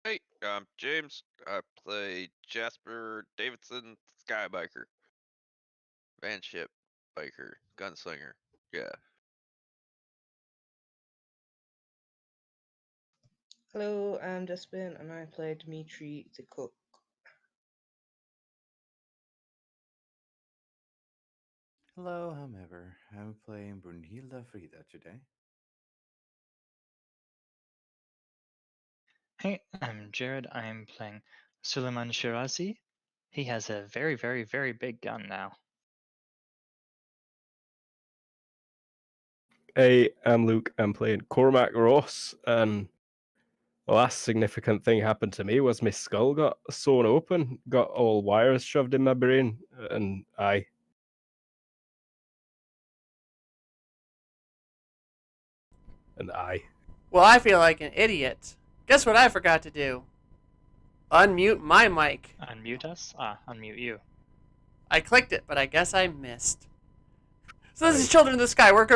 Hey, I'm James. I play Jasper Davidson, Skybiker, Vanship Biker, Gunslinger. Yeah. Hello, I'm Despin, and I play Dmitri the cook. Hello, however, I'm playing Brunhilde Frida today. Hey, I'm Jared. I'm playing Suleiman Shirazi. He has a very, very, very big gun now. Hey, I'm Luke. I'm playing Cormac Ross, and the last significant thing happened to me was my skull got sewn open, got all wires shoved in my brain, and I. Well, I feel like an idiot. Guess what I forgot to do? Unmute my mic. Unmute us? Unmute you. I clicked it, but I guess I missed. So this is Children of the Sky. We're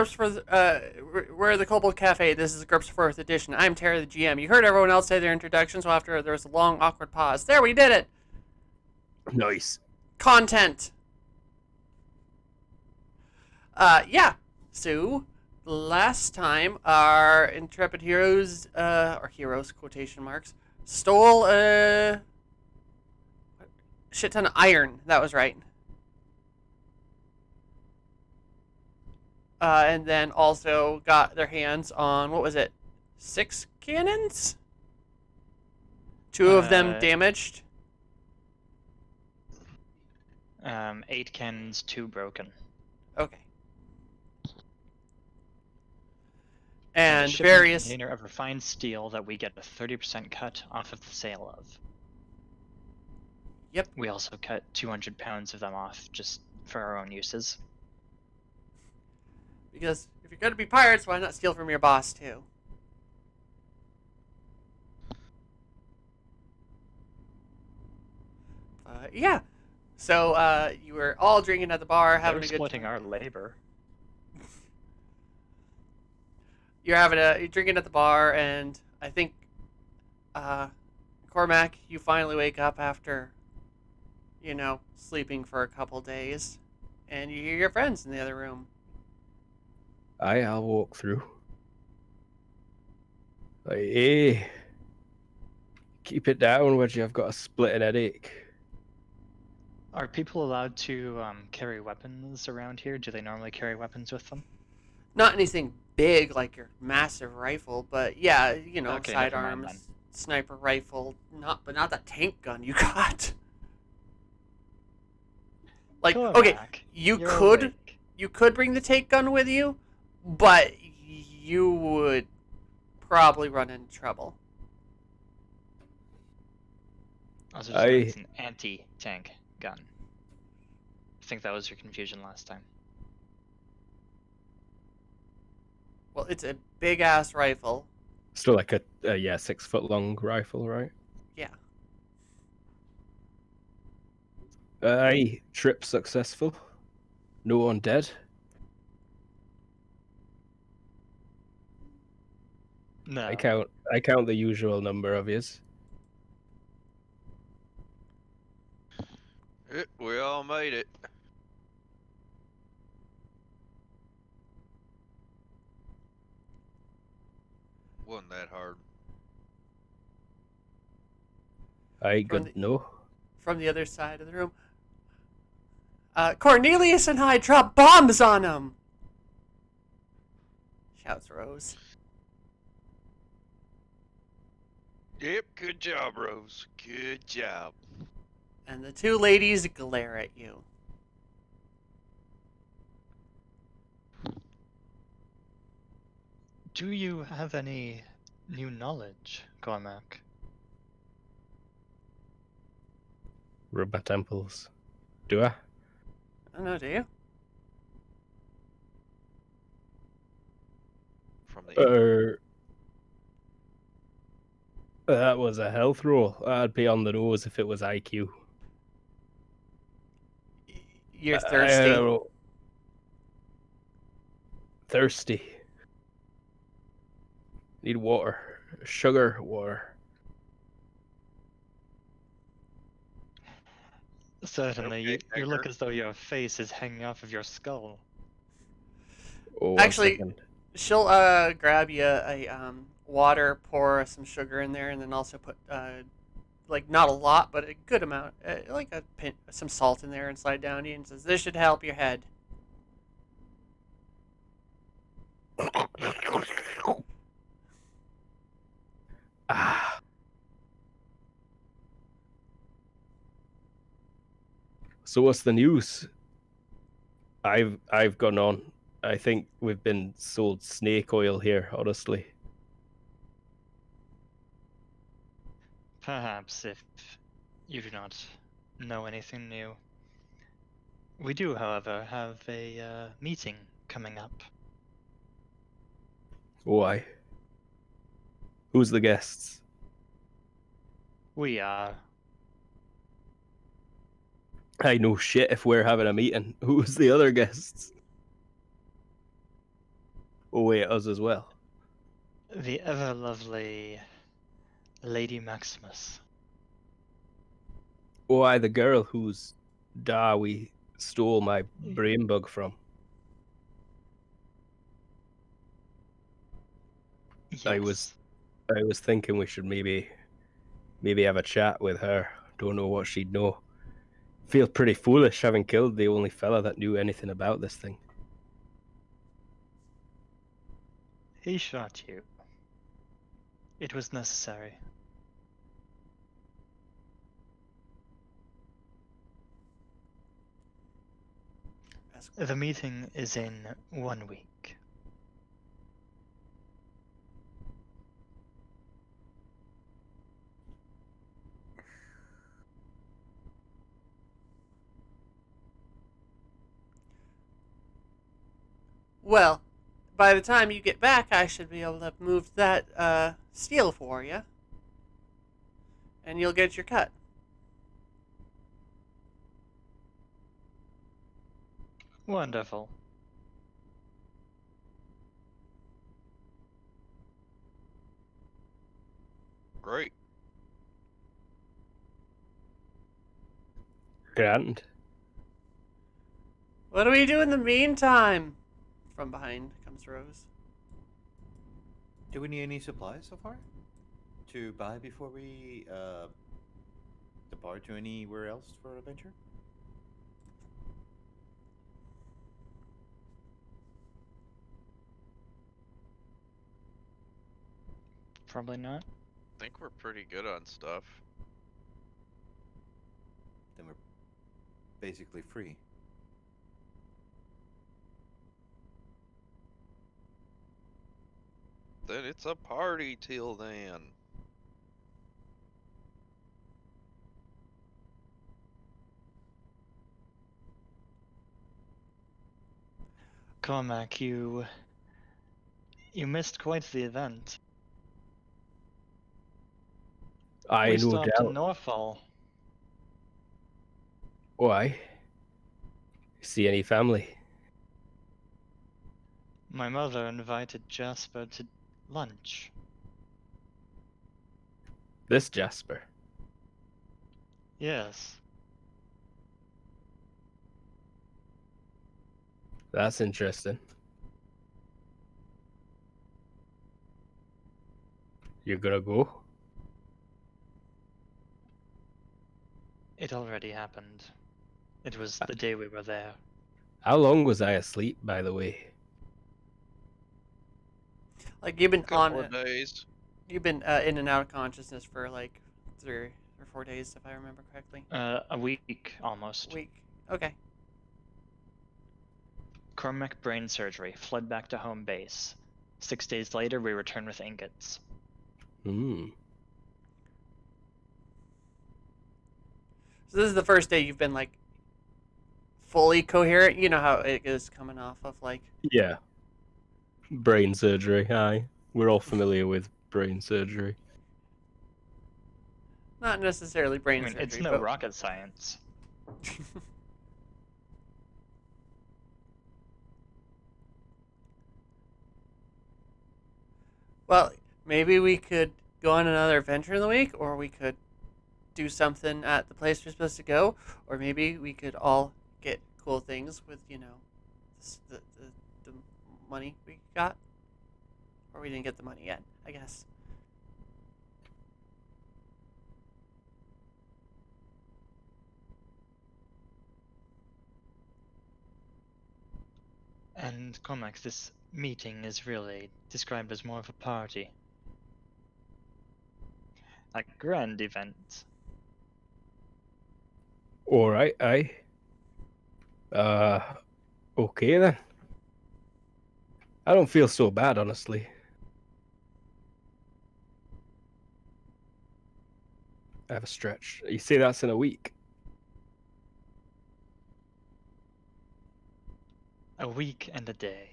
the Kobold Cafe. This is GURPS 4th edition. I'm Terry, the GM. You heard everyone else say their introduction, so after there was a long, awkward pause. There, we did it! Nice. Content! Yeah. So, last time, our intrepid heroes, or heroes, quotation marks, stole a shit ton of iron. That was right. And then also got their hands on, what was it, 6 cannons? 2 of them damaged. 8 cannons, 2 broken. Okay. And a And shipping various. container of refined steel that we get a 30% cut off of the sale of. Yep. We also cut 200 pounds of them off just for our own uses. Because if you're going to be pirates, why not steal from your boss, too? Yeah. So you were all drinking at the bar, having They're a good exploiting time. our labor. You're drinking at the bar, and I think, Cormac, you finally wake up after, sleeping for a couple days, and you hear your friends in the other room. I'll walk through. Hey, keep it down, Wedgie. I've got a splitting headache. Are people allowed to carry weapons around here? Do they normally carry weapons with them? Not anything big like your massive rifle, but yeah, Okay, never mind then. sidearms, sniper rifle, but not that tank gun you got. Like, okay, Cormac, you you're could awake. you could bring the tank gun with you, but you would probably run into trouble. Also, just know it's an anti-tank gun. I think that was your confusion last time. Well, it's a big ass rifle. Still like a 6-foot long rifle, right? Yeah. Trip successful. No one dead. No. I count the usual number of yous. We all made it. Wasn't that hard. Good no. From the other side of the room. Cornelius and I dropped bombs on him! Shouts Rose. Yep, good job, Rose. Good job. And the 2 ladies glare at you. Do you have any new knowledge, Cormac? Rub my temples. Do I? I don't know, do you? From the That was a health roll. I'd be on the nose if it was IQ. You're I thirsty. don't know. Thirsty. Need water. Sugar water. Certainly, Okay, you look Edgar. as though your face is hanging off of your skull. Oh, one Actually, second. she'll grab you a water, pour some sugar in there, and then also put like not a lot, but a good amount, like a some salt in there, and slide down to you, and says, "This should help your head." Ah. So what's the news? I've gone on. I think we've been sold snake oil here, honestly. Perhaps if you do not know anything new. We do, however, have a meeting coming up. Why? Who's the guests? We are. I know shit if we're having a meeting. Who's the other guests? Oh wait, us as well. The ever lovely Lady Maximus. Why, the girl whose we stole my brain bug from. Yes. I was thinking we should maybe have a chat with her. Don't know what she'd know. Feel pretty foolish having killed the only fella that knew anything about this thing. He shot you. It was necessary. The meeting is in 1 week. Well, by the time you get back, I should be able to move that steel for you, and you'll get your cut. Wonderful. Great. Grand. What do we do in the meantime? From behind comes Rose. Do we need any supplies so far to buy before we depart to anywhere else for adventure? Probably not. I think we're pretty good on stuff. Then we're basically free. Then it's a party till then. Cormac, you missed quite the event. I We no stopped doubt. in Norfall. Why? See any family? My mother invited Jasper to lunch. This Jasper. Yes. That's interesting. You're gonna go? It already happened. It was the day we were there. How long was I asleep, by the way? Like you've been on Couple of days. You've been in and out of consciousness for like 3 or 4 days, if I remember correctly. A week, almost. Week. Okay. Cormac brain surgery, fled back to home base. 6 days later, we returned with ingots. Hmm. So this is the first day you've been like fully coherent. You know how it is coming off of like. Yeah. Brain surgery, aye. We're all familiar with brain surgery. Not necessarily brain I mean, surgery. it's no but... rocket science. Well, maybe we could go on another adventure in the week, or we could do something at the place we're supposed to go, or maybe we could all get cool things with, the money we got. Or we didn't get the money yet, I guess. And Cormac, this meeting is really described as more of a party. A grand event. All right, aye. Okay then. I don't feel so bad, honestly. I have a stretch. You say that's in a week? A week and a day.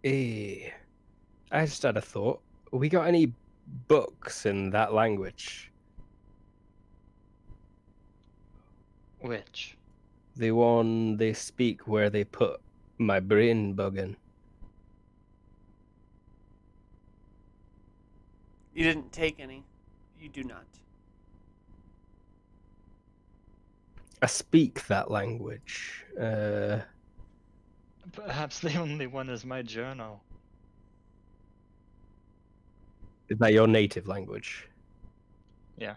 I just had a thought. We got any books in that language? Which? The one they speak where they put my brain bug in. You didn't take any. You do not. I speak that language. Perhaps the only one is my journal. Is that your native language? Yeah.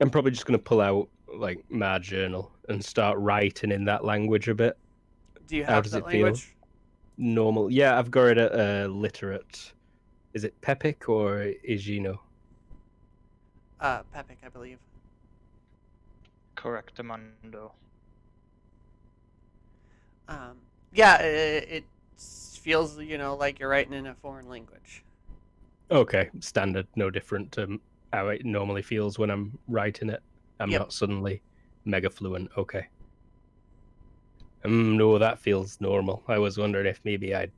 I'm probably just gonna pull out like my journal and start writing in that language a bit. Do you How have does that it feel? language? Normal. Yeah, I've got it at literate. Is it Pepic or Igino? Pepic, I believe. Correctamundo. Yeah, it feels, like you're writing in a foreign language. Okay, standard. No different to how it normally feels when I'm writing it. I'm Yep. not suddenly mega fluent. Okay. No, that feels normal. I was wondering if maybe I'd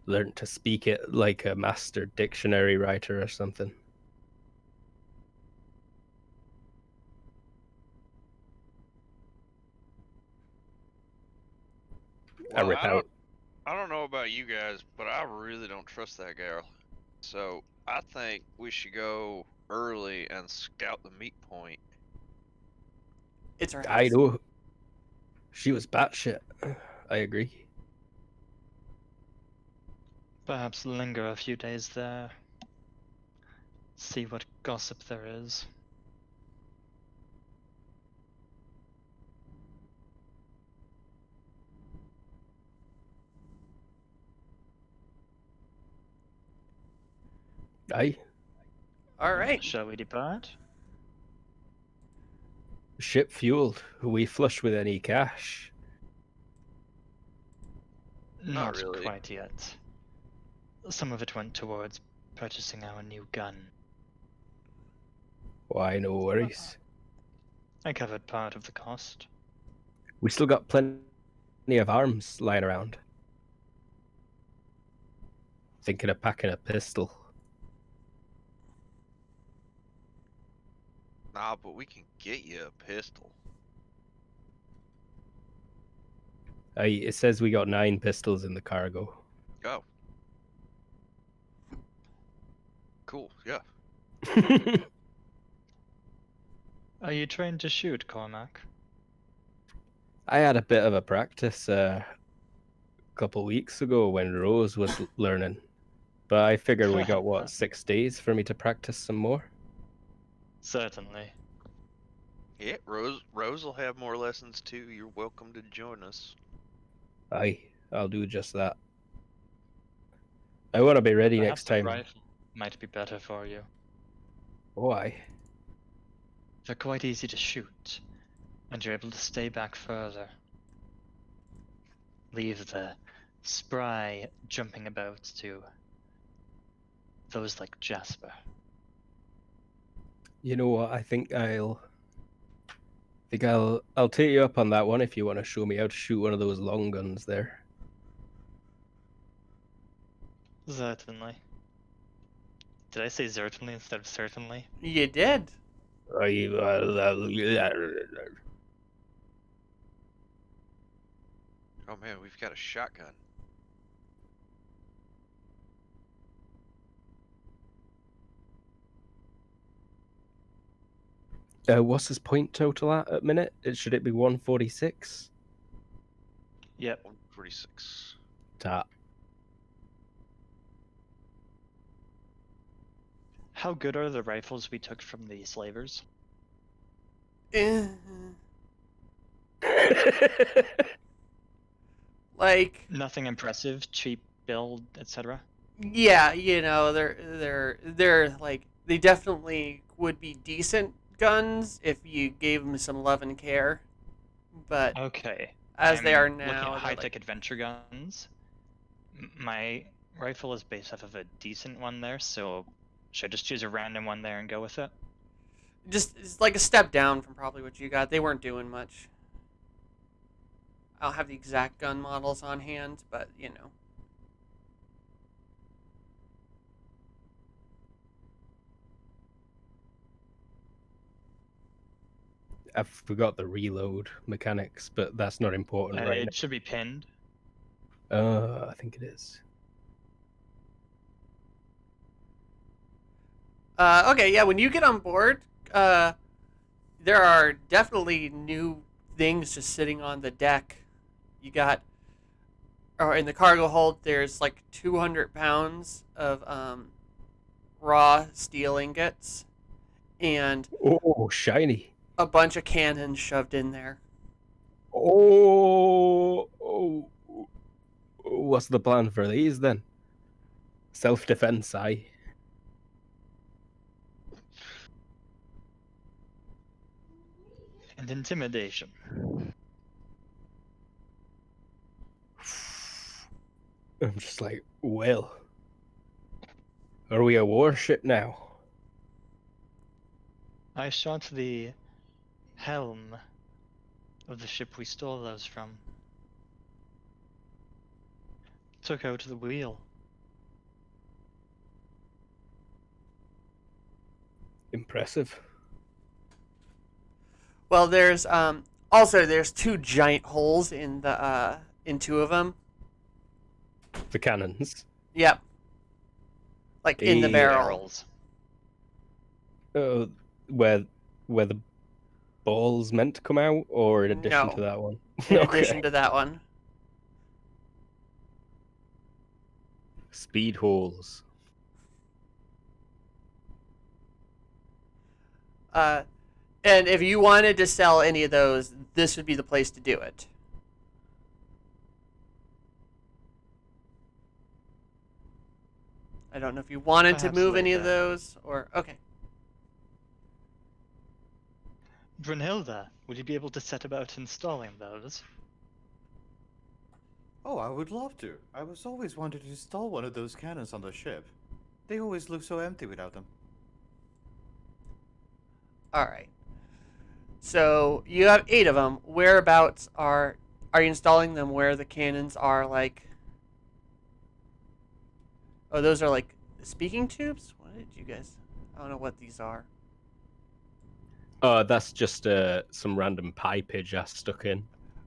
learned to speak it like a master dictionary writer or something. I Well, rip out. I don't know about you guys, but I really don't trust that girl. So I think we should go early and scout the meet point. It's our house. I know. She was batshit. I agree. Perhaps linger a few days there. See what gossip there is. Aye. All right. Shall we depart? Ship fueled. We flush with any cash. Not really. Quite yet. Some of it went towards purchasing our new gun. Why, no worries. I covered part of the cost. We still got plenty of arms lying around. Thinking of packing a pistol. Nah, but we can get you a pistol. It says we got 9 pistols in the cargo. Oh. Cool, yeah. Are you trained to shoot, Cormac? I had a bit of a practice a couple weeks ago when Rose was learning. But I figure we got, what, 6 days for me to practice some more? Certainly. Yeah, Rose will have more lessons too. You're welcome to join us. Aye, I'll do just that. I want to be ready Perhaps next the time. rifle might be better for you. Why? They're quite easy to shoot, and you're able to stay back further. Leave the spry jumping about to those like Jasper. You know what? I think I'll take you up on that one if you want to show me how to shoot one of those long guns there. Certainly. Did I say certainly instead of certainly? You did. Are you? Oh man, we've got a shotgun. What's his point total at minute? Should it be 146? Yep. 146. Ta. How good are the rifles we took from the slavers? Like, Nothing impressive, cheap build, etc. yeah, you know, they're like, they definitely would be decent guns if you gave them some love and care. But Okay. as they I'm are looking now, at they're high-tech like, adventure guns. My rifle is based off of a decent one there, so should I just choose a random one there and go with it? just it's like a step down from probably what you got. They weren't doing much. I don't have the exact gun models on hand, but you know. I forgot the reload mechanics, but that's not important right It should be pinned. now. I think it is. Okay, yeah. When you get on board, there are definitely new things just sitting on the deck. You got, or in the cargo hold, there's like 200 pounds of raw steel ingots and Oh, shiny. a bunch of cannons shoved in there. Oh. What's the plan for these then? Self-defense, aye. And intimidation. I'm just like, well, are we a warship now? I shot the helm of the ship we stole those from. Took out the wheel. Impressive. Well, there's also there's two giant holes in the in two of them. The cannons. Yep. Like in the Yeah. barrel. Barrels. Where the ball's meant to come out, or in addition No. to that one? In addition to that one. Speed holes. And if you wanted to sell any of those, this would be the place to do it. I don't know if you wanted to Perhaps move any of later. those, or okay. Brunhilde, would you be able to set about installing those? Oh, I would love to. I was always wanted to install one of those cannons on the ship. They always look so empty without them. All right. So you have 8 of them. Whereabouts are you installing them? Where the cannons are like? Oh, those are like speaking tubes. What did you guys? I don't know what these are. That's just some random pipage I stuck in.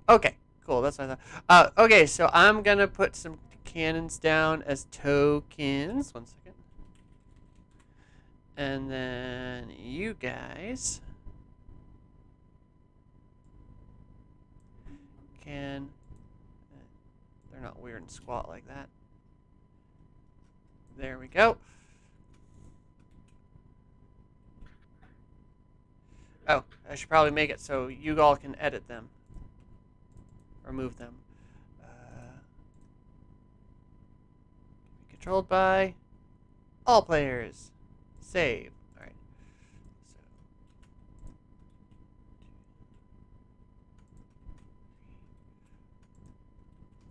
Okay, cool. That's what I thought. Okay, so I'm gonna put some cannons down as tokens. 1 second. And then you guys can. They're not weird and squat like that. There we go. Oh, I should probably make it so you all can edit them. Remove them. Controlled by all players. Save. All right. So,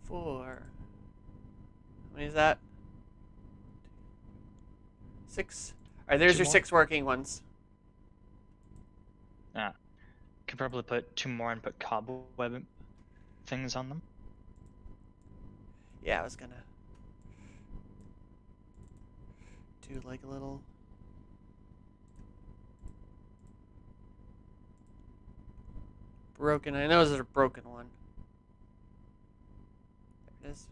4. How many is that? 6. All right, there's 2 your more? 6 working ones. Could probably put 2 more and put cobweb things on them. Yeah, I was gonna. do like a little. Broken. I know there's a broken one. There it is.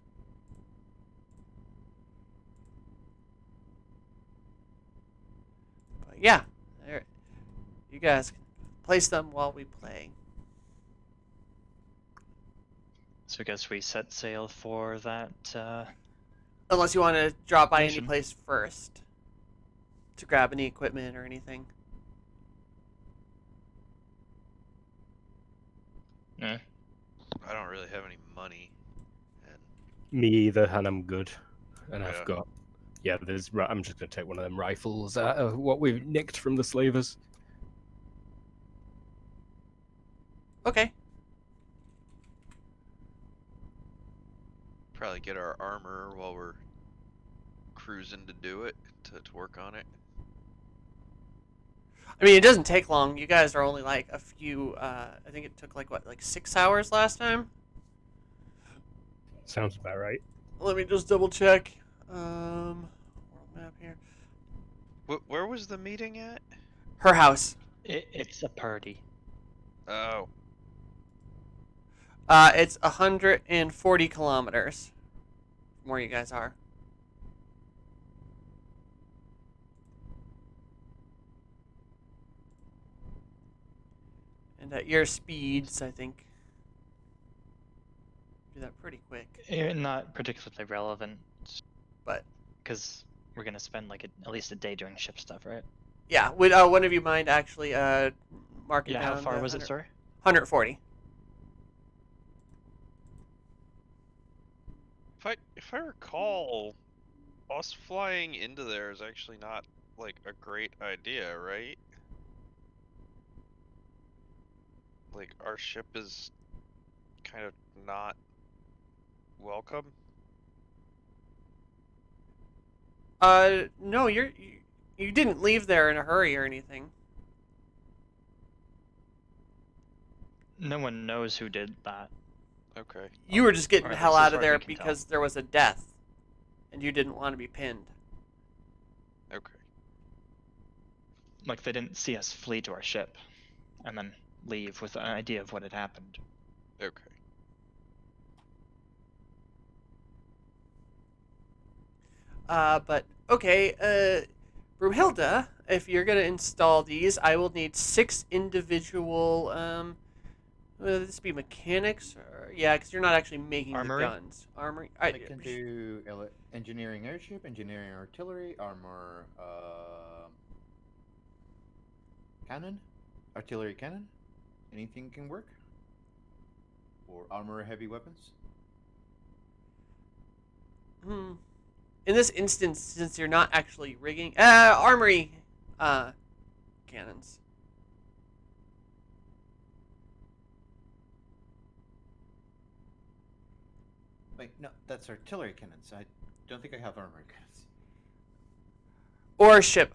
But yeah, there. You guys can place them while we play. So I guess we set sail for that. Unless you want to drop by any Mission. place first to grab any equipment or anything. Yeah. I don't really have any money, and Me either, and I'm good. And Yeah. I've got, yeah. I'm just gonna take one of them rifles. What we've nicked from the slavers. Okay. probably get our armor while we're cruising to do it, to work on it. I mean, it doesn't take long. You guys are only like a few. I think it took like 6 hours last time. Sounds about right. Let me just double check. World map here. Where was the meeting at? Her house. It's a party. Oh, It's 140 kilometers from where you guys are. And at your speeds, I think do that pretty quick. Not particularly relevant, But because we're gonna spend like at least a day doing ship stuff, right? yeah, would one of you mind actually marking Yeah. down? How far the was it, 100 sorry? 140. if I recall, us flying into there is actually not like a great idea, right? Like our ship is kind of not welcome. No, you didn't leave there in a hurry or anything. No one knows who did that. Okay. You were just getting Or the at hell least as out far of as we there can tell. because there was a death, and you didn't want to be pinned. Okay. Like they didn't see us flee to our ship, and then leave with an idea of what had happened. Okay. But okay, Brumhilda, if you're gonna install these, I will need 6 individual. Would this be mechanics or yeah? Because you're not actually making Armory? the guns. Armory. I can do engineering airship, engineering artillery, armor, cannon, artillery cannon. Anything can work. Or armor heavy weapons. Hmm. In this instance, since you're not actually rigging, armory, cannons. Wait, no, that's artillery cannons. I don't think I have armor cannons. Or ship.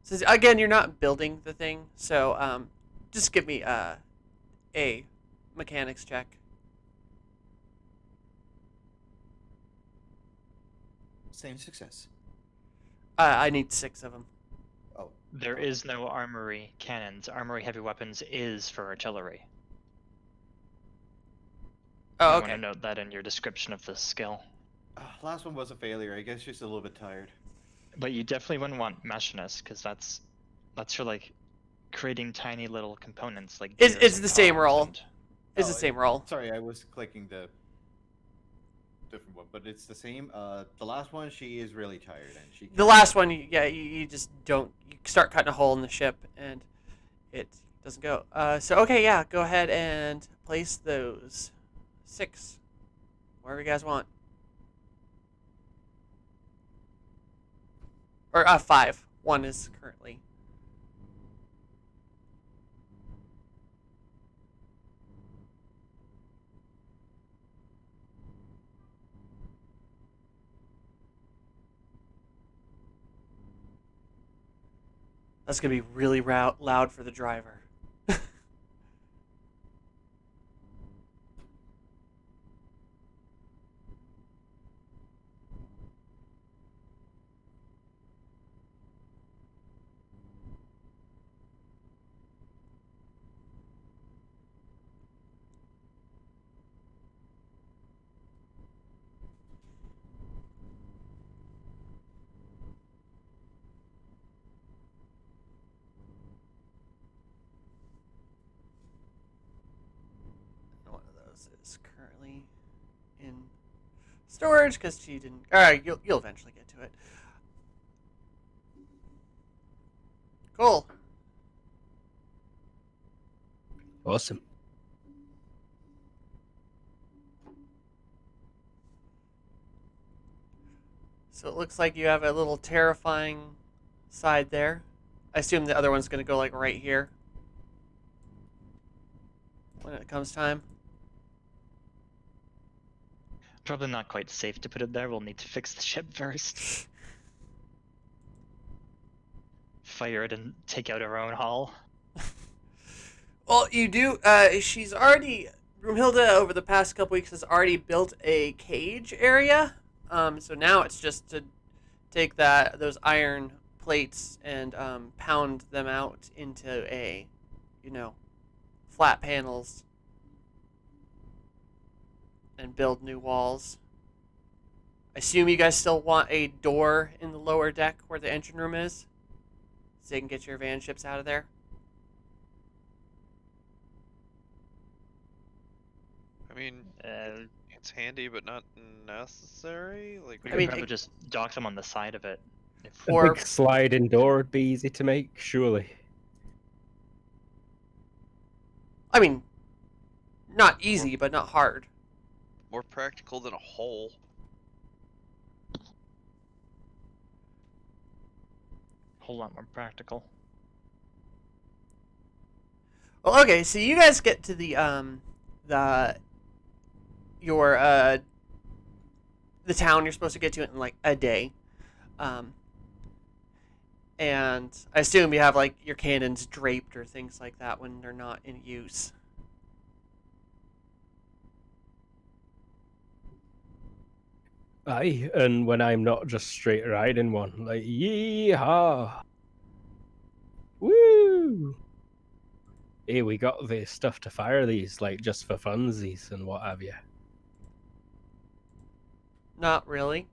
Since again you're not building the thing, so just give me a mechanics check. Same success. I need 6 of them. Oh, There is no armory cannons. Armory heavy weapons is for artillery. Oh, I okay. want to note that in your description of the skill. last one was a failure. I guess just a little bit tired. But you definitely wouldn't want machinist, because that's for like creating tiny little components like It's gears and the same cogs role. and- It's the same role. Sorry, I was clicking the different one, but it's the same. The last one, she is really tired, and she. The last one, yeah, you just don't. You start cutting a hole in the ship, and it doesn't go. So okay, yeah, go ahead and place those 6 wherever you guys want. Or 5. 1 is currently. That's gonna be really loud for the driver. else is currently in storage because she didn't. All right, you'll eventually get to it. Cool. Awesome. So it looks like you have a little terrifying side there. I assume the other one's going to go like right here when it comes time. Probably not quite safe to put it there. We'll need to fix the ship first. Fire it and take out our own hull. Well, you do. She's already. Broomhilda over the past couple weeks has already built a cage area. So now it's just to take those iron plates and pound them out into a, flat panels and build new walls. I assume you guys still want a door in the lower deck where the engine room is, so you can get your van ships out of there. I mean, it's handy, but not necessary. Like, We I could mean, probably just dock them on the side of it. If A Or- big sliding door would be easy to make, surely. I mean, not easy, but not hard. more practical than a hole. whole lot more practical. Well, okay, so you guys get to the town you're supposed to get to it in like a day. And I assume you have like your cannons draped or things like that when they're not in use. Aye, and when I'm not just straight riding one, like yeehaw, woo! Hey, we got the stuff to fire these, like just for funsies and what have you. Not really.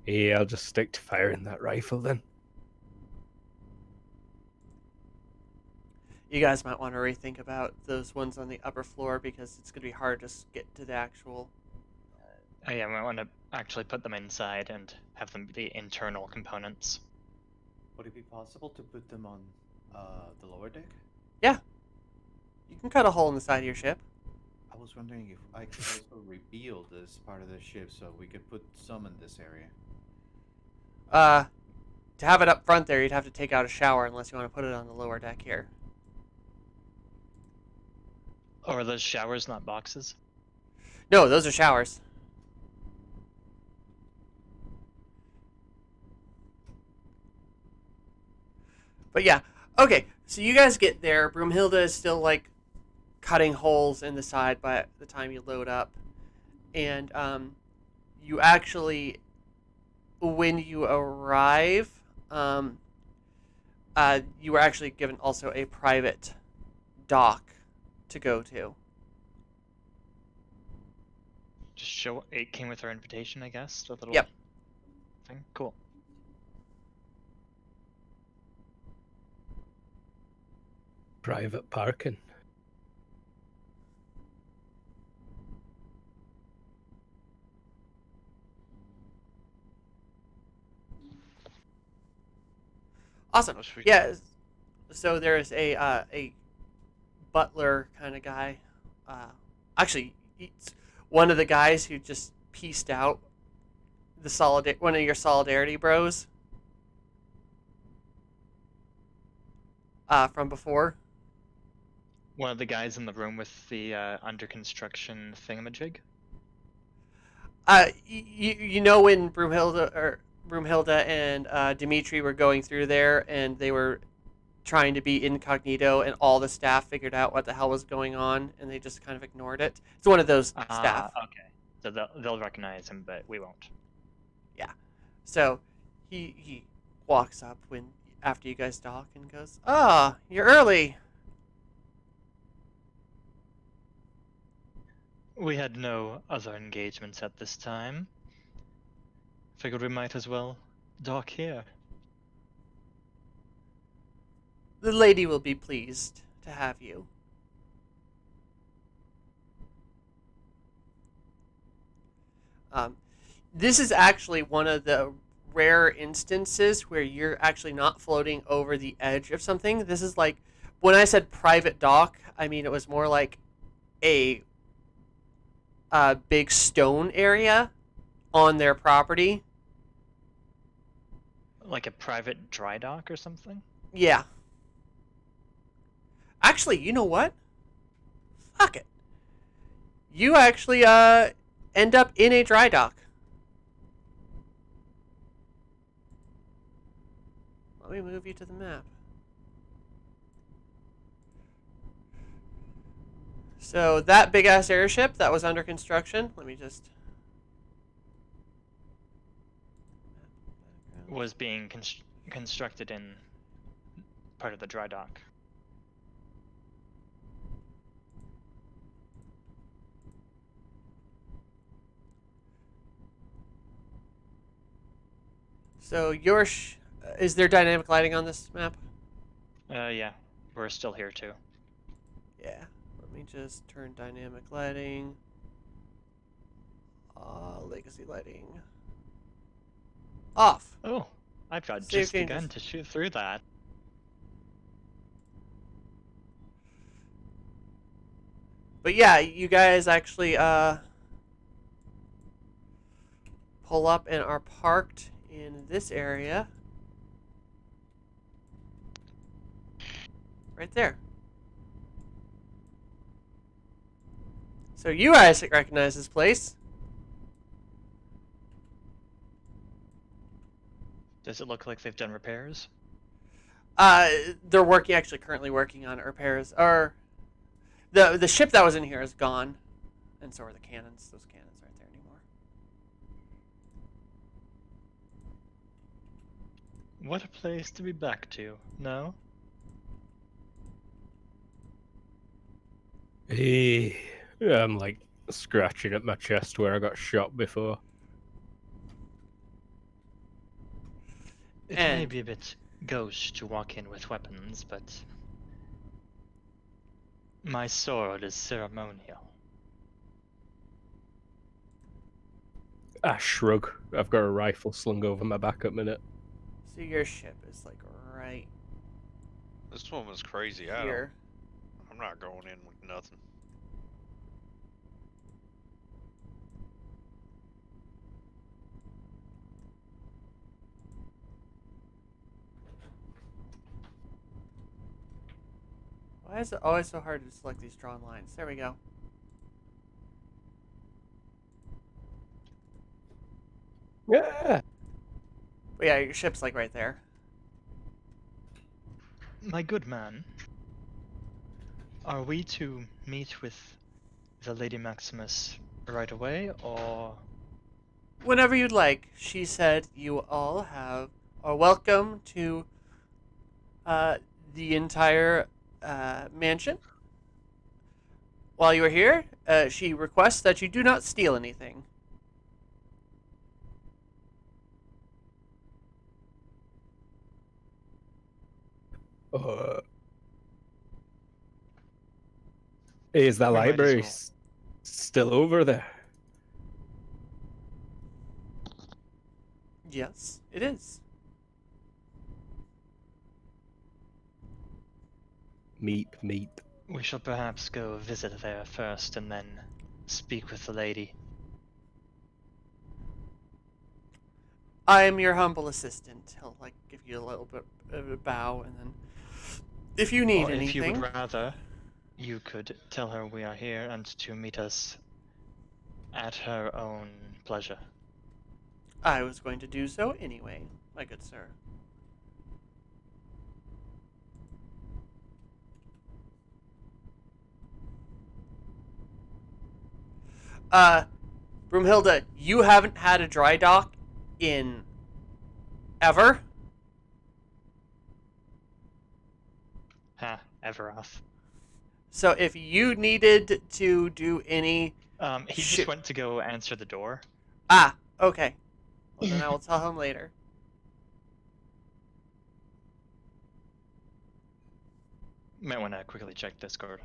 Hey, I'll just stick to firing that rifle then. You guys might want to rethink about those ones on the upper floor because it's going to be hard to get to the actual. Oh yeah, we want to actually put them inside and have them be internal components. Would it be possible to put them on the lower deck? Yeah. You can cut a hole in the side of your ship. I was wondering if I could also rebuild this part of the ship so we could put some in this area. To have it up front there, you'd have to take out a shower unless you want to put it on the lower deck here. Or are those showers not boxes? No, those are showers. But yeah, okay. So you guys get there. Broomhilda is still like cutting holes in the side by the time you load up, and you actually, when you arrive, you were actually given also a private dock to go to. Just show it came with our invitation, I guess. The little Yep. thing. Cool. Private parking. Awesome. Oh, sweet. Yeah. So there's a butler kind of guy. Actually, he's one of the guys who just pieced out one of your solidarity bros from before. One of the guys in the room with the under construction thingamajig. You know when Broomhilda and Dimitri were going through there, and they were trying to be incognito, and all the staff figured out what the hell was going on, and they just kind of ignored it. It's one of those staff. Okay. So they'll recognize him, but we won't. Yeah. So he walks up after you guys dock and goes, "Ah, you're early." We had no other engagements at this time. Figured we might as well dock here. The lady will be pleased to have you. this is actually one of the rare instances where you're actually not floating over the edge of something. This is like, when I said private dock, I mean it was more like a big stone area on their property. Like a private dry dock or something? Yeah. Actually, you know what? Fuck it. You actually end up in a dry dock. Let me move you to the map. So that big ass airship that was under construction, let me just Was being constructed in part of the dry dock. So your is there dynamic lighting on this map? Yeah, we're still here too. Yeah. Let me just turn dynamic lighting. Legacy lighting. Off. Oh, I've got Save just the gun changes. to shoot through that. But yeah, you guys actually pull up and are parked in this area. Right there. So you guys recognize this place. Does it look like they've done repairs? They're currently working on repairs. Or the ship that was in here is gone, and so are the cannons. Those cannons aren't there anymore. What a place to be back to, no? Hey, I'm like scratching at my chest where I got shot before. It may And- be a bit gauche to walk in with weapons, but my sword is ceremonial. I shrug. I've got a rifle slung over my back at minute. So your ship is like right This woman's crazy. here. I'm not going in with nothing. Why is it always so hard to select these drawn lines? There we go. Yeah. But yeah, your ship's like right there. My good man, are we to meet with the Lady Maximus right away, or Whenever you'd like, she said you all are welcome to the entire mansion. While you are here, she requests that you do not steal anything. Is the We might as library well. still over there? Yes, it is. Meep, meep. we shall perhaps go visit there first and then speak with the lady? I am your humble assistant. He'll like give you a little bit of a bow, and then if you need Or if you anything, would rather, you could tell her we are here and to meet us at her own pleasure. I was going to do so anyway, my good sir. Broomhilda, you haven't had a dry dock in ever? Ha, Everoth. So if you needed to do any... He Shit. just went to go answer the door. Ah, okay. Well, then I will tell him later. Might want to quickly check Discord.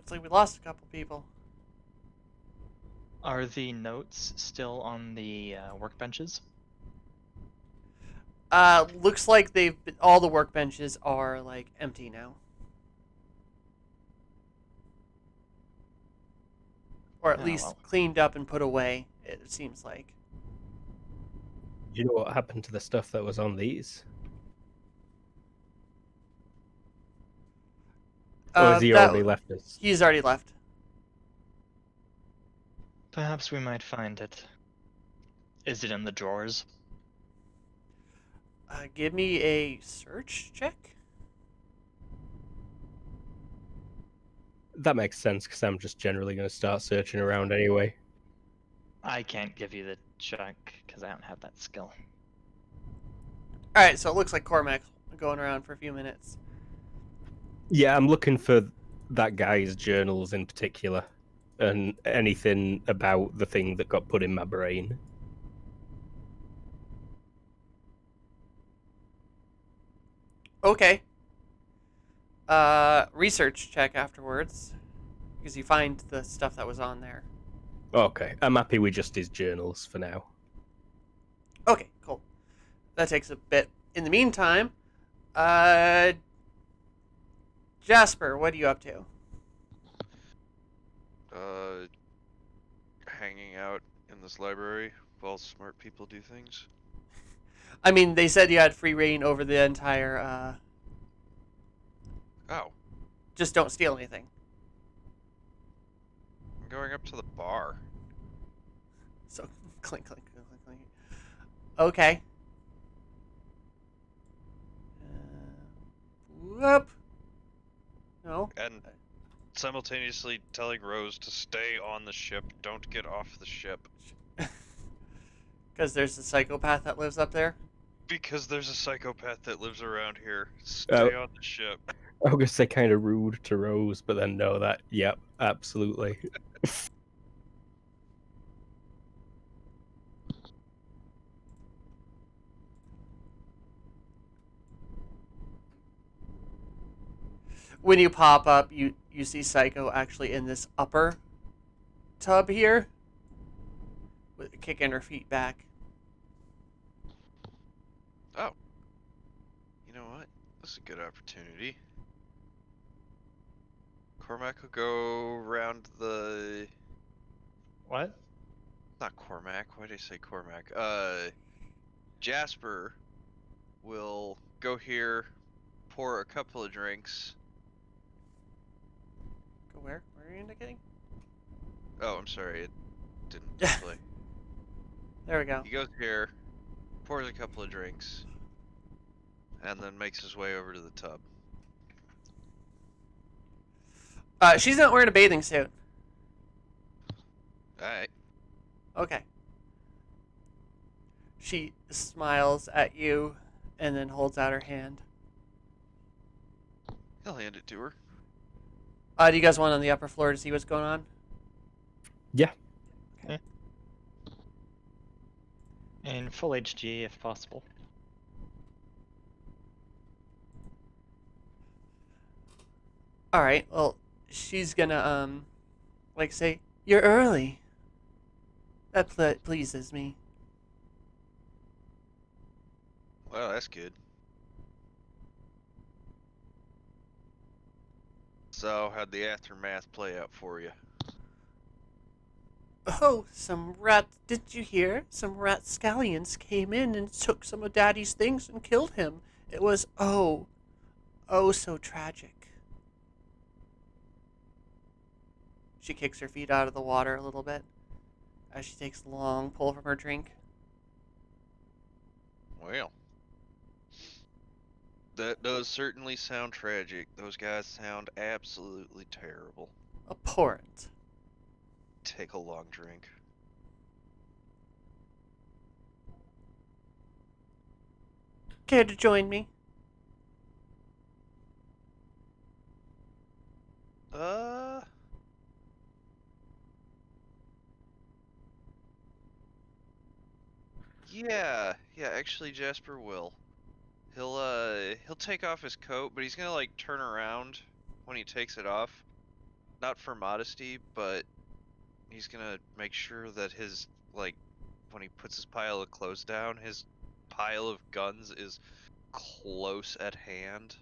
Looks like we lost a couple people. Are the notes still on the workbenches? Looks like all the workbenches are like empty now. Or at Oh, least well. cleaned up and put away, it seems like. Do you know what happened to the stuff that was on these? Or has he already left us? He's already left. Perhaps we might find it. Is it in the drawers? Give me a search check. That makes sense, because I'm just generally going to start searching around anyway. I can't give you the check because I don't have that skill. Alright, so it looks like Cormac's going around for a few minutes. Yeah, I'm looking for that guy's journals in particular, and anything about the thing that got put in my brain. Okay. Research check afterwards. Because you find the stuff that was on there. Okay, I'm happy with just his journals for now. Okay, cool. That takes a bit. In the meantime, Jasper, what are you up to? Hanging out in this library while smart people do things. I mean, they said you had free reign over the entire, Oh, just don't steal anything. I'm going up to the bar. So, clink, clink, clink, clink, clink. Okay. Whoop. No. And simultaneously telling Rose to stay on the ship, don't get off the ship. Because there's a psychopath that lives up there? Because there's a psychopath that lives around here. Stay on the ship. I was going to say kind of rude to Rose, but then no, yep, absolutely. When you pop up, you see Psycho actually in this upper tub here, with kicking her feet back. Oh. You know what? This is a good opportunity. Cormac will go around the... What? Not Cormac. Why did I say Cormac? Jasper will go here, pour a couple of drinks. Go where? Where are you indicating? Oh, I'm sorry. It didn't display. There we go. He goes here, pours a couple of drinks, and then makes his way over to the tub. She's not wearing a bathing suit. Alright. Okay. She smiles at you and then holds out her hand. He'll hand it to her. Do you guys want on the upper floor to see what's going on? Yeah. In full HG if possible. Alright, well, she's gonna, like say, "You're early." That pleases me. Well, that's good. So, how'd the aftermath play out for you? Oh, some rats, did you hear? Some rapscallions came in and took some of Daddy's things and killed him. It was, oh so tragic. She kicks her feet out of the water a little bit as she takes a long pull from her drink. Well, that does certainly sound tragic. Those guys sound absolutely terrible. Abhorrent. Take a long drink. Care to join me? Yeah, actually Jasper will. He'll take off his coat, but he's gonna like turn around when he takes it off not for modesty, but he's gonna make sure that his, like, when he puts his pile of clothes down, his pile of guns is close at hand.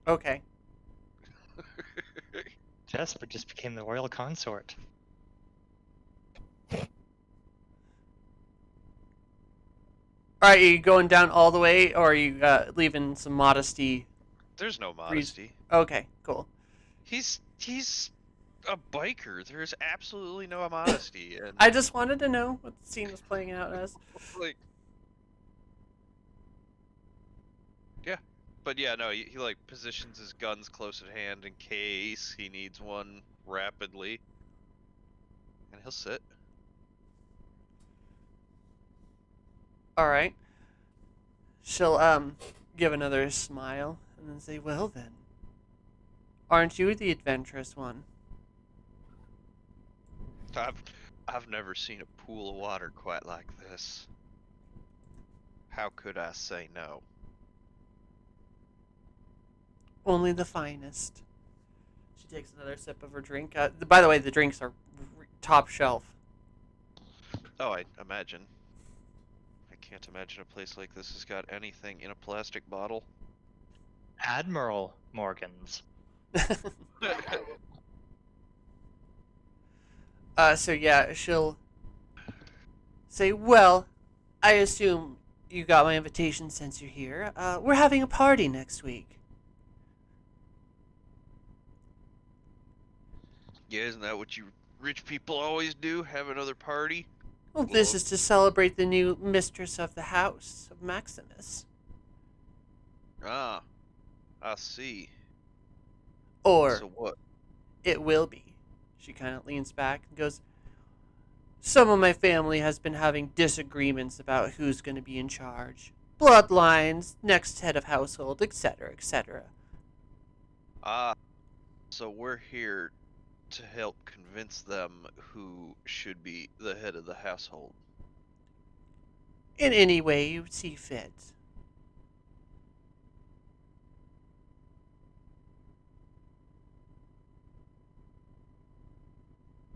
Okay. Jasper just became the royal consort. All right, are you going down all the way, or are you leaving some modesty? There's no modesty. Okay, cool. He's a biker. There's absolutely no modesty, and I just wanted to know what the scene was playing out as. like, yeah, but yeah, no, he like positions his guns close at hand in case he needs one rapidly, and he'll sit. All right. She'll give another smile and then say, "Well then, aren't you the adventurous one?" I've never seen a pool of water quite like this. How could I say no? Only the finest. She takes another sip of her drink. By the way, the drinks are top shelf. Oh, I imagine. I can't imagine a place like this has got anything in a plastic bottle. Admiral Morgan's. So yeah, she'll say, "Well, I assume you got my invitation since you're here. We're having a party next week." Yeah, isn't that what you rich people always do? Have another party? Well, this is to celebrate the new mistress of the house, of Maximus. Ah, I see. Or So what? it will be. She kind of leans back and goes, "Some of my family has been having disagreements about who's going to be in charge. Bloodlines, next head of household, etc., etc. Ah, so we're here to help convince them who should be the head of the household. In any way you see fit."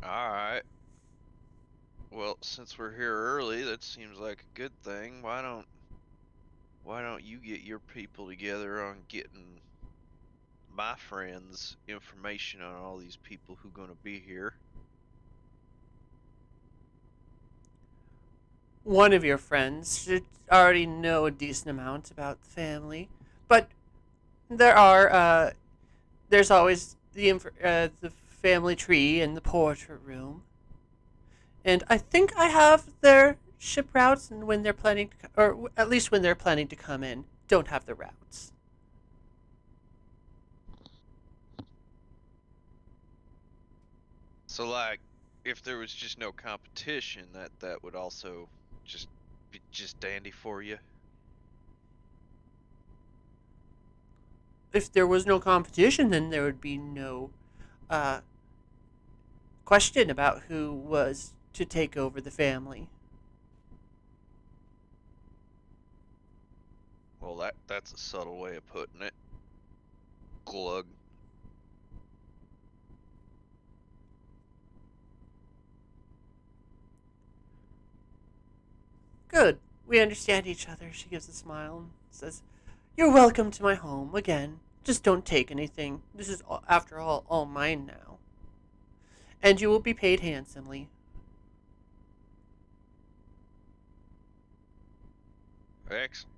Alright. Well, since we're here early, that seems like a good thing. Why don't you get your people together on getting my friends information on all these people who gonna be here? One of your friends should already know a decent amount about the family, but there's always the family tree in the portrait room, and I think I have their ship routes and when they're planning to, or at least when they're planning to come in. Don't have the routes. So like, if there was just no competition, that would also just be just dandy for you. If there was no competition, then there would be no question about who was to take over the family. Well, that's a subtle way of putting it. Glug. Good. We understand each other, she gives a smile and says, "You're welcome to my home again. Just don't take anything. This is, after all mine now. And you will be paid handsomely." Excellent.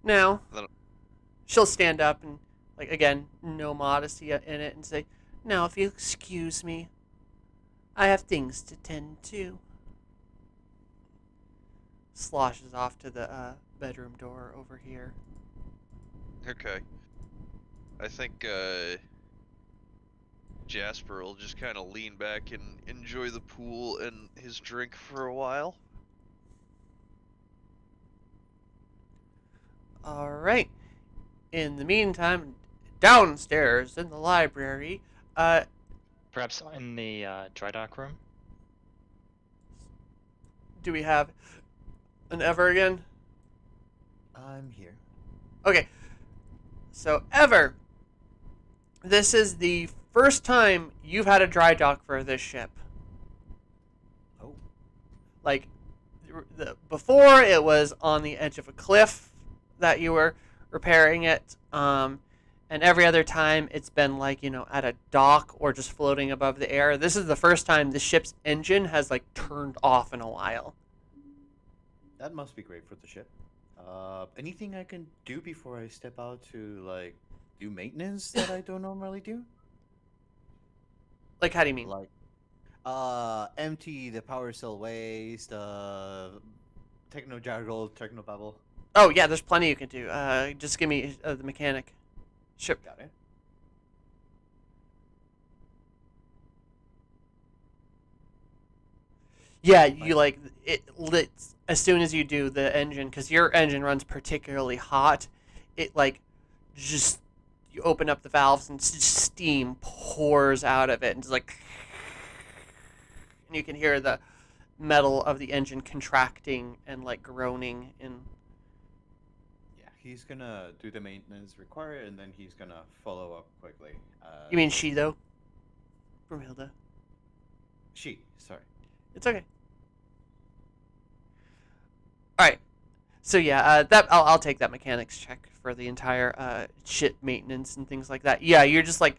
Now, Then- she'll stand up and, like, again, no modesty in it, and say, "Now, if you excuse me, I have things to tend to." Sloshes off to the bedroom door over here. Okay. I think Jasper will just kind of lean back and enjoy the pool and his drink for a while. All right. In the meantime, downstairs in the library, Perhaps in the dry dock room? do we have an Ever again? I'm here. Okay. So, Ever, this is the first time you've had a dry dock for this ship. Oh. Like, before it was on the edge of a cliff that you were repairing it, and every other time it's been like, at a dock or just floating above the air. This is the first time the ship's engine has like turned off in a while. That must be great for the ship. Anything I can do before I step out to like do maintenance that I don't normally do? Like, how do you mean? Like, empty the power cell waste, techno jargle, techno bubble. Oh yeah, there's plenty you can do. Just give me the mechanic. Ship. Got it. Yeah, you like it lit as soon as you do the engine, because your engine runs particularly hot. It like just you open up the valves and steam pours out of it, and just like, and you can hear the metal of the engine contracting and like groaning. And Yeah, he's gonna do the maintenance required, and then he's gonna follow up quickly. you mean she though? From Hilda. She? Sorry. It's okay. All right. So yeah, that I'll take that mechanics check for the entire ship maintenance and things like that. Yeah, you're just like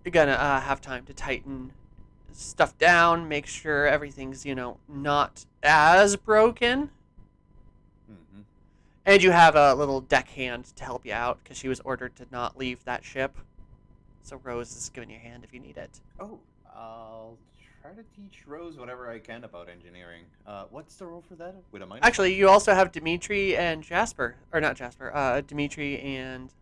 you're gonna have time to tighten stuff down, make sure everything's not as broken, Mm-hmm. and you have a little deckhand to help you out because she was ordered to not leave that ship. So Rose is giving you a hand if you need it. Oh, I'll try to teach Rose whatever I can about engineering. What's the role for that? With a minus? Actually, you also have Dimitri and Jasper, or not Jasper. Dimitri and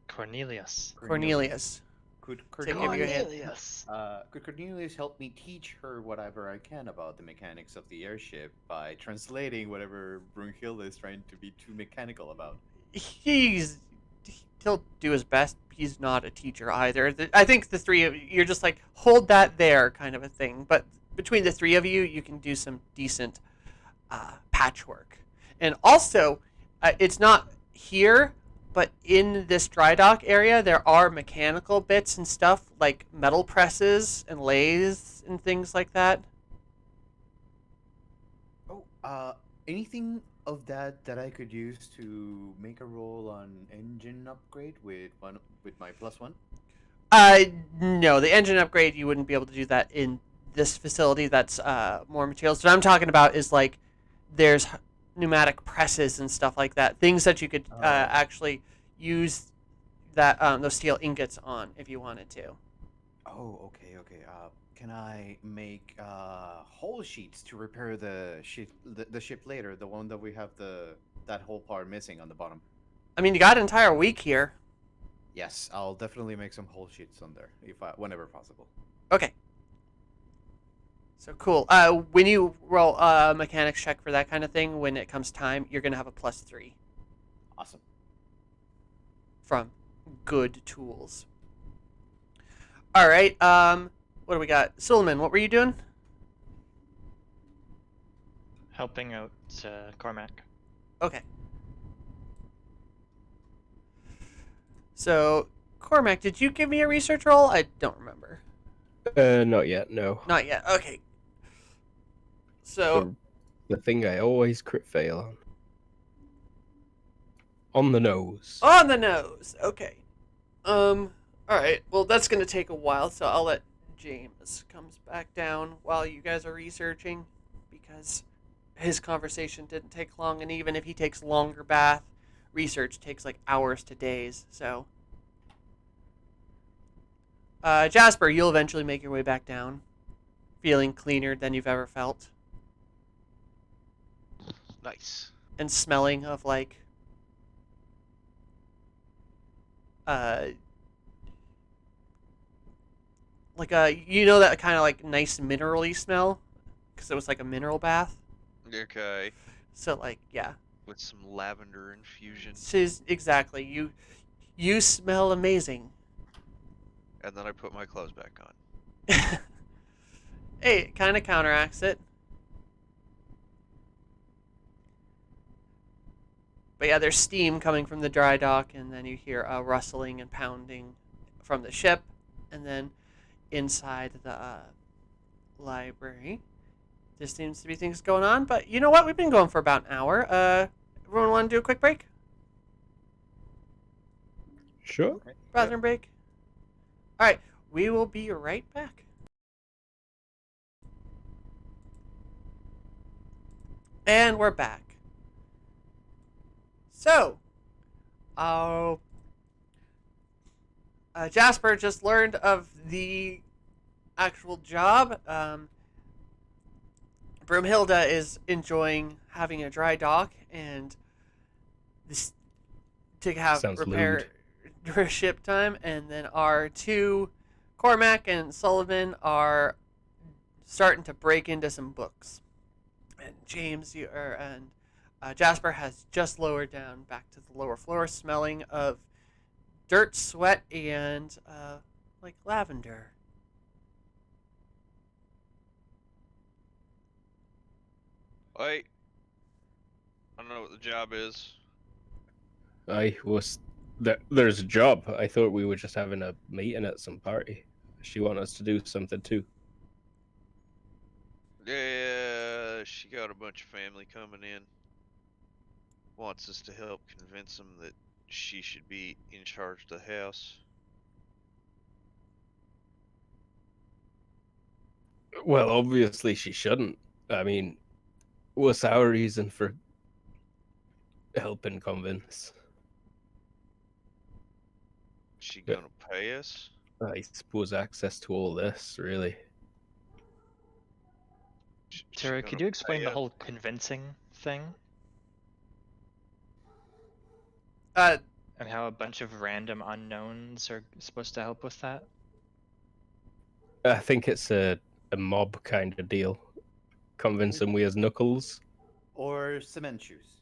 Cornelius. Cornelius. Could Take care of your hand. Cornelius. Could Cornelius help me teach her whatever I can about the mechanics of the airship by translating whatever Brunhilde is trying to be too mechanical about? He'll do his best. He's not a teacher either. I think the three of you're just like hold that there kind of a thing. But between the three of you, you can do some decent patchwork. And also, it's not here, but in this dry dock area, there are mechanical bits and stuff like metal presses and lathes and things like that. Oh, anything of that I could use to make a roll on engine upgrade with my +1? No, the engine upgrade you wouldn't be able to do that in this facility. That's more materials. What I'm talking about is like there's pneumatic presses and stuff like that. Things that you could actually use that those steel ingots on if you wanted to. Oh, okay. Can I make hull sheets to repair the ship later? The one that we have that whole part missing on the bottom. I mean, you got an entire week here. Yes, I'll definitely make some hull sheets on there whenever possible. Okay. So cool. When you roll a mechanics check for that kind of thing, when it comes time, you're gonna have a +3 Awesome. from good tools. All right. What do we got? Suleiman, what were you doing? Helping out Cormac. Okay. So, Cormac, did you give me a research roll? I don't remember. Not yet, no. Not yet. Okay. So, The thing I always crit fail on. On the nose. on the nose. Okay. All right. Well, that's gonna take a while, so I'll let James comes back down while you guys are researching, because his conversation didn't take long, and even if he takes longer bath, research takes like hours to days. So, Jasper, you'll eventually make your way back down, feeling cleaner than you've ever felt, Nice. and smelling of like that kind of like nice minerally smell, because it was like a mineral bath. Okay. So like yeah, With some lavender infusion. exactly. You smell amazing. And then I put my clothes back on. Hey, it kind of counteracts it. But yeah, there's steam coming from the dry dock, and then you hear a rustling and pounding from the ship, and then inside the library, there seems to be things going on. But you know what? We've been going for about an hour. Everyone want to do a quick break? Sure. Bathroom break? All right, we will be right back. And we're back. So, Jasper just learned of the actual job. Broomhilda is enjoying having a dry dock and this to have Sounds repair her ship time, and then our two, Cormac and Sullivan, are starting to break into some books. And Jasper has just lowered down back to the lower floor, smelling of dirt, sweat, and like lavender. Wait. I don't know what the job is. There's a job. I thought we were just having a meeting at some party. She wanted us to do something too. Yeah, she got a bunch of family coming in. Wants us to help convince them that she should be in charge of the house. Well, obviously she shouldn't. I mean, what's our reason for helping convince? She Yeah. gonna pay us? I suppose access to all this, really. She Tara, gonna could you explain pay the us? whole convincing thing? Uh, And how a bunch of random unknowns are supposed to help with that? I think it's a mob kind of deal. Convince them we as Knuckles. Or cement shoes.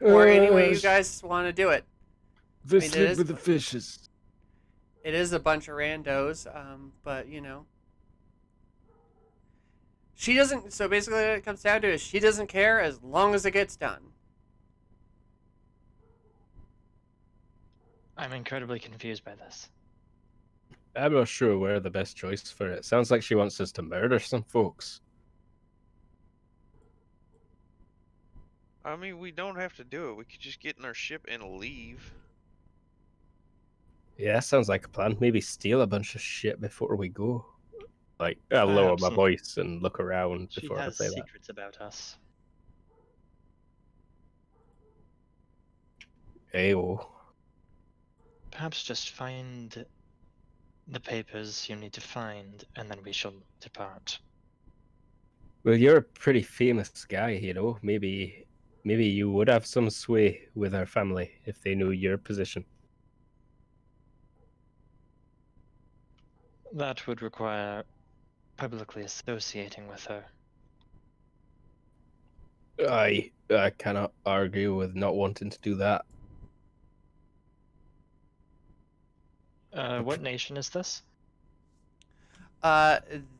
or any way you guys want to do it. They mean, it sleep is- with the fishes. It is a bunch of randos, but you know. She doesn't, so basically what it comes down to is she doesn't care as long as it gets done. I'm incredibly confused by this. I'm not sure we're the best choice for it. Sounds like she wants us to murder some folks. I mean, we don't have to do it. We could just get in our ship and leave. Yeah, sounds like a plan. Maybe steal a bunch of shit before we go. Like, I'll lower Perhaps my not. voice and look around She before I has say that. secrets about us. Ayo. Perhaps just find the papers you need to find, and then we shall depart. Well, you're a pretty famous guy, you know. Maybe you would have some sway with our family if they knew your position. That would require publicly associating with her. I cannot argue with not wanting to do that. What nation is this?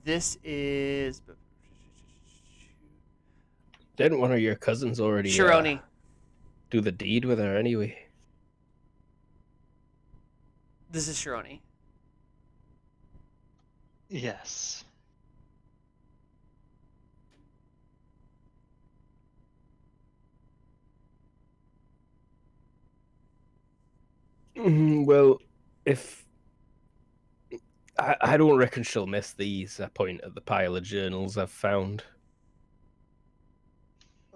This is Didn't one of your cousins already Shironi. do the deed with her anyway? This is Shironi. Yes. Well, if I don't reckon she'll miss these. I point at the pile of journals I've found.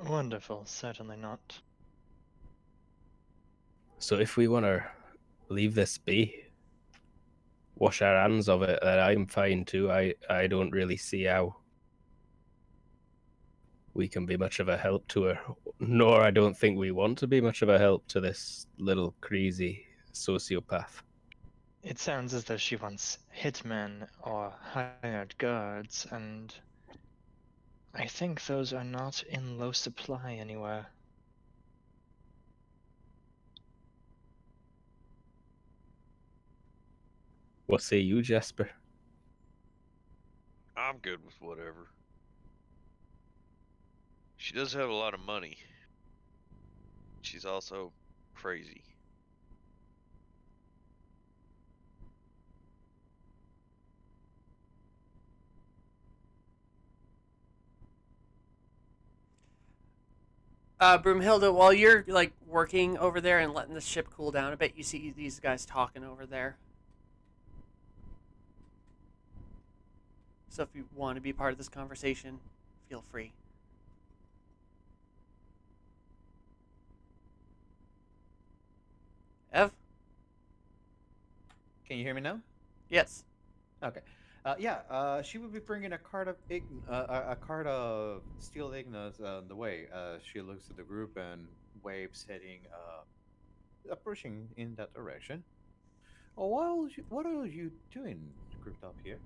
Wonderful, certainly not. So if we want to leave this be, wash our hands of it, then I'm fine too. I don't really see how we can be much of a help to her, nor I don't think we want to be much of a help to this little crazy sociopath. It sounds as though she wants hitmen or hired guards, and I think those are not in low supply anywhere. What say you, Jasper? I'm good with whatever. She does have a lot of money. She's also crazy. Broomhilda, while you're like working over there and letting the ship cool down a bit, you see these guys talking over there. So if you want to be part of this conversation, feel free. Ev? Can you hear me now? Yes. Okay. She will be bringing a card of a card of steel ignas on the way. She looks at the group and waves, heading approaching in that direction. Oh, what are you doing, grouped up here?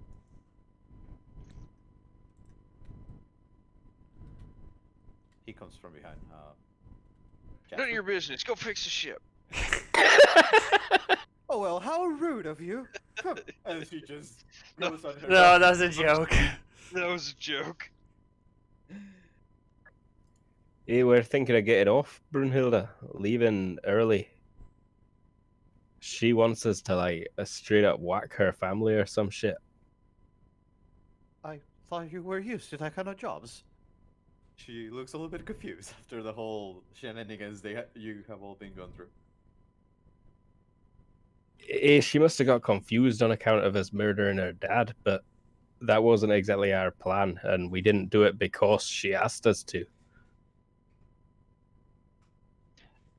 He comes from behind. None of your business. Go fix the ship. Oh well, how rude of you! Come. And she just goes on her. No, that was a joke. That was a joke. Hey, we're thinking of getting off, Brunhilde. Leaving early. She wants us to, like, straight up whack her family or some shit. I thought you were used to that kind of jobs. She looks a little bit confused after the whole shenanigans you have all been going through. She must have got confused on account of us murdering her dad, but that wasn't exactly our plan, and we didn't do it because she asked us to.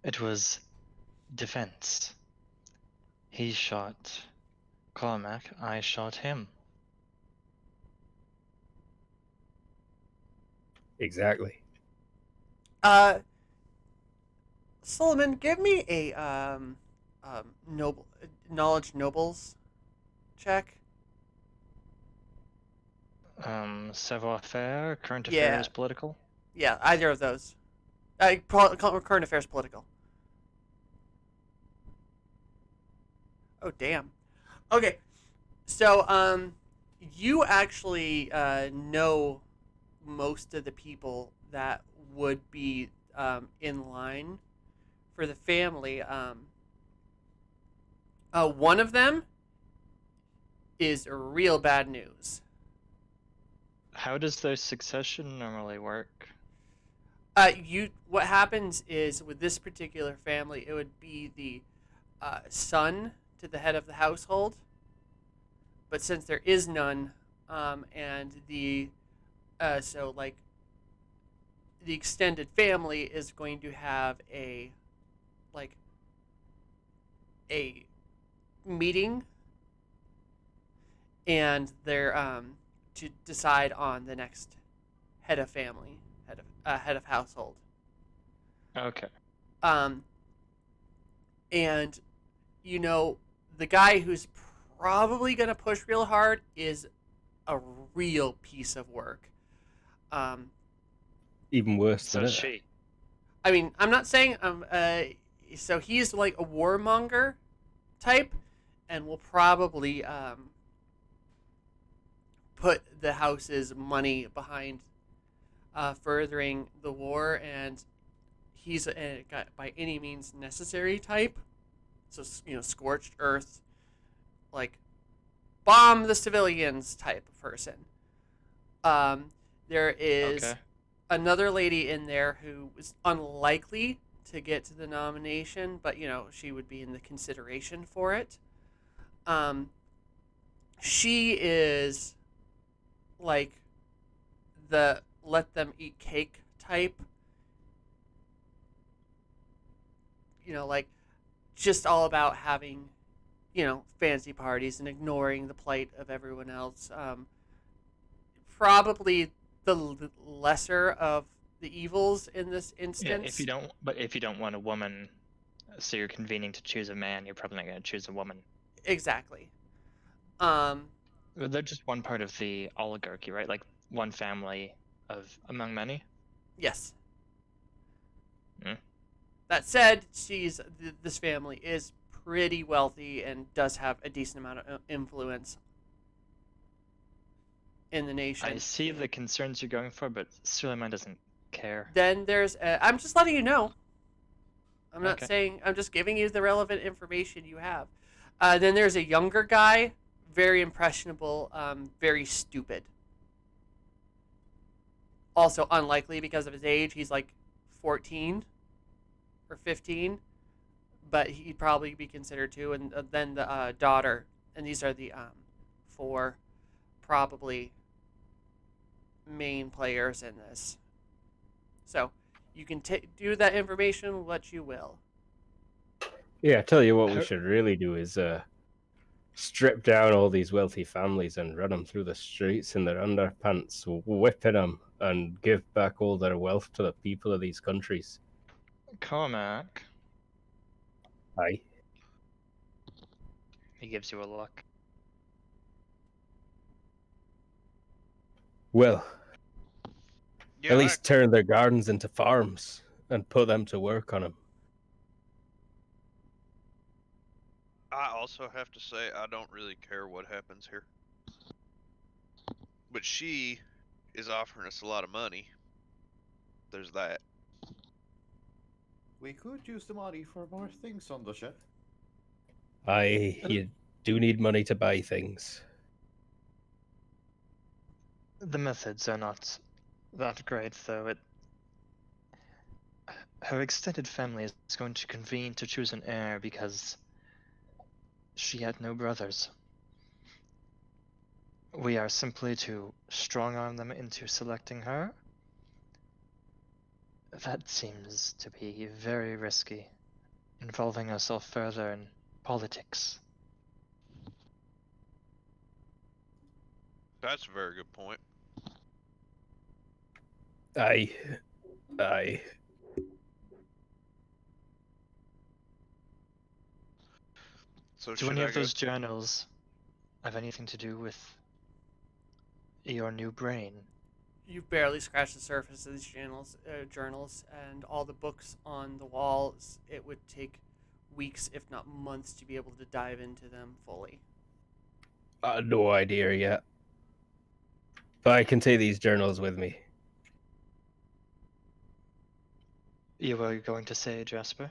It was defense. He shot Cormac, I shot him. Exactly. Solomon, give me a knowledge nobles check. Savoir-faire, current Yeah. affairs, political. Yeah, either of those. Current affairs, political. Oh damn. Okay, so you actually know most of the people that would be in line for the family. One of them is real bad news. How does the succession normally work? What happens is with this particular family, it would be the son to the head of the household, but since there is none, and the so like the extended family is going to have a meeting, and they're to decide on the next head of family, head of household. Okay. And you know, the guy who's probably gonna push real hard is a real piece of work. Even worse So than is it. she. I mean, I'm not saying so he's like a warmonger type, and will probably put the house's money behind furthering the war, and he's a by any means necessary type. So, you know, scorched earth, like bomb the civilians type of person. There is Okay. another lady in there who was unlikely to get to the nomination, but you know, she would be in the consideration for it. She is like the let them eat cake type. You know, like just all about having, you know, fancy parties and ignoring the plight of everyone else. Probably the lesser of the evils in this instance. Yeah, if you don't want a woman, so you're convening to choose a man, you're probably not going to choose a woman. Exactly. They're just one part of the oligarchy, right? Like one family of among many. Yes. Hmm. That said, this family is pretty wealthy and does have a decent amount of influence in the nation. I see the concerns you're going for, but Suleiman doesn't care. Then there's. I'm just letting you know. I'm not Okay. saying. I'm just giving you the relevant information you have. Then there's a younger guy, very impressionable, very stupid. Also unlikely because of his age. He's like 14 or 15, but he'd probably be considered too. And then the daughter, and these are the 4 probably main players in this. So you can do that information what you will. Yeah, I tell you what we How- should really do is strip down all these wealthy families and run them through the streets in their underpants, whipping them, and give back all their wealth to the people of these countries. Cormac, Aye. he gives you a look. Well, Yeah, at least turn their gardens into farms and put them to work on them. I also have to say I don't really care what happens here. But she is offering us a lot of money. There's that. We could use the money for more things on the ship. You do need money to buy things. The methods are not that great, though. Her extended family is going to convene to choose an heir because she had no brothers. We are simply to strong-arm them into selecting her. That seems to be very risky, involving ourselves further in politics. That's a very good point. Aye. So Do should any I of go? those journals have anything to do with your new brain? You've barely scratched the surface of these journals, and all the books on the walls. It would take weeks, if not months, to be able to dive into them fully. No idea yet. But I can take these journals with me. You were going to say, Jasper?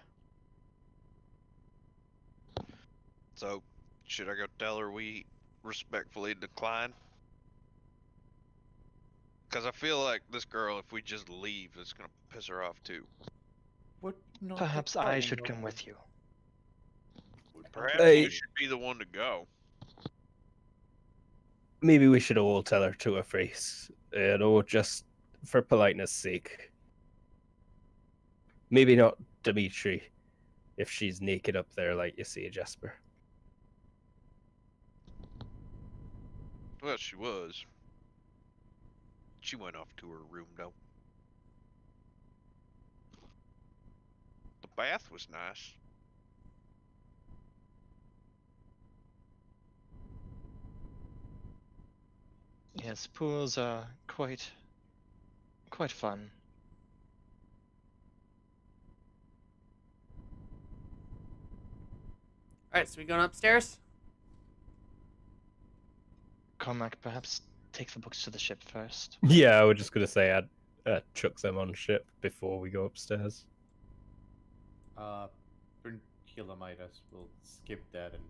So should I go tell her we respectfully decline? Because I feel like this girl, if we just leave, it's gonna piss her off too. We're not Perhaps I declining should your- come with you. Perhaps Hey. you should be the one to go. Maybe we should all tell her to her face. Just for politeness sake. Maybe not Dimitri, if she's naked up there like you say, Jasper. Well, she was. She went off to her room, though. The bath was nice. Yes, pools are quite fun. All right, so we going upstairs? Cormac, perhaps take the books to the ship first. Yeah, I was just gonna say I'd chuck them on ship before we go upstairs. Brunhilde might as well skip that and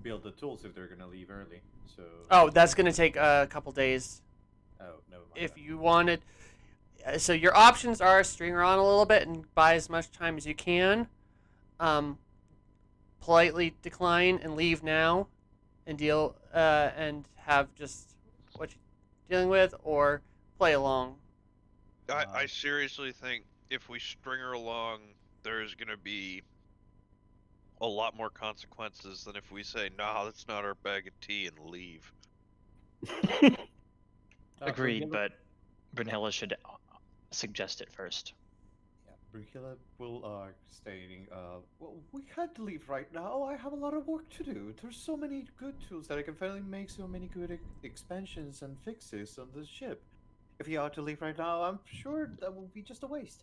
build the tools if they're gonna leave early. So. Oh, that's gonna take a couple days. Oh, never mind. If you wanted, so your options are string her on a little bit and buy as much time as you can. Politely decline and leave now, and deal and have just what you're dealing with, or play along. I seriously think if we string her along, there's gonna be a lot more consequences than if we say, nah, that's not our bag of tea, and leave. Agreed, Brunhilde- but Brunhilde should suggest it first. Yeah, Brunhilde will stating, well, we can't leave right now. I have a lot of work to do. There's so many good tools that I can finally make so many good expansions and fixes on the ship. If you are to leave right now, I'm sure that will be just a waste.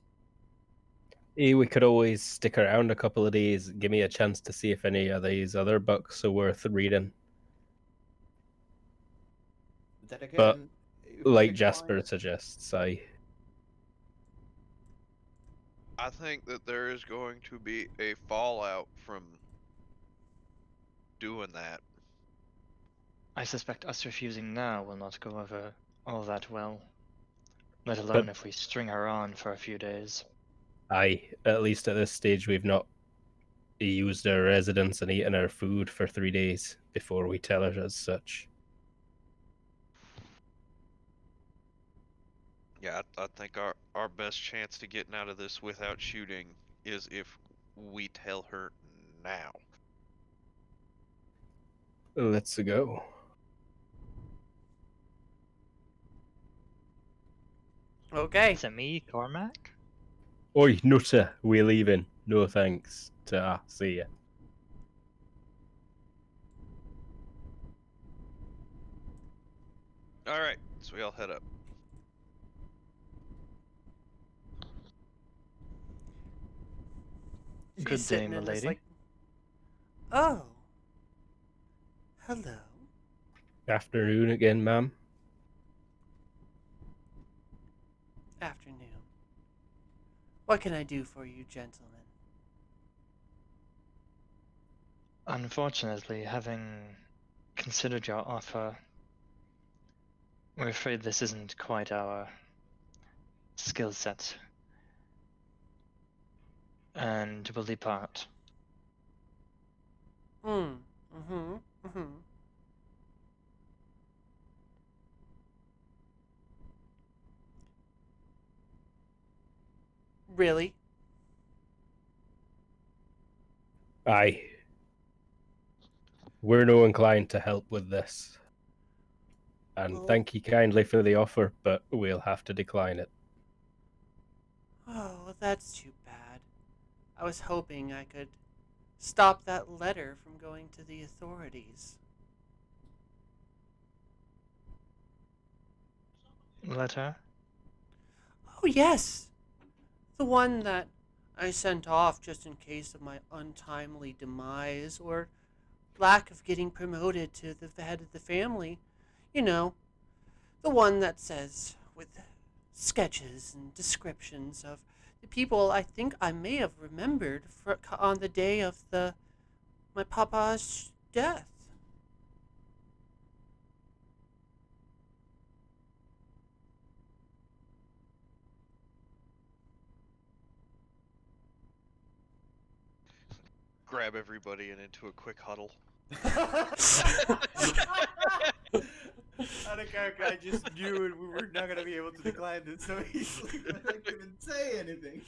We could always stick around a couple of days, give me a chance to see if any of these other books are worth reading. Then again, But if we like decline- Jasper suggests, I think that there is going to be a fallout from doing that. I suspect us refusing now will not go over all that well, let But alone if we string her on for a few days. at least at this stage, we've not used our residence and eaten our food for 3 days before we tell her as such. Yeah, I think our best chance to getting out of this without shooting is if we tell her now. Let's go. Okay. Is it me, Cormac? Oi, nutter, we leaving. No thanks. Ta, see ya. All right, so we all head up. She's Good day, sitting in this milady. like, oh, hello. Afternoon again, ma'am. Afternoon. What can I do for you, gentlemen? Unfortunately, having considered your offer, we're afraid this isn't quite our skill set, and will depart. Mm-hmm. Really? Aye. We're no inclined to help with this. And Well, thank you kindly for the offer, but we'll have to decline it. oh, that's too bad. I was hoping I could stop that letter from going to the authorities. Letter? Oh, yes! The one that I sent off just in case of my untimely demise or lack of getting promoted to the head of the family. You know, the one that says, with sketches and descriptions of the people I think I may have remembered on the day of my papa's death. Grab everybody and into a quick huddle. Out of character, I just knew we were not gonna be able to decline it so easily, but I couldn't say anything.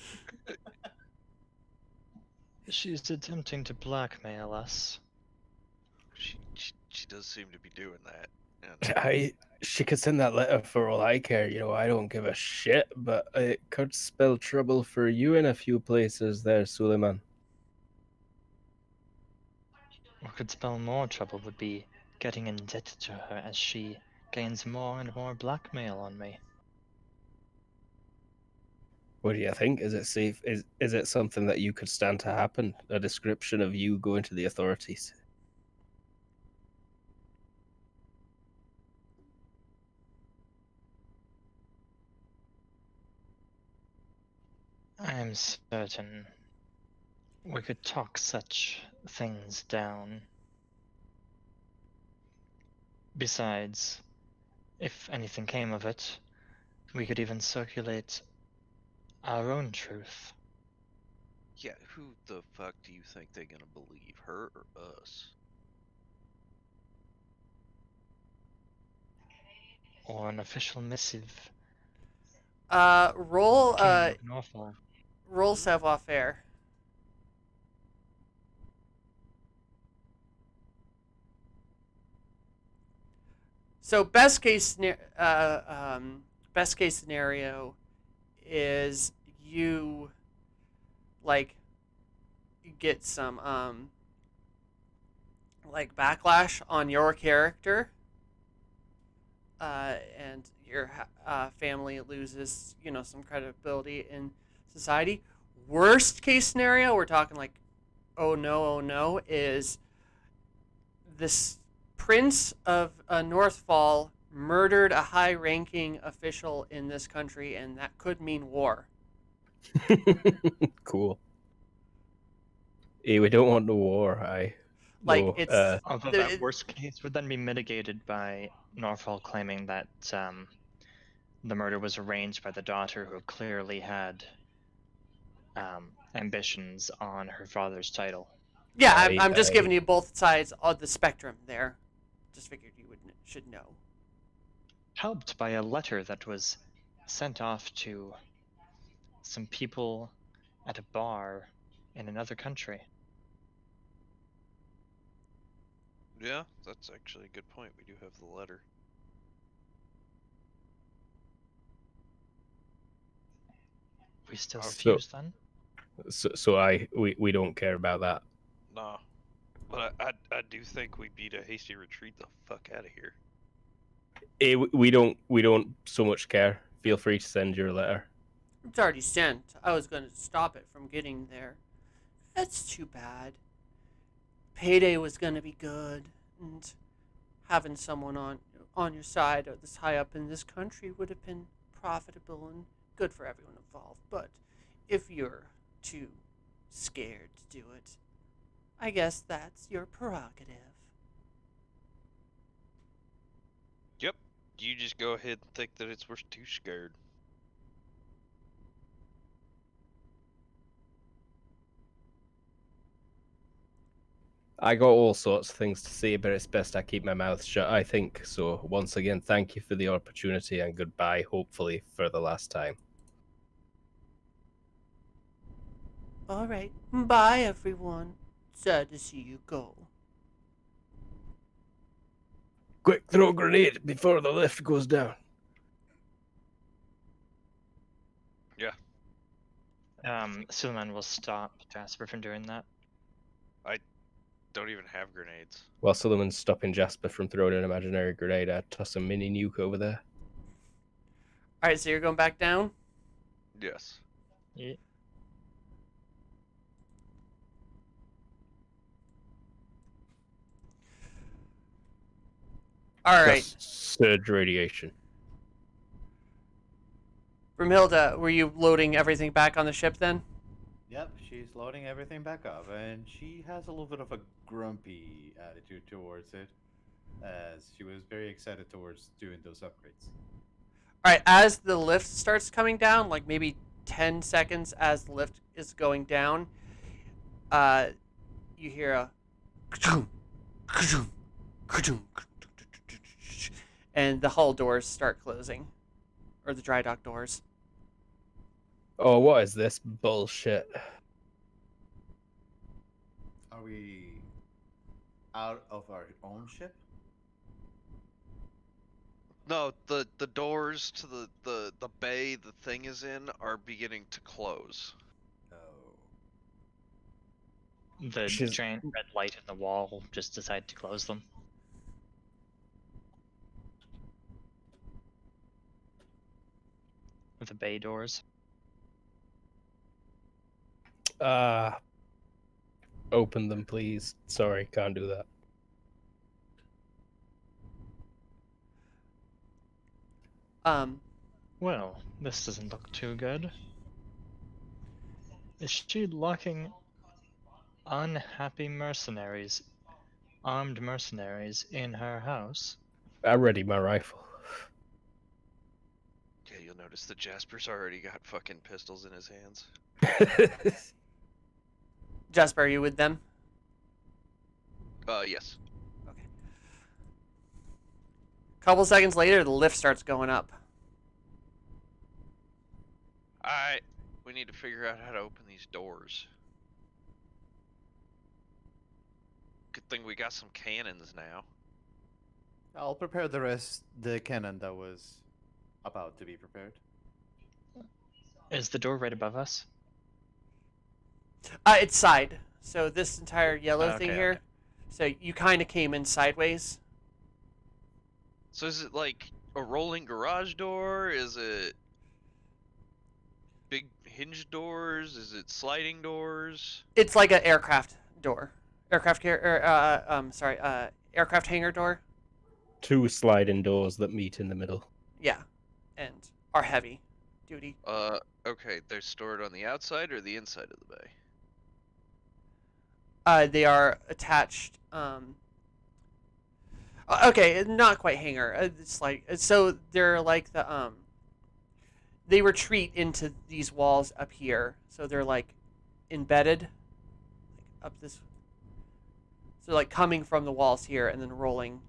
She's attempting to blackmail us. She does seem to be doing that. And She could send that letter for all I care. I don't give a shit, but it could spell trouble for you in a few places there, Suleiman. What could spell more trouble would be getting in debt to her as she gains more and more blackmail on me. What do you think? Is it safe? Is it something that you could stand to happen? A description of you going to the authorities? I am certain we could talk such things down. Besides, if anything came of it, we could even circulate our own truth. yeah, who the fuck do you think they're gonna believe, her or us? Or an official missive. Roll King of Norfolk. roll savoir-faire. So best case scenario is you like get some like backlash on your character, and your family loses some credibility in society. Worst case scenario, we're talking like, oh no, is this prince of Northfall murdered a high-ranking official in this country, and that could mean war. Cool. We don't want the war. Like, No, it's Although that worst case would then be mitigated by Norfolk claiming that the murder was arranged by the daughter who clearly had ambitions on her father's title. yeah. I- I'm just I- giving you both sides of the spectrum there. Just figured you should know. Helped by a letter that was sent off to some people at a bar in another country. Yeah, that's actually a good point. We do have the letter. We still So- fuse then? we don't care about that. Nah. But I do think we beat a hasty retreat the fuck out of here. We don't so much care. Feel free to send your letter. It's already sent. I was going to stop it from getting there. That's too bad. Payday was going to be good, and having someone on your side or this high up in this country would have been profitable and good for everyone involved. But if you're too scared to do it, I guess that's your prerogative. Yep. You just go ahead and think that we're too scared. I got all sorts of things to say, but it's best I keep my mouth shut, I think. So, once again, thank you for the opportunity and goodbye, hopefully, for the last time. All right. Bye, everyone. Sad to see you go. Quick, throw a grenade before the lift goes down. Silman will stop Jasper from doing that. Don't even have grenades. While Solomon's stopping Jasper from throwing an imaginary grenade, I toss a mini nuke over there. All right, so you're going back down? Yes. Yeah. All right. Just surge radiation. Brumhilda, were you loading everything back on the ship then? Yep, she's loading everything back up, and she has a little bit of a grumpy attitude towards it, as she was very excited towards doing those upgrades. All right, as the lift starts coming down, like maybe 10 seconds as the lift is going down, you hear a and the hull doors start closing, or the dry dock doors. Oh, what is this bullshit? Are we out of our own ship? No, the doors to the bay the thing is in are beginning to close. Oh. The She's- giant red light in the wall just decided to close them. With the bay doors. Open them, please. Sorry, can't do that. Well, this doesn't look too good. Is she locking unhappy mercenaries, armed mercenaries, in her house? I ready my rifle. Yeah, you'll notice that Jasper's already got fucking pistols in his hands. Jasper, are you with them? Yes. Okay. Couple seconds later, the lift starts going up. Alright, we need to figure out how to open these doors. Good thing we got some cannons now. I'll prepare the cannon that was about to be prepared. Is the door right above us? It's side. So this entire yellow thing Okay, here. okay. So you kind of came in sideways. So is it like a rolling garage door? Is it big hinge doors? Is it sliding doors? It's like an aircraft door. Aircraft hangar door. 2 sliding doors that meet in the middle. Yeah, and are heavy duty. Okay, they're stored on the outside or the inside of the bay? They are attached. Okay, not quite hangar. It's like so they're like the they retreat into these walls up here, so they're like embedded, like up this. So like coming from the walls here and then rolling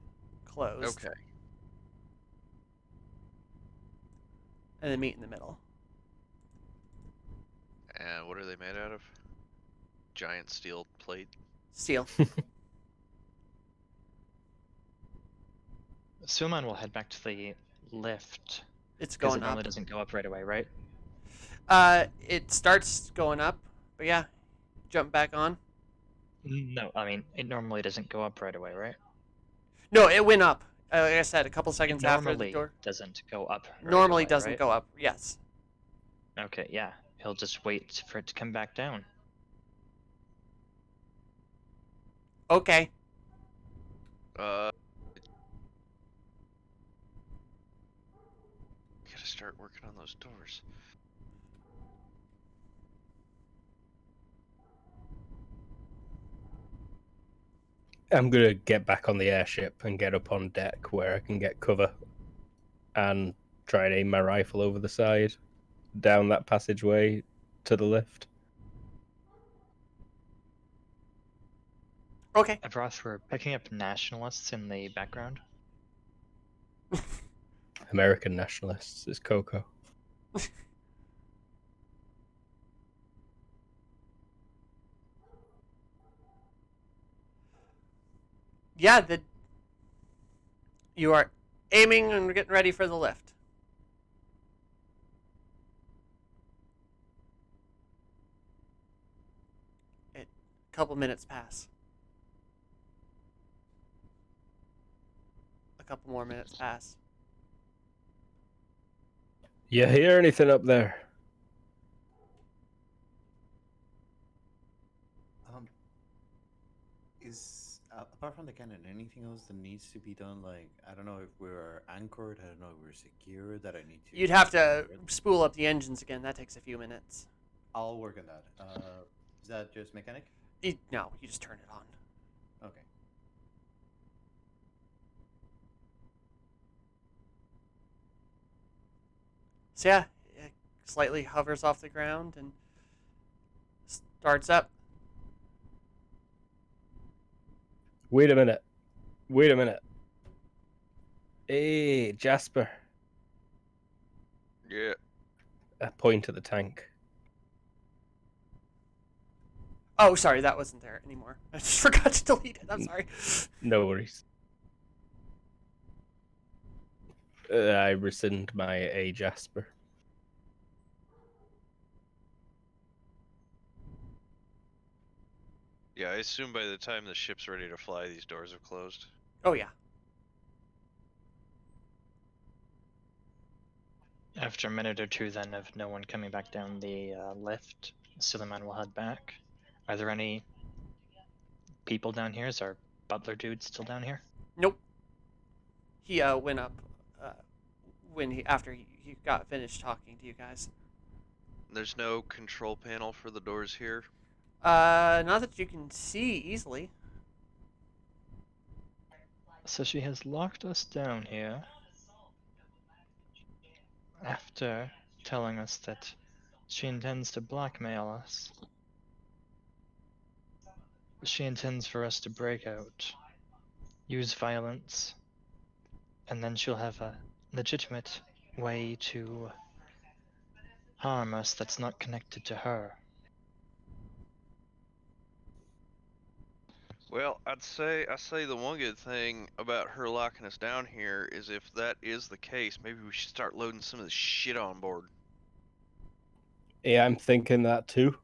closed. Okay. And then meet in the middle. And what are they made out of? Giant steel plate? Steel. Suleiman will head back to the lift. It's Because it going up. normally doesn't go up right away, right? It starts going up, but yeah, jump back on. No, I mean, it normally doesn't go up right away, right? No, it went up. Like I said, a couple seconds after the Normally door. doesn't go up right Normally away, doesn't right? go up. Yes. Okay, yeah. He'll just wait for it to come back down. Okay. Gotta start working on those doors. I'm gonna get back on the airship and get up on deck where I can get cover and try and aim my rifle over the side down that passageway to the lift. Okay. Avroth, we're picking up nationalists in the background. American nationalists is Coco. Yeah, you are aiming and getting ready for the lift. A couple minutes pass. A couple more minutes pass. You hear anything up there? Is apart from the cannon, anything else that needs to be done? Like, I don't know if we're anchored. I don't know if we're secure. That I need to. You'd have to spool up the engines again. That takes a few minutes. I'll work on that. Is that just mechanic? No, you just turn it on. Okay. So yeah, it slightly hovers off the ground and starts up. Wait a minute. Wait a minute. Hey, Jasper. Yeah. I point at the tank. Oh, sorry, that wasn't there anymore. I just forgot to delete it. I'm sorry. No worries. I rescind my A Jasper. Yeah, I assume by the time the ship's ready to fly, these doors have closed. Oh yeah. After a minute or two, then, of no one coming back down the lift, Suleiman will head back. Are there any people down here? Is our butler dude still down here? Nope. He went up after he got finished talking to you guys. There's no control panel for the doors here. Not that you can see easily. So she has locked us down here after telling us that she intends to blackmail us. She intends for us to break out, use violence, and then she'll have a legitimate way to harm us that's not connected to her. Well, I say the one good thing about her locking us down here is if that is the case, maybe we should start loading some of this shit on board. Yeah, I'm thinking that too.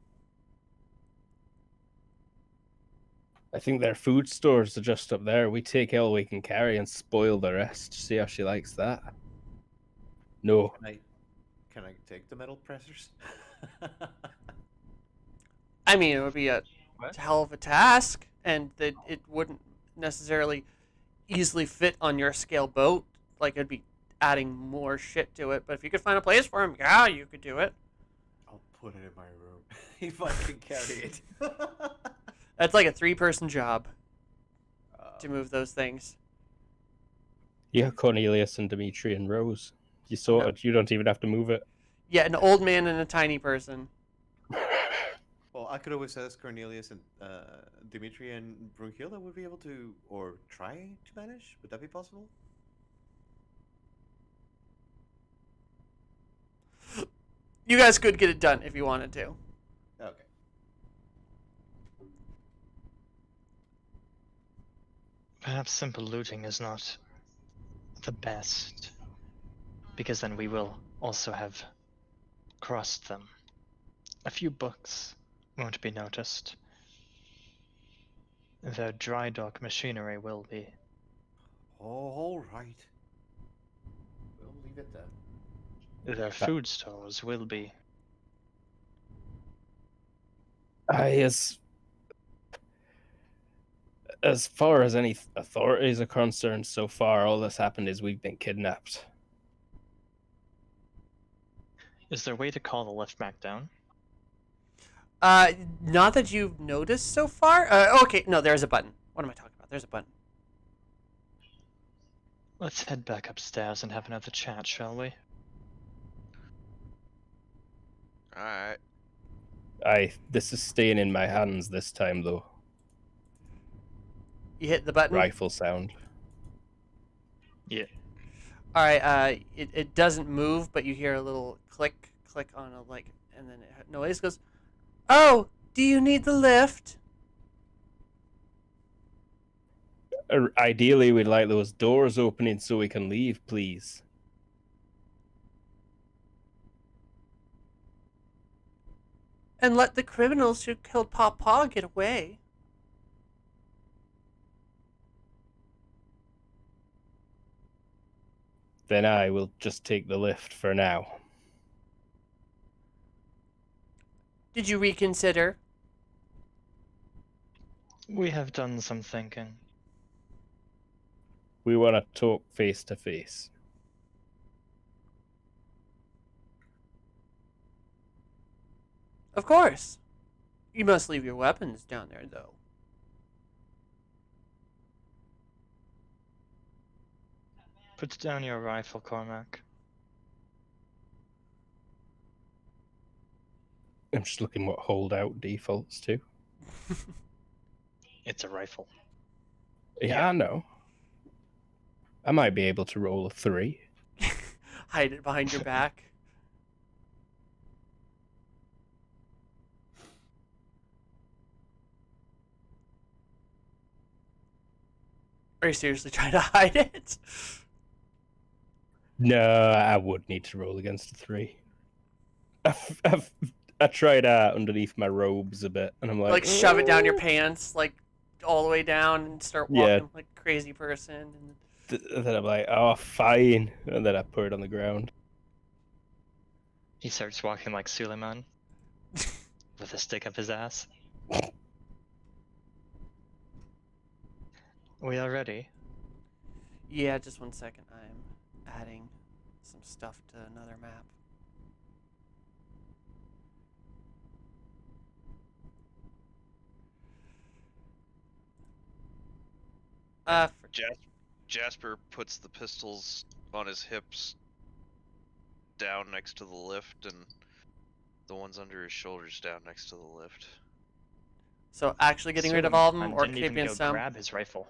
I think their food stores are just up there. We take all we can carry and spoil the rest. See how she likes that. No. Can I take the metal pressers? I mean, it would be a What? hell of a task, and that it wouldn't necessarily easily fit on your scale boat. Like, it'd be adding more shit to it. But if you could find a place for him, yeah, you could do it. I'll put it in my room if I can carry it. That's like a 3-person job to move those things. Yeah, Cornelius and Dimitri and Rose. You sorted. You don't even have to move it. Yeah, an old man and a tiny person. Well, I could always ask Cornelius and Dimitri and Brunhilde would be able to, or try to manage. Would that be possible? You guys could get it done if you wanted to. Okay. Perhaps simple looting is not the best, because then we will also have crossed them. A few books won't be noticed. The dry dock machinery will be. All right. We'll leave it there. Their food stores will be. As far as any authorities are concerned, so far all that's happened is we've been kidnapped. Is there a way to call the lift back down? Not that you've noticed so far. Okay, no, there's a button. What am I talking about? There's a button. Let's head back upstairs and have another chat, shall we? Alright. This is staying in my hands this time, though. You hit the button. Rifle sound. Yeah. All right. It doesn't move, but you hear a little click on a and then noise goes. Oh, do you need the lift? Ideally, we'd like those doors opening so we can leave, please. And let the criminals who killed Papa get away. Then I will just take the lift for now. Did you reconsider? We have done some thinking. We want to talk face to face. Of course. You must leave your weapons down there, though. Put down your rifle, Cormac. I'm just looking what holdout defaults to. It's a rifle. Yeah, I know. I might be able to roll a 3. Hide it behind your back. Are you seriously trying to hide it? No, I would need to roll against a 3. I tried underneath my robes a bit, and I'm like, Shove it down your pants, all the way down, and start walking like a crazy person. And then I'm like, oh, fine. And then I put it on the ground. He starts walking like Suleiman, with a stick up his ass. We are ready. Yeah, just 1 second. I'm adding some stuff to another map. Jasper puts the pistols on his hips down next to the lift, and the ones under his shoulders down next to the lift. So actually getting rid of all of them, or didn't even keeping go some? grab his rifle.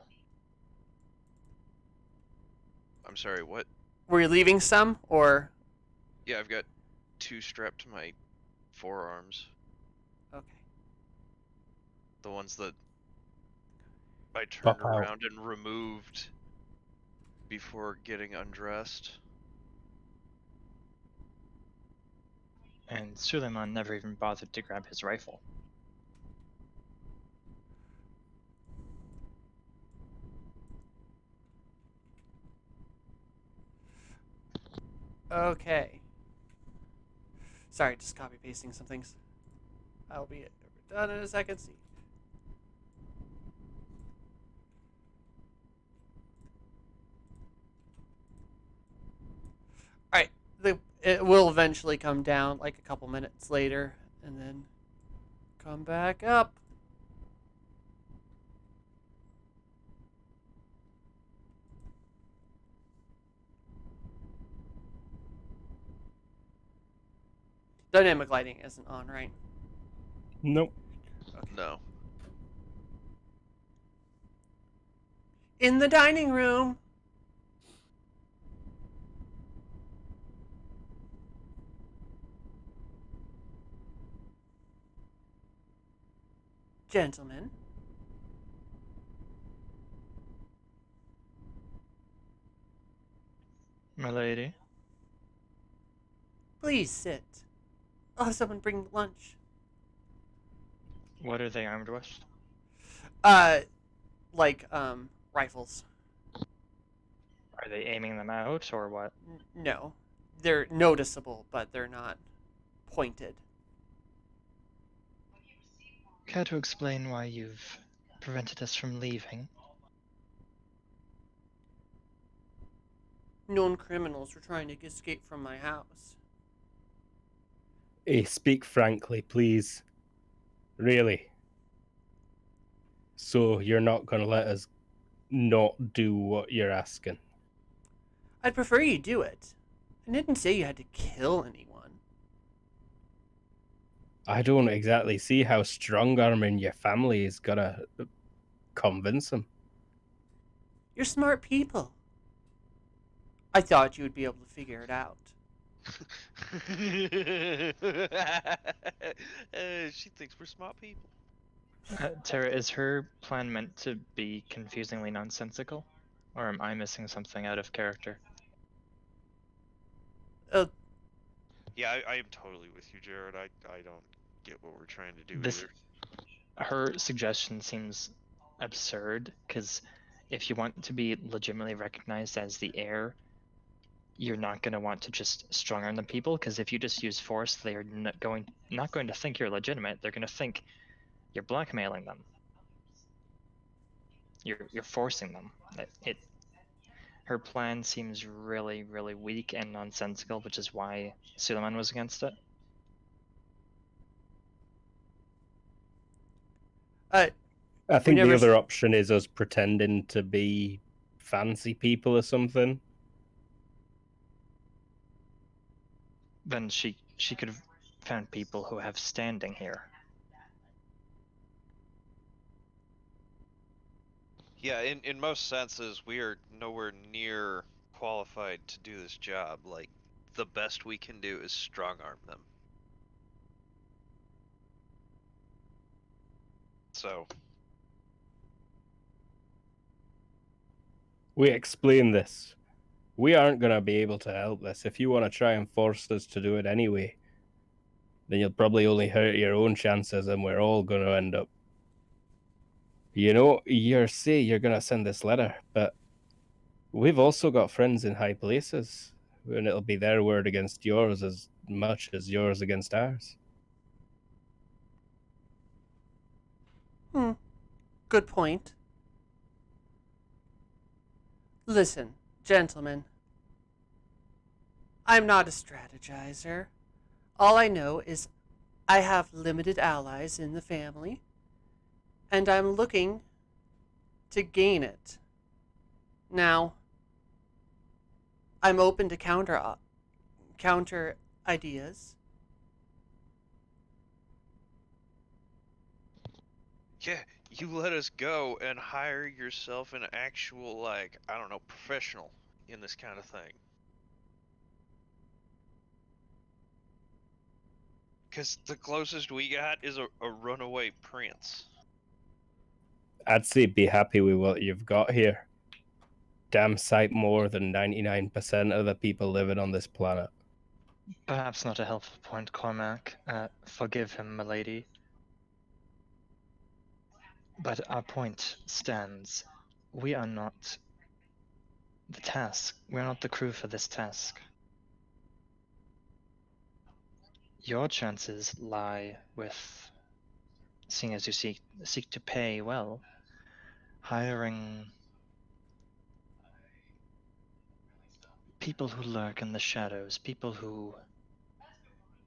I'm sorry, what? Were you leaving some, or? Yeah, I've got 2 strapped to my forearms. Okay. The ones that I turned Pop out. around and removed before getting undressed. And Suleiman never even bothered to grab his rifle. Okay. Sorry, just copy pasting some things. I'll be done in a second. See. it will eventually come down like a couple minutes later, and then come back up. Dynamic lighting isn't on, right? Nope. No. In the dining room. Gentlemen, Milady. please sit. I'll have someone bring lunch. What are they armed with? Like rifles. Are they aiming them out or what? No, they're noticeable, but they're not pointed. Care to explain why you've prevented us from leaving? Known criminals were trying to escape from my house. Hey, speak frankly, please. Really. So you're not gonna let us not do what you're asking? I'd prefer you do it. I didn't say you had to kill anyone. I don't exactly see how strong-arming your family is gonna convince them. You're smart people. I thought you would be able to figure it out. She thinks we're smart people. Tara, is her plan meant to be confusingly nonsensical? Or am I missing something out of character? Yeah, I am totally with you, Jared. I don't get what we're trying to do This, either. her suggestion seems absurd, because if you want to be legitimately recognized as the heir, you're not going to want to just strong arm the people, because if you just use force, they are not going to think you're legitimate. They're going to think you're blackmailing them. You're forcing them. Her plan seems really, really weak and nonsensical, which is why Suleiman was against it. I think the never other option is us pretending to be fancy people or something. Then she could have found people who have standing here. Yeah, in most senses, we are nowhere near qualified to do this job. Like, the best we can do is strong arm them. So, We explain this. We aren't going to be able to help this. If you want to try and force us to do it anyway, then you'll probably only hurt your own chances and we're all going to end up. You know, you're going to send this letter, but we've also got friends in high places, and it'll be their word against yours as much as yours against ours. Good point. Listen, gentlemen. I'm not a strategizer. All I know is I have limited allies in the family, and I'm looking to gain it. Now, I'm open to counter ideas. yeah, you let us go and hire yourself an actual, like, I don't know, professional in this kind of thing. Because the closest we got is a runaway prince. I'd say be happy with what you've got here. Damn sight more than 99% of the people living on this planet. Perhaps not a helpful point, Cormac. Forgive him, milady. But our point stands. We are not the task. We're not the crew for this task. Your chances lie with, seeing as you seek to pay well, hiring people who lurk in the shadows, people who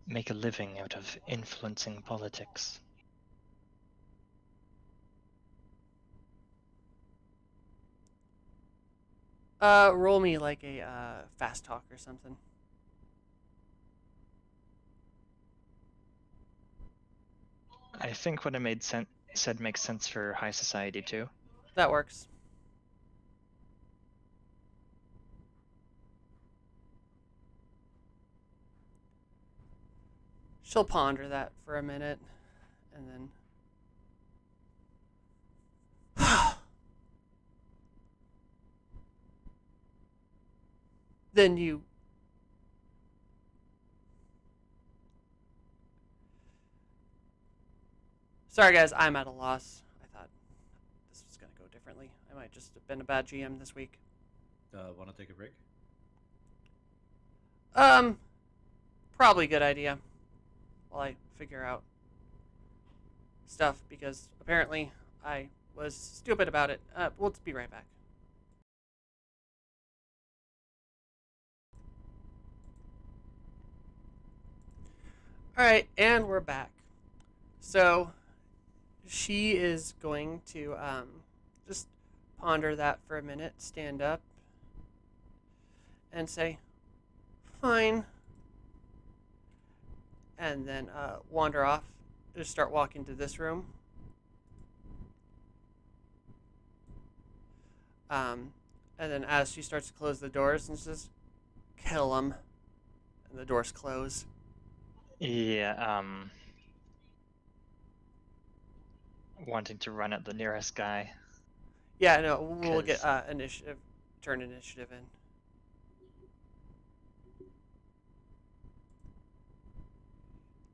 make a living out of influencing politics. Roll me like a fast talk or something. I think what I said makes sense for high society too. That works. She'll ponder that for a minute, and then... Then you... Sorry guys, I'm at a loss. I thought this was going to go differently. I might just have been a bad GM this week. Want to take a break? Probably a good idea. While I figure out stuff, because apparently I was stupid about it. We'll be right back. Alright, and we're back. So, she is going to just ponder that for a minute, stand up, and say, fine. And then wander off, just start walking to this room. And then as she starts to close the doors, and says, kill him. And the doors close. Yeah, wanting to run at the nearest guy. Yeah, no, we'll get 'Cause- initiative, turn initiative in.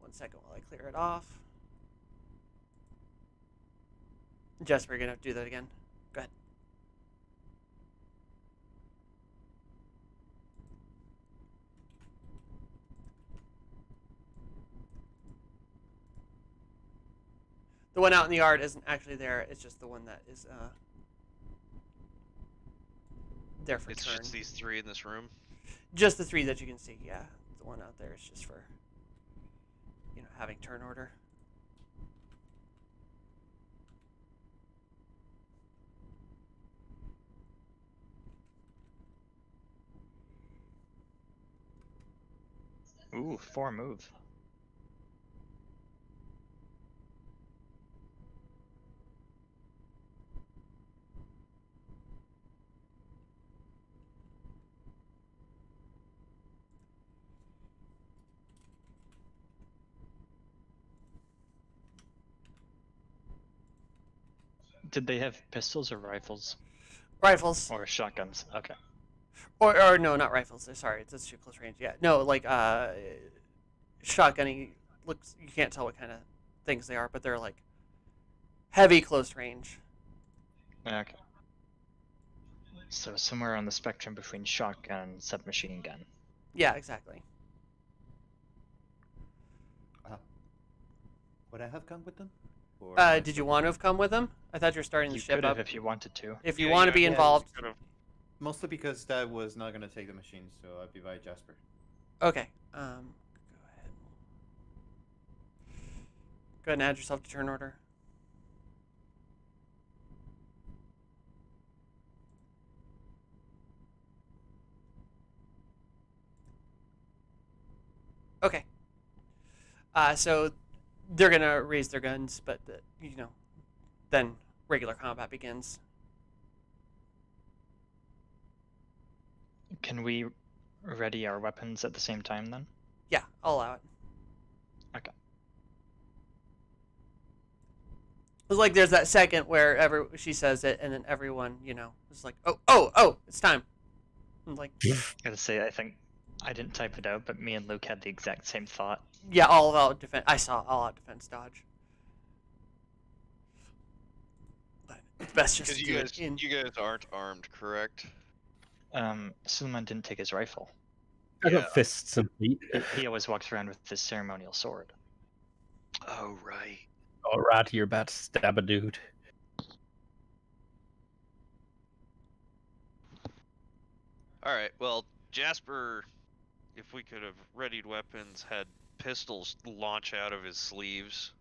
One second while I clear it off. Jess, we're gonna have to do that again. Go ahead. The one out in the yard isn't actually there. It's just the one that is there for It's turn. just these three in this room. Just the three that you can see. Yeah, the one out there is just for having turn order. Ooh, 4 move. Did they have pistols or rifles? Rifles. Or shotguns? Okay. Or no, not rifles. Sorry, it's too close range. Yeah, no, like shotgunning. Looks, you can't tell what kind of things they are, but they're like heavy close range. Okay. So somewhere on the spectrum between shotgun and submachine gun. Yeah, exactly. Would I have come with them? Or am I Did you still- want to have come with them? I thought you were starting the You ship could up. have if you wanted to. If you Yeah, want to yeah, be yeah, involved. could've. Mostly because that was not going to take the machine, so I'd be by Jasper. Okay. Go ahead. Go ahead and add yourself to turn order. Okay. So they're gonna raise their guns, but then regular combat begins. Can we ready our weapons at the same time then? Yeah, I'll allow it. Okay. It's like there's that second where she says it, and then everyone, is like, oh, it's time. And like, Gotta say, I think I didn't type it out, but me and Luke had the exact same thought. yeah, all out defense. I saw all out defense dodge. But it's best just Because to do it in. you guys aren't armed, correct? Suleiman didn't take his rifle. I Yeah. got fists and feet. He always walks around with his ceremonial sword. Oh right. Alright, you're about to stab a dude. All right. Well, Jasper, if we could have readied weapons, had pistols launch out of his sleeves.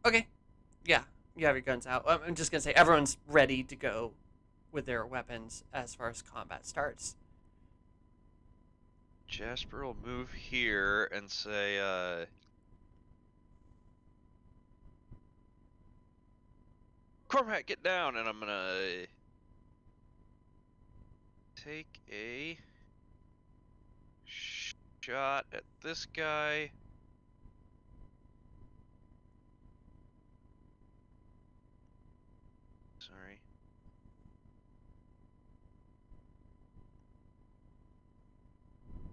Okay. Yeah, you have your guns out. I'm just gonna say everyone's ready to go with their weapons as far as combat starts. Jasper will move here and say, Cormac, get down, and I'm gonna take a shot at this guy. Sorry.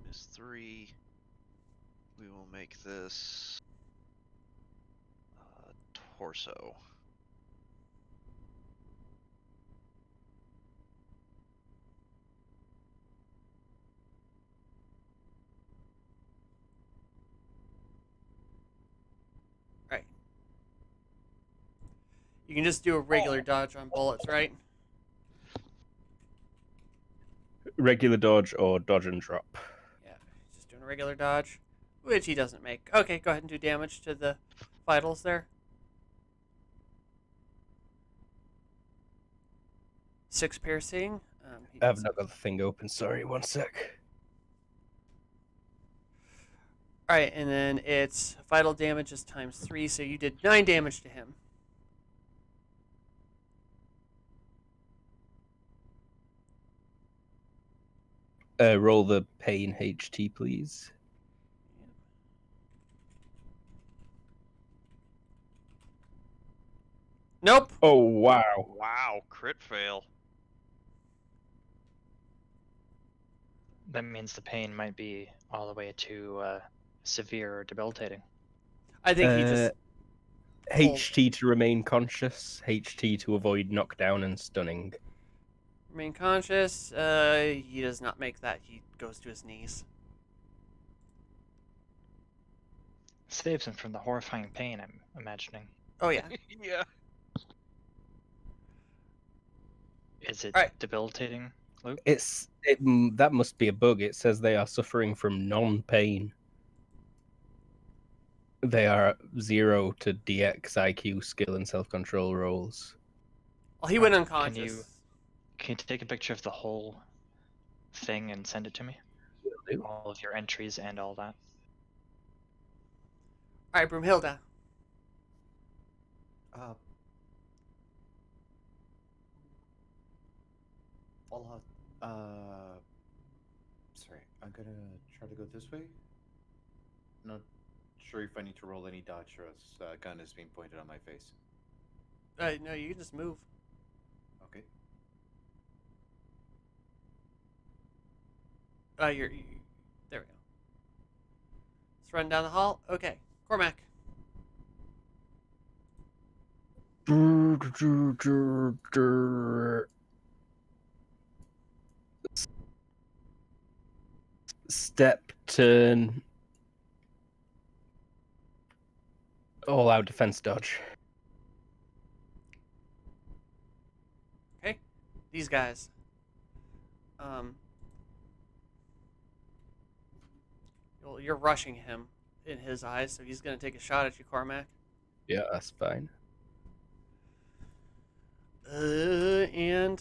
Miss 3. We will make this torso. Right. You can just do a regular dodge on bullets, right? Regular dodge or dodge and drop. Yeah, just doing a regular dodge, which he doesn't make. Okay, go ahead and do damage to the vitals there. 6 piercing. He I've does not got the thing open. Sorry, one sec. All right, and then it's vital damage is ×3, so you did 9 damage to him. Roll the pain HT, please. Nope. Oh, wow. Wow, crit fail. That means the pain might be all the way to severe or debilitating. I think he just HT to remain conscious, HT to avoid knockdown and stunning. remain conscious. He does not make that. He goes to his knees. Saves him from the horrifying pain, I'm imagining. Oh yeah. Yeah. Is it Alright. debilitating, Luke? That must be a bug. It says they are suffering from non-pain. They are 0 to DX, IQ, skill, and self-control rolls. Well, he went Can unconscious. you take a picture of the whole thing and send it to me? Will do. All of your entries and all that. All right, Broomhilda. Sorry, I'm gonna try to go this way. Not sure if I need to roll any dodge or a gun is being pointed on my face. No, you can just move. Okay. There we go. Let's run down the hall. Okay, Cormac. Step, turn. All out defense dodge. Okay, these guys. Well, you're rushing him in his eyes, so he's gonna take a shot at you, Cormac. Yeah, that's fine. And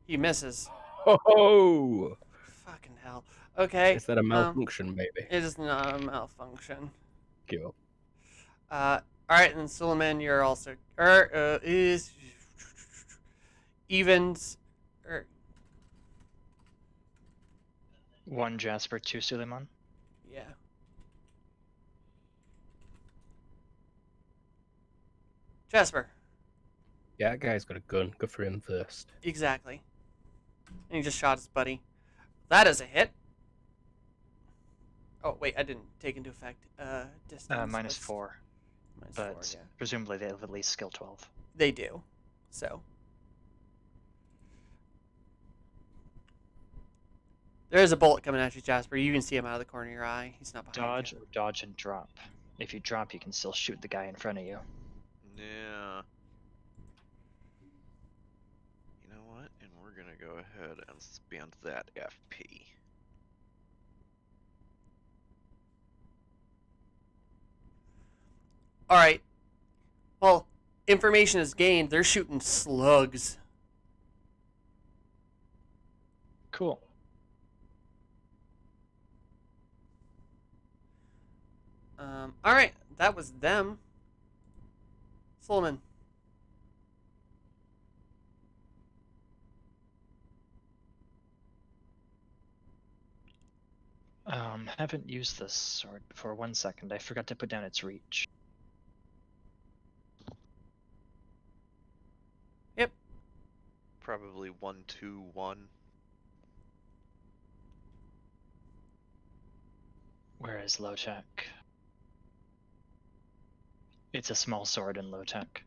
he misses. Oh! Fucking hell. Okay. Is that a malfunction, maybe? It is not a malfunction. Cool. All right, and then Suleiman, you're also is evens. 1 Jasper, 2 Suleiman. Yeah. Jasper. Yeah, that guy's got a gun. Go for him first. Exactly. And he just shot his buddy. That is a hit. Oh wait, I didn't take into effect distance. -4. Minus But 4, yeah. presumably they have at least skill 12. They do. So. There is a bullet coming at you, Jasper. You can see him out of the corner of your eye. He's not behind Dodge, you. dodge, and drop. If you drop, you can still shoot the guy in front of you. Yeah. You know what? And we're gonna gonna go ahead and spend that FP. All right. Well, information is gained. They're shooting slugs. Cool. All right, that was them. Solomon. Haven't used this sword before. 1 second. I forgot to put down its reach. Yep. Probably 1, 2, 1. Where is low tech? It's a small sword in low tech.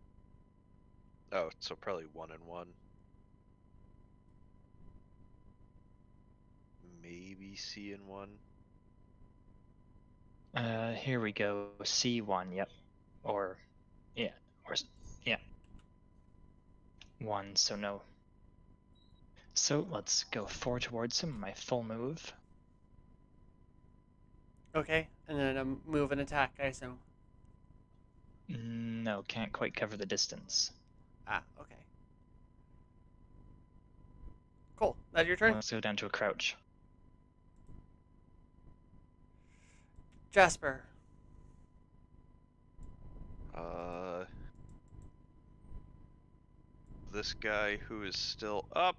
Oh, so probably 1 and 1. Maybe C and 1. Here we go. C1. Yep. Or, yeah. Or yeah. 1. So no. So let's go 4 towards him. My full move. Okay, and then a move and attack, I assume. No, can't quite cover the distance. Ah, okay. Cool. That your turn? Let's go down to a crouch. Jasper. This guy who is still up,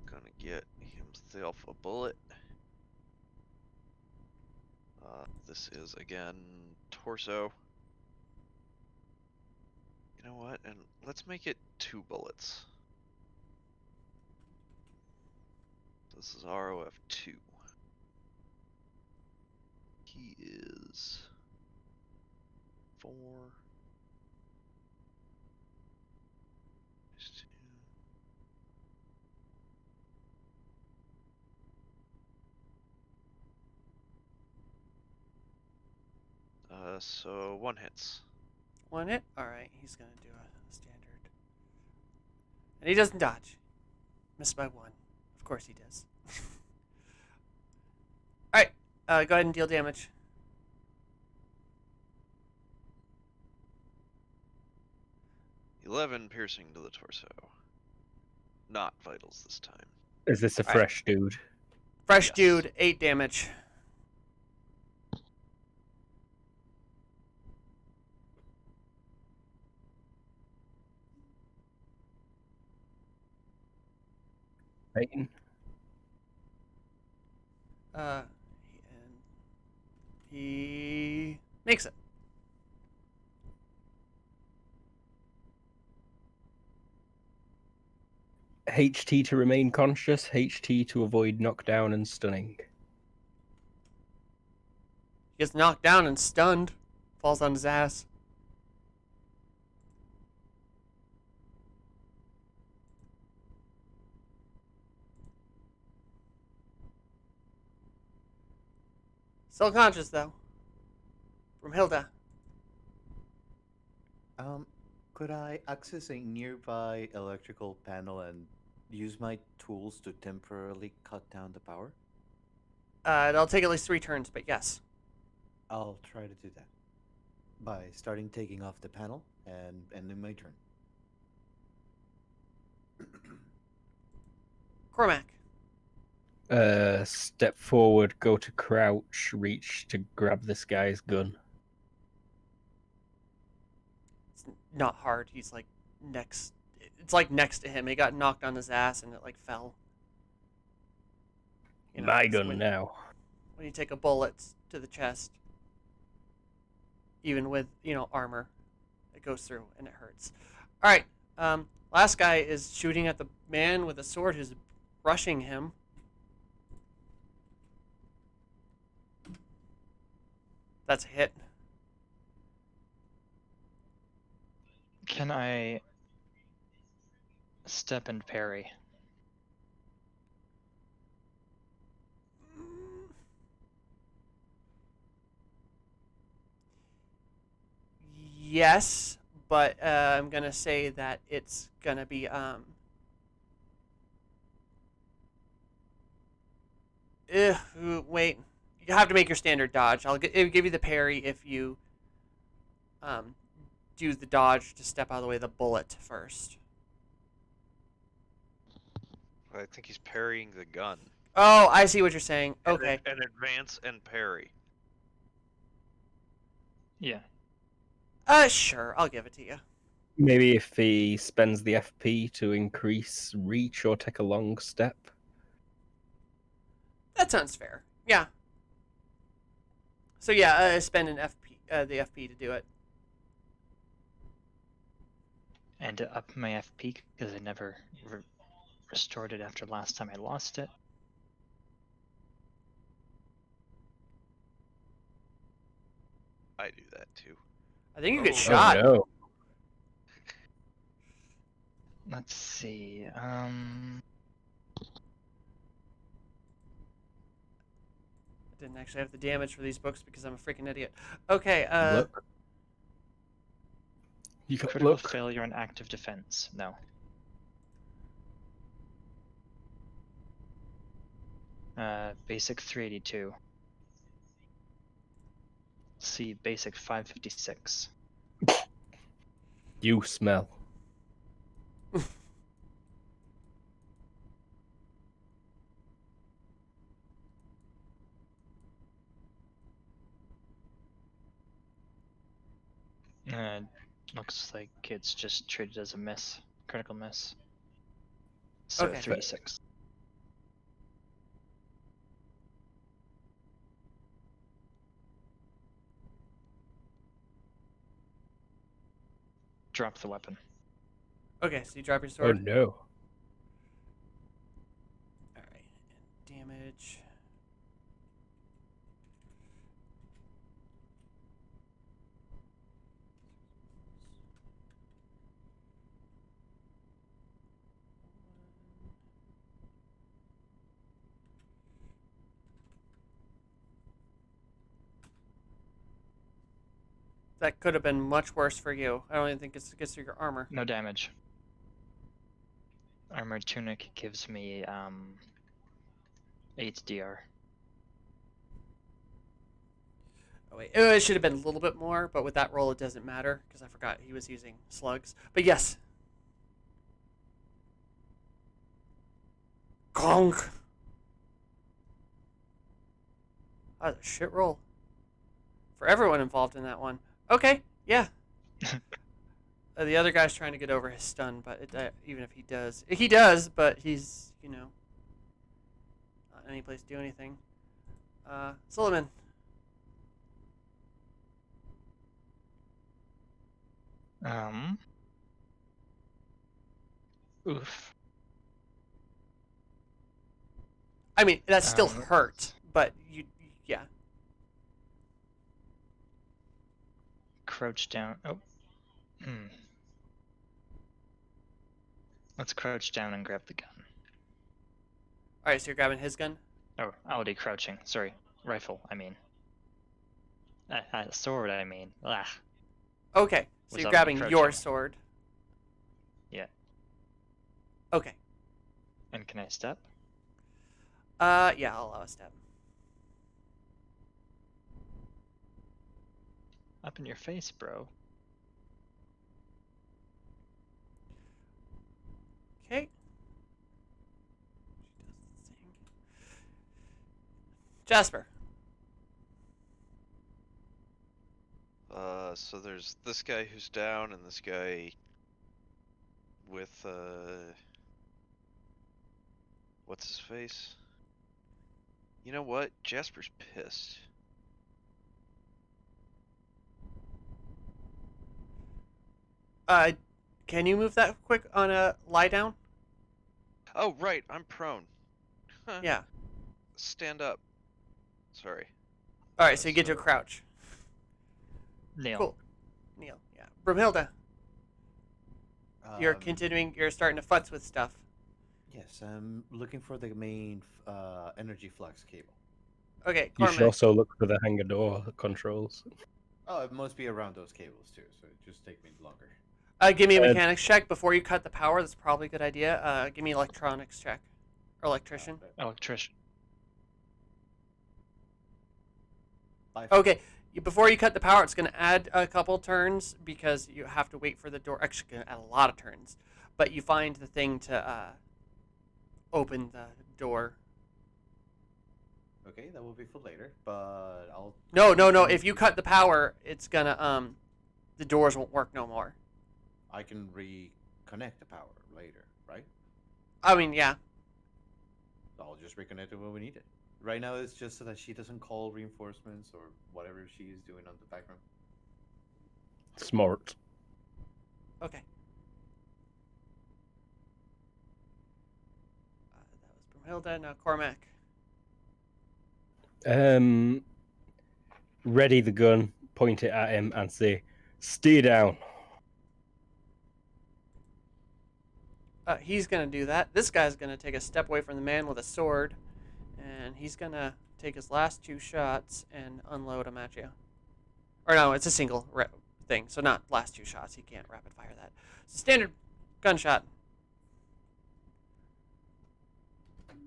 gonna get himself a bullet. This is again torso. You know what? And let's make it 2 bullets. This is ROF2. He is 4. There's 2. So 1 hits. 1 hit? Alright, he's gonna do a standard. And he doesn't dodge. Missed by 1. Of course he does. Alright, go ahead and deal damage. $11 piercing to the torso. Not vitals this time. Is this a Alright. fresh dude? Fresh Yes. dude, 8 damage. Peyton? And he makes it. HT to remain conscious, HT to avoid knockdown and stunning. He gets knocked down and stunned. Falls on his ass. Still conscious, though. From Hilda. Could I access a nearby electrical panel and use my tools to temporarily cut down the power? It'll take at least 3 turns, but yes. I'll try to do that by starting taking off the panel and ending my turn. Cormac. Step forward, go to crouch, reach to grab this guy's gun. It's not hard. He's like next. It's like next to him. He got knocked on his ass and it like fell. You know, My it's gun now. When you take a bullet to the chest, even with, armor, it goes through and it hurts. All right. Last guy is shooting at the man with a sword who's rushing him. That's a hit. Can I step and parry? Yes, but I'm gonna say that it's gonna be Wait. You have to make your standard dodge. It'll give you the parry if you do the dodge to step out of the way of the bullet first. I think he's parrying the gun. Oh, I see what you're saying. Okay. And advance and parry. Yeah. Sure. I'll give it to you. Maybe if he spends the FP to increase reach or take a long step. That sounds fair. Yeah. So yeah, spend an FP, the FP to do it. And to up my FP because I never restored it after last time I lost it. I do that too. I think you get Oh, shot. Oh no. Let's see. I didn't actually have the damage for these books because I'm a freaking idiot. Okay. Look. You got Critical look. failure on active defense. No. Basic 382. See, basic 556. You smell. Looks like it's just treated as a miss. Critical miss. So Okay. 3d6. Drop the weapon. Okay, so you drop your Oh sword. no. All right. And damage. That could have been much worse for you. I don't even think it gets through your armor. No damage. Armored tunic gives me 8 DR. Oh wait, it should have been a little bit more, but with that roll it doesn't matter because I forgot he was using slugs. But yes. Gonk. That was a shit roll. For everyone involved in that one. Okay, yeah. The other guy's trying to get over his stun, but even if he does, but he's, not in any place to do anything. Suleiman. Oof. I mean, that still hurt, but yeah. Crouch down. Oh. Let's crouch down and grab the gun. Alright, so you're grabbing his gun? Oh, already crouching. Sorry. Rifle, I mean. Sword, I mean. Ugh. Okay, so Was you're already grabbing your crouching. sword. Yeah. Okay. And can I step? Yeah, I'll allow a step. Up in your face, bro. Okay. Jasper. So there's this guy who's down and this guy with, what's his face? You know what? Jasper's pissed. Can you move that quick on a lie down? Oh, right, I'm prone. Huh. Yeah. Stand up. Sorry. Alright, so you get to a crouch. Nail. Cool. Neil, yeah. Brumhilda, you're starting to futz with stuff. Yes, I'm looking for the main energy flux cable. Okay, You should Cormac. also look for the hangar door controls. Oh, it must be around those cables too, so it just take me longer. Give me a mechanics check before you cut the power. That's probably a good idea. Give me an electronics check. Or electrician. Electrician. 5. Okay, before you cut the power, it's going to add a couple turns because you have to wait for the door. Actually, going to add a lot of turns, but you find the thing to open the door. Okay, that will be for later, but I'll... No. If you cut the power, it's gonna the doors won't work no more. I can reconnect the power later, right? I mean, yeah. I'll just reconnect it when we need it. Right now, it's just so that she doesn't call reinforcements or whatever she is doing on the background. Smart. Okay. That was Brumhilda. Now Cormac. Ready the gun, point it at him, and say, "Stay down." He's gonna do that. This guy's gonna take a step away from the man with a sword, and he's gonna take his last 2 shots and unload them at you. Or no, it's a single thing, so not last 2 shots. He can't rapid fire that. Standard gunshot.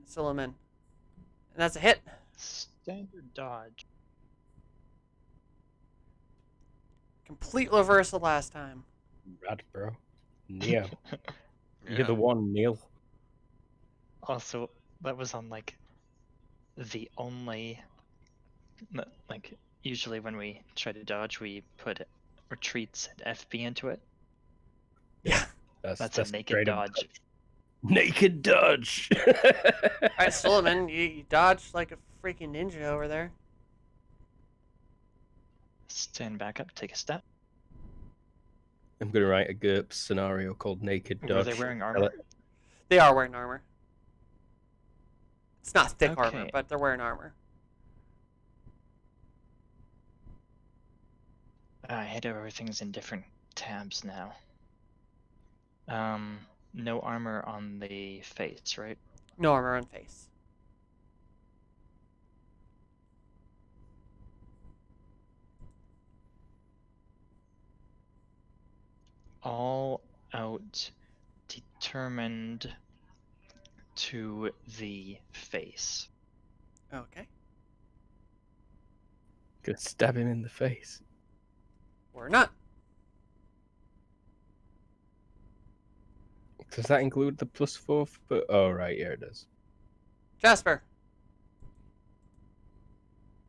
Silliman. And that's a hit. Standard dodge. Complete reversal last time. Rad, bro. Neo. Yeah. You're the one, Neil. Also, that was on like the only like usually when we try to dodge, we put retreats and FP into it. Yeah. That's a naked straight up dodge. Naked dodge. Alright, Silliman, you dodged like a freaking ninja over there. Stand back up, take a step. I'm gonna write a GURPS scenario called Naked Dodge. Were they wearing armor? They are wearing armor. It's not thick armor, Okay. but they're wearing armor. I hate how everything's in different tabs now. No armor on the face, right? No armor on face. All out determined to the face. Okay. Gonna stab him in the face. Or not. Does that include the +4? Oh, right, yeah, it does. Jasper.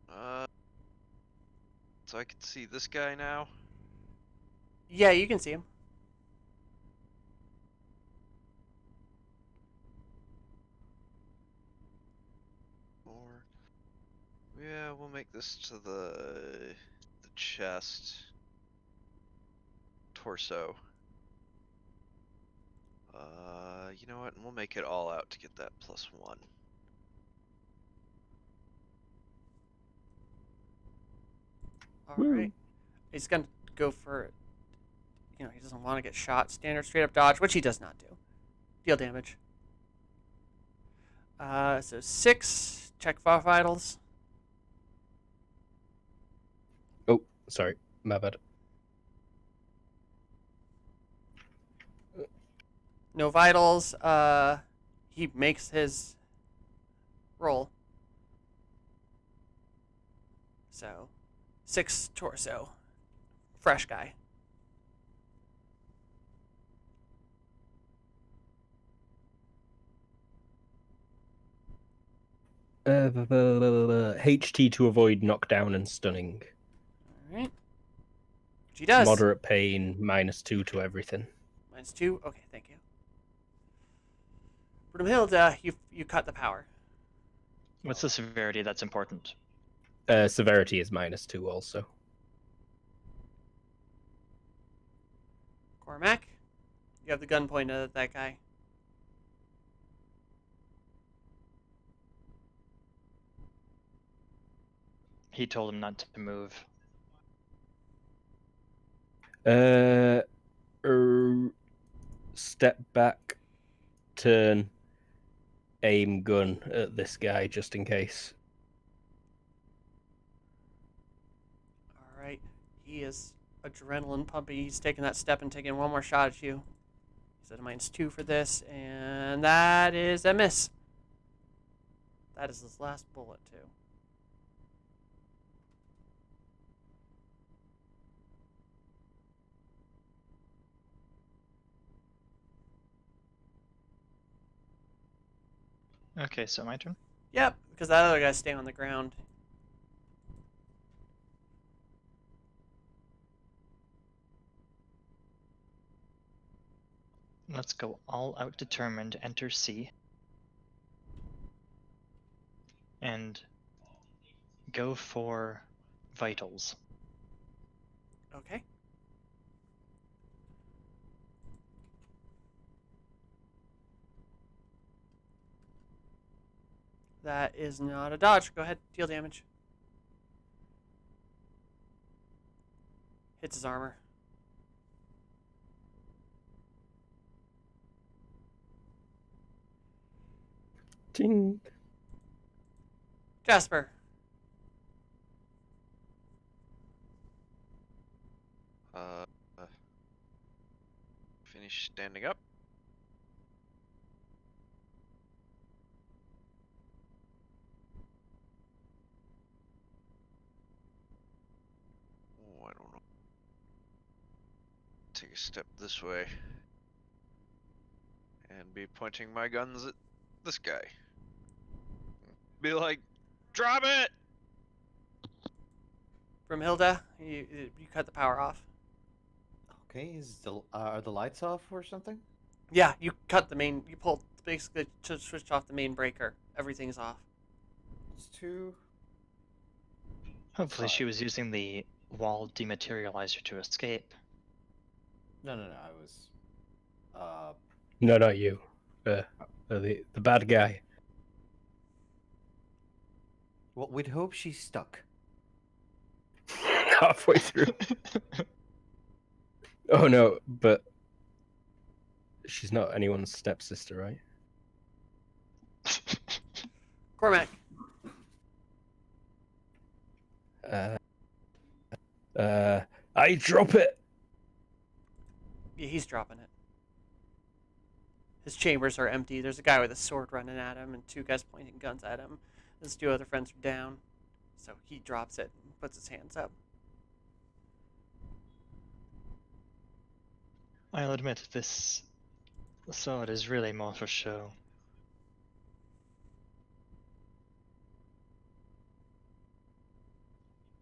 So I can see this guy now. Yeah, you can see him. Or yeah, we'll make this to the chest, torso. You know what? We'll make it all out to get that +1. Alright. He's gonna go for, he doesn't want to get shot. Standard straight up dodge, which he does not do. Deal damage. So 6. Check for vitals. Oh, sorry, my bad. No vitals. He makes his roll. So 6 torso. Fresh guy. HT to avoid knockdown and stunning. Alright. Which he does. Moderate pain, -2 to everything. -2. Okay, thank you. Brumhilda, you cut the power. What's the severity that's important? Severity is -2 also. Cormac, you have the gun pointed at that guy. He told him not to move. Step back, turn, aim gun at this guy just in case. Alright. He is adrenaline pumping. He's taking that step and taking one more shot at you. He's at a -2 for this, and that is a miss. That is his last bullet, too. Okay, so my turn. Yep, because that other guy's staying on the ground. Let's go all out determined, enter C. And go for vitals. Okay. That is not a dodge. Go ahead, deal damage. Hits his armor. Ting. Jasper. Uh, finish standing up. Oh, I don't know. Take a step this way. And be pointing my guns at this guy. Be like, drop it! From Hilda, you cut the power off. Okay, are the lights off or something? Yeah, you cut the main. You pulled basically to switch off the main breaker. Everything's off. It's 2. Hopefully she Five. was using the wall dematerializer to escape. No, I was. No, not you. The bad guy. Well, we'd hope she's stuck. Halfway through. Oh no, but she's not anyone's stepsister, right? Cormac. I drop it. Yeah, he's dropping it. His chambers are empty. There's a guy with a sword running at him and 2 guys pointing guns at him. His 2 other friends are down. So he drops it and puts his hands up. I'll admit, this sword is really more for show.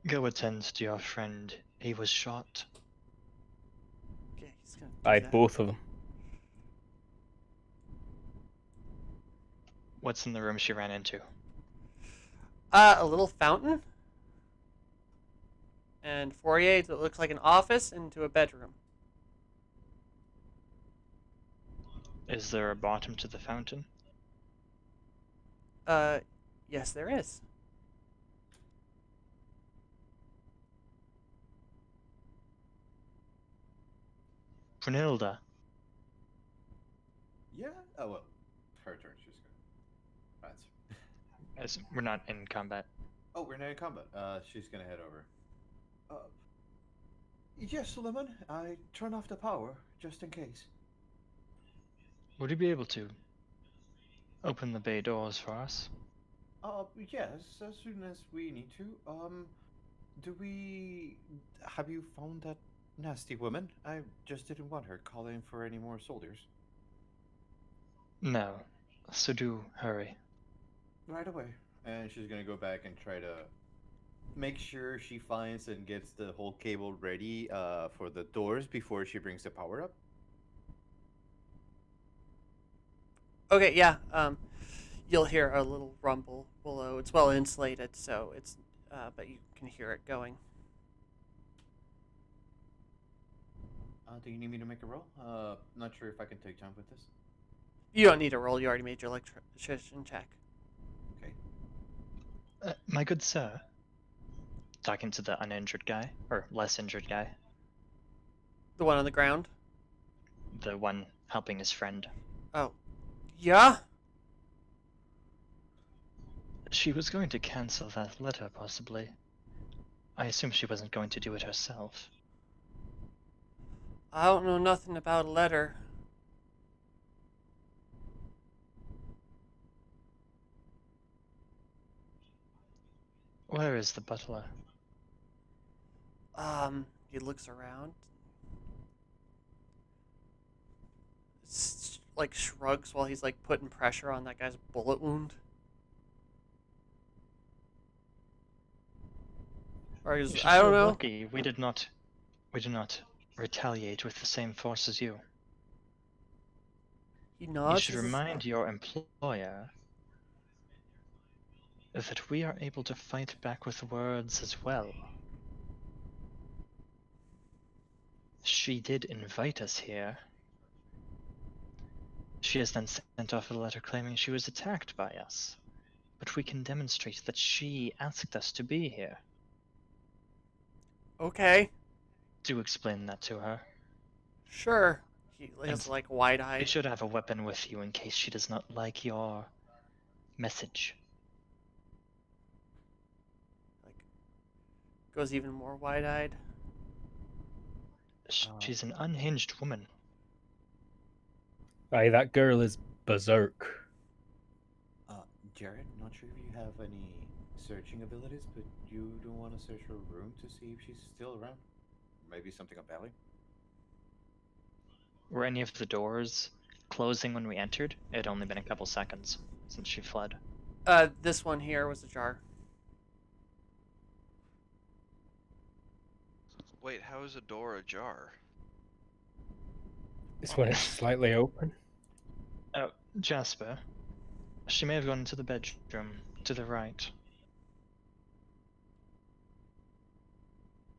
Go attend to your friend. He was shot. Okay, he's gonna do I that. both of them. What's in the room she ran into? A little fountain. And foyer that looks like an office into a bedroom. Is there a bottom to the fountain? Yes, there is. Brunilda. Yeah. Oh well, her turn. She's gonna. That's. As we're not in combat. Oh, we're not in combat. She's gonna head over. Yes, Lemon. I turn off the power just in case. Would you be able to open the bay doors for us? Yes. As soon as we need to. Have you found that nasty woman? I just didn't want her calling for any more soldiers. No. So do hurry. Right away. And she's gonna go back and try to make sure she finds and gets the whole cable ready for the doors before she brings the power up. Okay, yeah. You'll hear a little rumble below. It's well insulated, so it's but you can hear it going. Do you need me to make a roll? Not sure if I can take time with this. You don't need a roll. You already made your electrician check. Okay. My good sir. Talking to the uninjured guy, or less injured guy. The one on the ground? The one helping his friend. Oh. Yeah? She was going to cancel that letter, possibly. I assume she wasn't going to do it herself. I don't know nothing about a letter. Where is the butler? He looks around. like shrugs while he's like putting pressure on that guy's bullet wound. Or he's, You should I don't feel know. lucky we do not retaliate with the same force as you. He You nods. should as if- remind your employer that we are able to fight back with words as well. She did invite us here. She has then sent off a letter claiming she was attacked by us. But we can demonstrate that she asked us to be here. Okay, Do explain that to her. sure. He is And like You wide-eyed. should have a weapon with you in case she does not like your message. Like, goes even more wide-eyed. She's an unhinged woman. Aye, that girl is berserk. Jared, not sure if you have any searching abilities, but you don't want to search her room to see if she's still around? Maybe something of value? Were any of the doors closing when we entered? It had only been a couple seconds since she fled. This one here was ajar. Wait, how is a door ajar? It's when it's slightly open. Oh, Jasper. She may have gone into the bedroom to the right.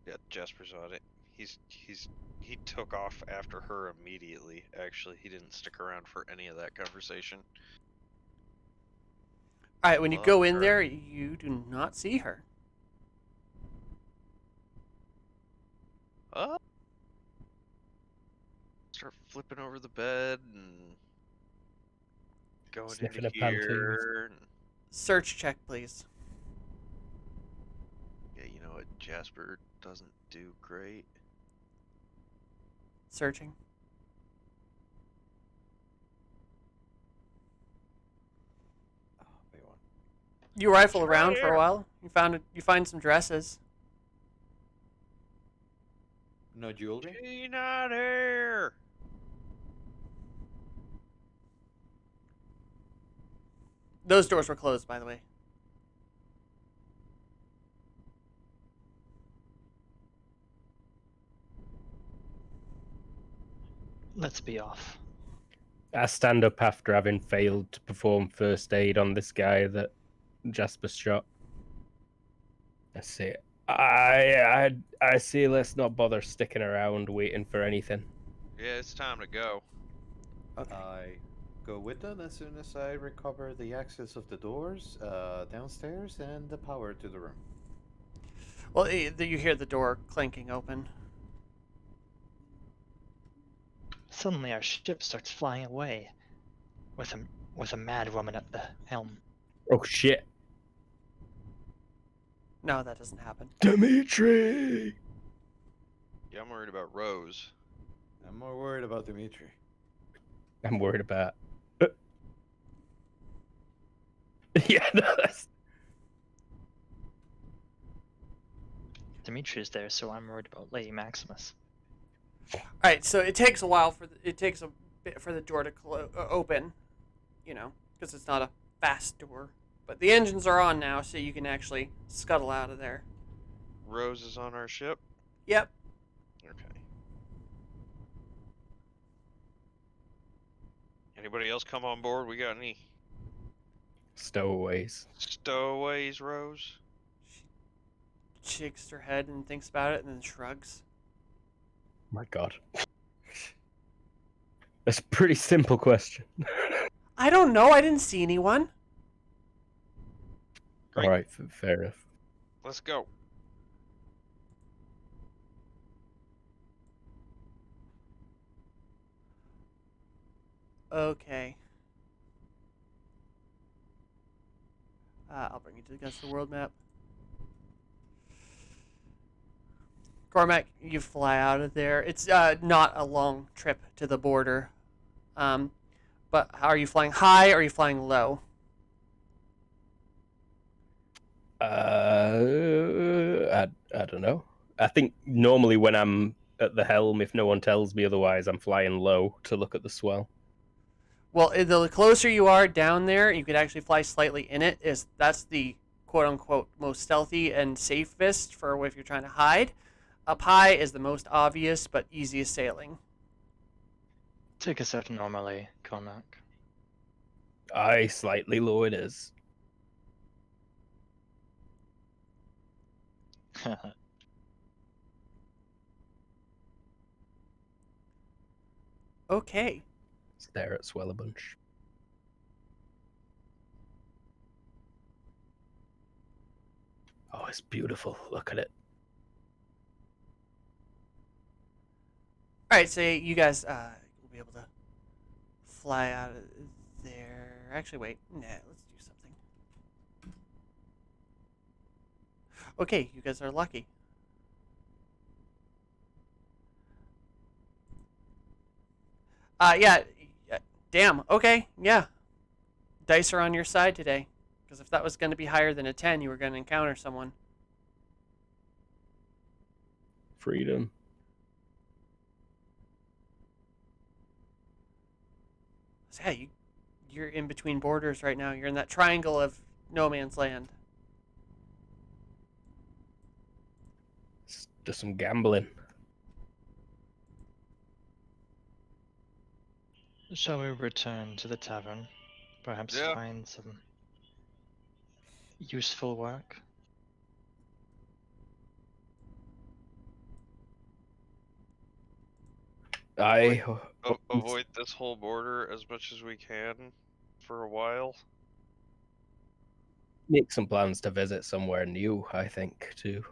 Yeah, Jasper's on it. He took off after her immediately. Actually, he didn't stick around for any of that conversation. All right, when you Love go in her. there, you do not see her. Oh. Start flipping over the bed and going Sniffing into her panties. here. And, Search check, please. yeah, you know what? Jasper doesn't do great. Searching. Oh, wait one. You rifle It's right around for a here. while. You find some dresses. No jewelry? She not here. Those doors were closed, by the way. Let's be off. I stand up after having failed to perform first aid on this guy that Jasper shot. I say, I say, let's not bother sticking around waiting for anything. Yeah, it's time to go. Okay. I go with them as soon as I recover the access of the doors downstairs and the power to the room. Well, you hear the door clinking open. Suddenly our ship starts flying away, with a mad woman at the helm. Oh shit, No, that doesn't happen. Dimitri! Yeah, I'm worried about Rose. I'm more worried about Dimitri. I'm worried about. Yeah, no, that's. Demetrius there, so I'm worried about Lady Maximus. All right, so it takes a while it takes a bit for the door to open, you know, because it's not a fast door. But the engines are on now, so you can actually scuttle out of there. Rose is on our ship. Yep. Okay. Anybody else come on board? We got any Stowaways. stowaways, Rose? She shakes her head and thinks about it, and then shrugs. My god. That's a pretty simple question. I don't know. I didn't see anyone. Great. Alright, fair enough. Let's go. Okay. I'll bring you to against the world map. Cormac, you fly out of there. It's not a long trip to the border. But are you flying high or are you flying low? I don't know. I think normally when I'm at the helm, if no one tells me otherwise, I'm flying low to look at the swell. Well, the closer you are down there, you could actually fly slightly in it. That's the quote unquote most stealthy and safest for if you're trying to hide. Up high is the most obvious but easiest sailing. Take us out normally, Cormac. Aye, slightly low it is. Okay. Stare at Swellabunch. Oh, it's beautiful. Look at it. All right, so you guys will be able to fly out of there. Actually, wait. Nah, let's do something. Okay, you guys are lucky. Yeah. Damn. Okay. Yeah. Dice are on your side today, because if that was going to be higher than a 10, you were going to encounter someone. Freedom. So, yeah, you're in between borders right now. You're in that triangle of no man's land. Let's do some gambling. Shall we return to the tavern? Perhaps Yeah. find some useful work? Aye. Avoid this whole border as much as we can for a while. Make some plans to visit somewhere new, I think, too.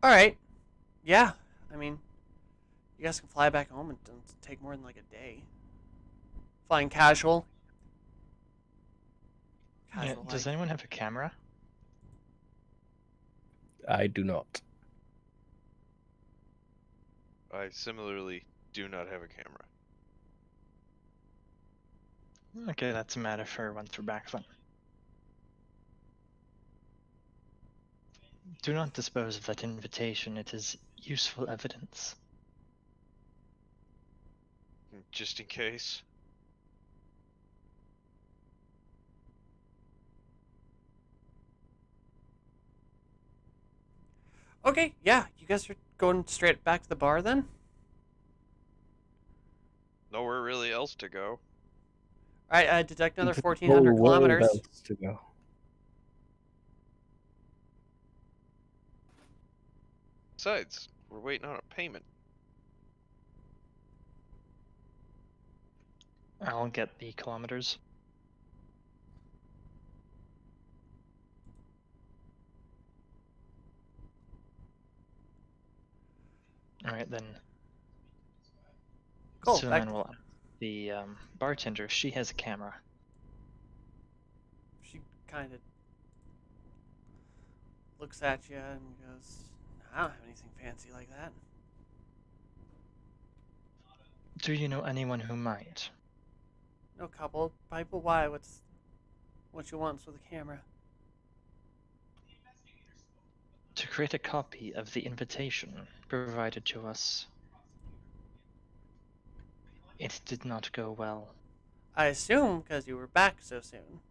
All right. Yeah. I mean, you guys can fly back home. It doesn't take more than like a day. Flying casual. Yeah, Casual does like. anyone have a camera? I do not. I similarly do not have a camera. Okay, that's a matter for once we're back then. Do not dispose of that invitation, it is useful evidence. Just in case. Okay, yeah, you guys are going straight back to the bar then? Nowhere really else to go. Alright, deduct another Into the 1,400 whole world kilometers. else to go. Besides, we're waiting on a payment. I'll get the kilometers. Alright then. Cool, So back then we'll the bartender, she has a camera. she kind of looks at you and goes, I don't have anything fancy like that. Do you know anyone who might? No couple. People, why? What you want with the camera? To create a copy of the invitation provided to us. It did not go well. I assume because you were back so soon.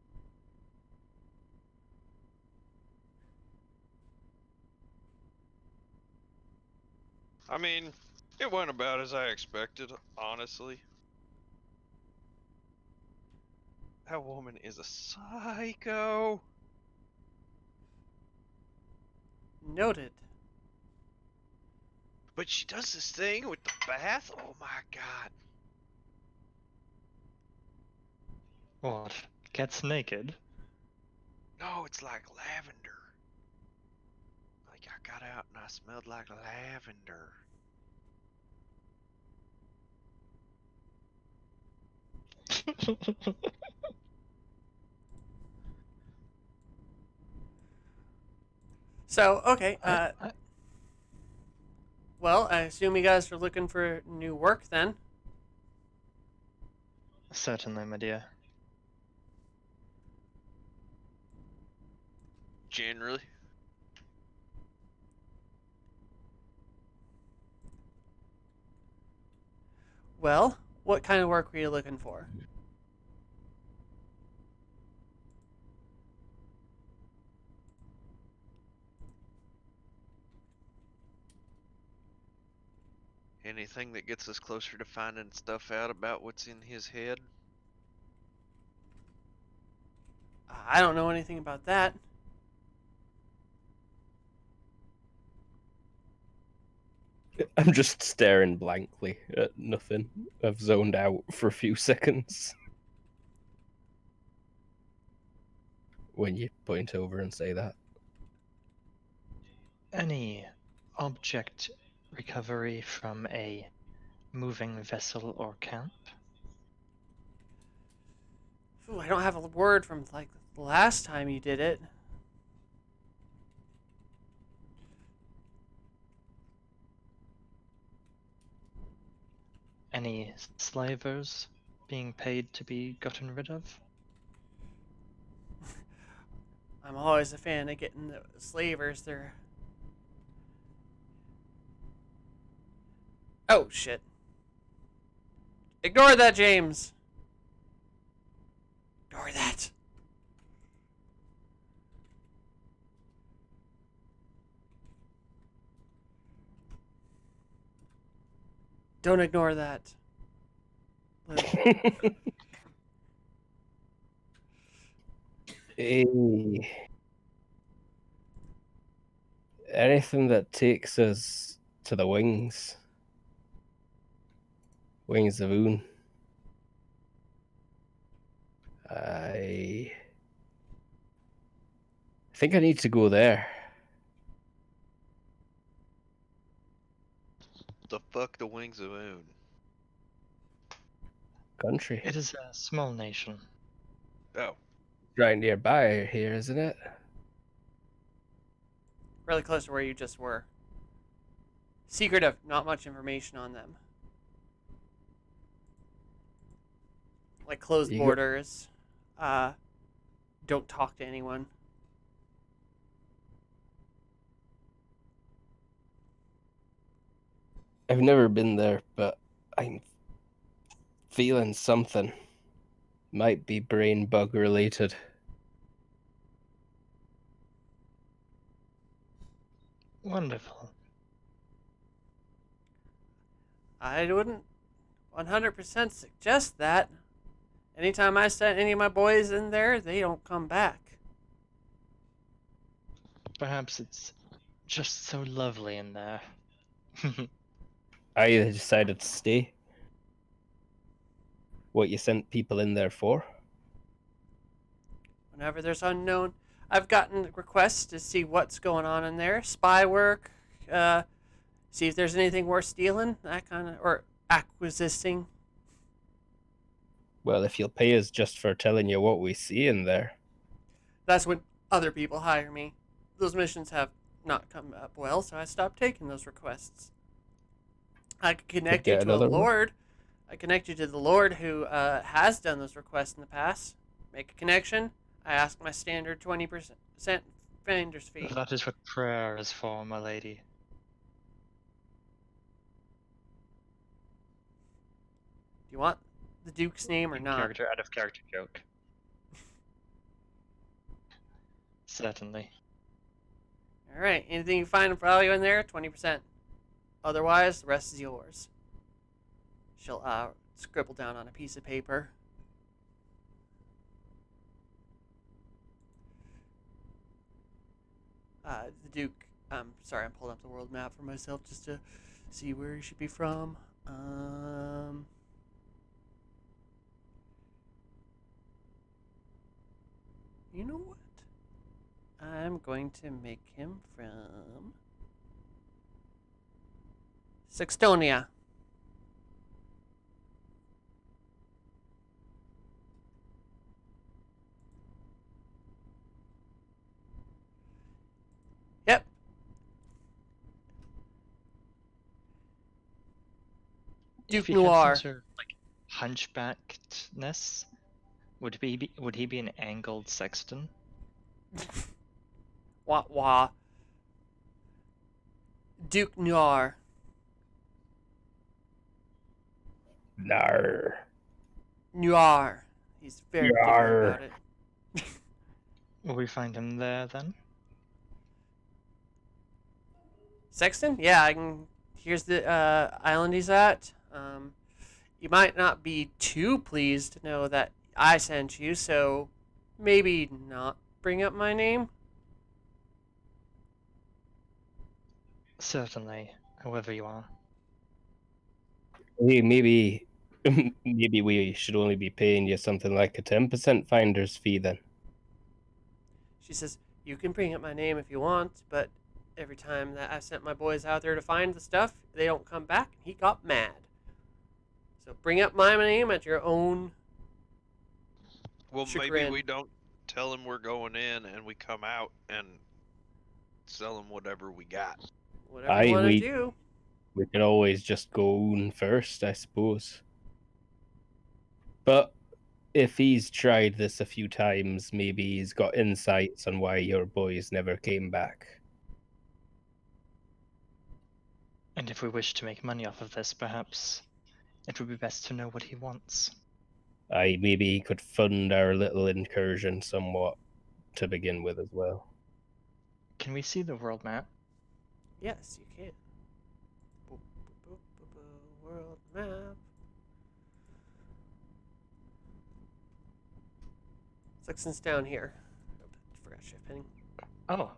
I mean, it went about as I expected, honestly. That woman is a psycho. Noted. But she does this thing with the bath. Oh my god. What? Gets naked? No, it's like lavender. Like I got out and I smelled like lavender. So, okay, I- well, I assume you guys are looking for new work then. Certainly, my dear. Generally. Well, what kind of work were you looking for? Anything that gets us closer to finding stuff out about what's in his head? I don't know anything about that. I'm just staring blankly at nothing. I've zoned out for a few seconds. When you point over and say that. Any object recovery from a moving vessel or camp? Ooh, I don't have a word from like the last time you did it. Any slavers being paid to be gotten rid of? I'm always a fan of getting the slavers. They're... Oh, shit. Ignore that, James. Ignore that. Don't ignore that. Hey. Anything that takes us to the wings. Wings of Un. I think I need to go there. The fuck the Wings of Un? Country. It is a small nation. Oh. Right nearby here, isn't it? Really close to where you just were. Secretive. Not much information on them. Like closed You go- borders. Don't talk to anyone. I've never been there, but I'm feeling something. Might be brain bug related. Wonderful. I wouldn't 100% suggest that. Anytime I send any of my boys in there, they don't come back. Perhaps it's just so lovely in there. I decided to stay. What you sent people in there for? Whenever there's unknown, I've gotten requests to see what's going on in there. Spy work, see if there's anything worth stealing, that kind of, or acquisiting. Well, if you'll pay us just for telling you what we see in there. That's when other people hire me. Those missions have not come up well, so I stopped taking those requests. I could connect you get to a another one? lord. I connect you to the lord who has done those requests in the past. Make a connection. I ask my standard 20% finder's fee. That is what prayer is for, my lady. Do you want the Duke's name or not? Character out of character joke. Certainly. All right. Anything you find of value in there, 20%. Otherwise, the rest is yours. She'll scribble down on a piece of paper. The Duke. Sorry, I'm pulling up the world map for myself just to see where he should be from. You know what? I'm going to make him from Sextonia. Yep. Duke If he had Noir. some sort of like hunchbackedness, would he be an angled sexton? Wah wah. Duke Noir. Nar. Noir. He's very particular about Yar. it. Will we find him there then? Sexton? Yeah, I can. Here's the island he's at. You might not be too pleased to know that I sent you, so maybe not bring up my name. Certainly, whoever you are. Hey, maybe maybe we should only be paying you something like a 10% finder's fee then. She says, you can bring up my name if you want, but every time that I sent my boys out there to find the stuff, they don't come back. He got mad. So bring up my name at your own Well, maybe chagrin. we don't tell him we're going in and we come out and sell him whatever we got. Whatever Aye, you want to we- do. We could always just go in first, I suppose. But if he's tried this a few times, maybe he's got insights on why your boys never came back. And if we wish to make money off of this, perhaps it would be best to know what he wants. Aye, maybe he could fund our little incursion somewhat to begin with as well. Can we see the world map? Yes, you can. Boop, boop, boop, boop, boop, world map. Sexton's down here. Oh, forgot shift pinning. Oh.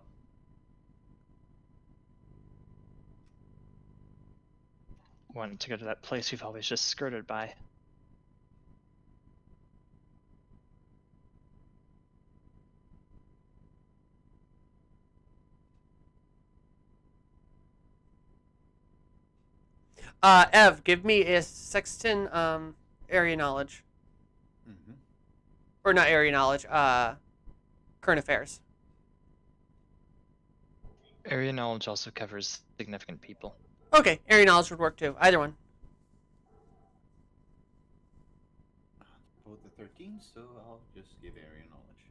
Wanted to go to that place we've always just skirted by. Ev, give me a Sexton area knowledge. Mm-hmm. Or not area knowledge, current affairs. Area knowledge also covers significant people. Okay, area knowledge would work too. Either one. Both the 13, so I'll just give area knowledge.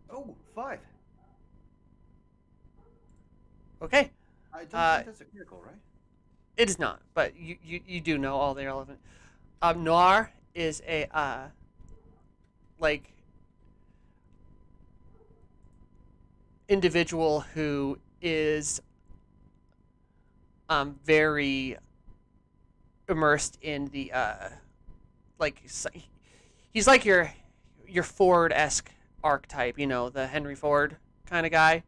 Oh, 5. Okay. I don't think that's a critical, right? It is not, but you do know all the relevant. Noir is a like individual who is very immersed in the he's like your Ford-esque archetype, you know, the Henry Ford kind of guy,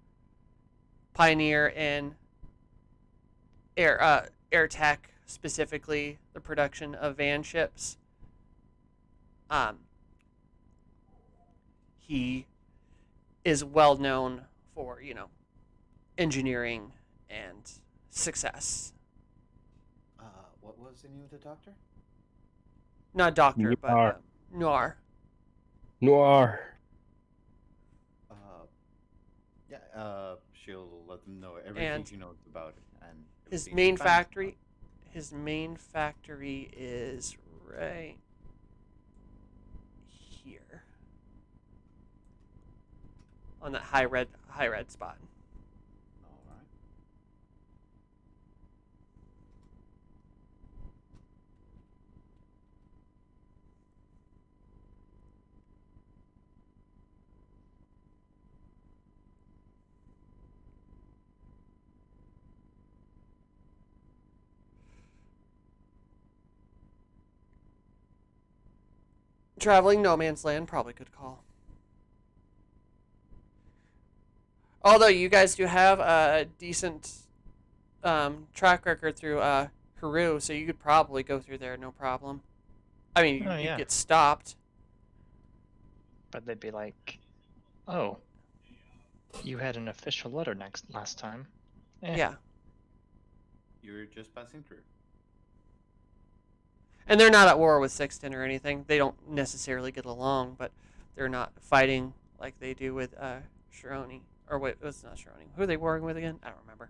pioneer in air tech, specifically the production of van ships. He is well known for, you know, engineering and success. What was the name of the doctor? Not doctor, Noir. but Noir. Noir. She'll let them know everything And she knows about it. And His everything main she finds factory, his main factory is right here on that high red spot. All right. Traveling no man's land, probably good call. Although you guys do have a decent track record through Haru, so you could probably go through there no problem. I mean, Oh, you yeah. get stopped. But they'd be like, oh, you had an official letter last time. Yeah. You're just passing through. And they're not at war with Sexton or anything. They don't necessarily get along, but they're not fighting like they do with Shironi. Or wait, it's not Shironi. Who are they warring with again? I don't remember.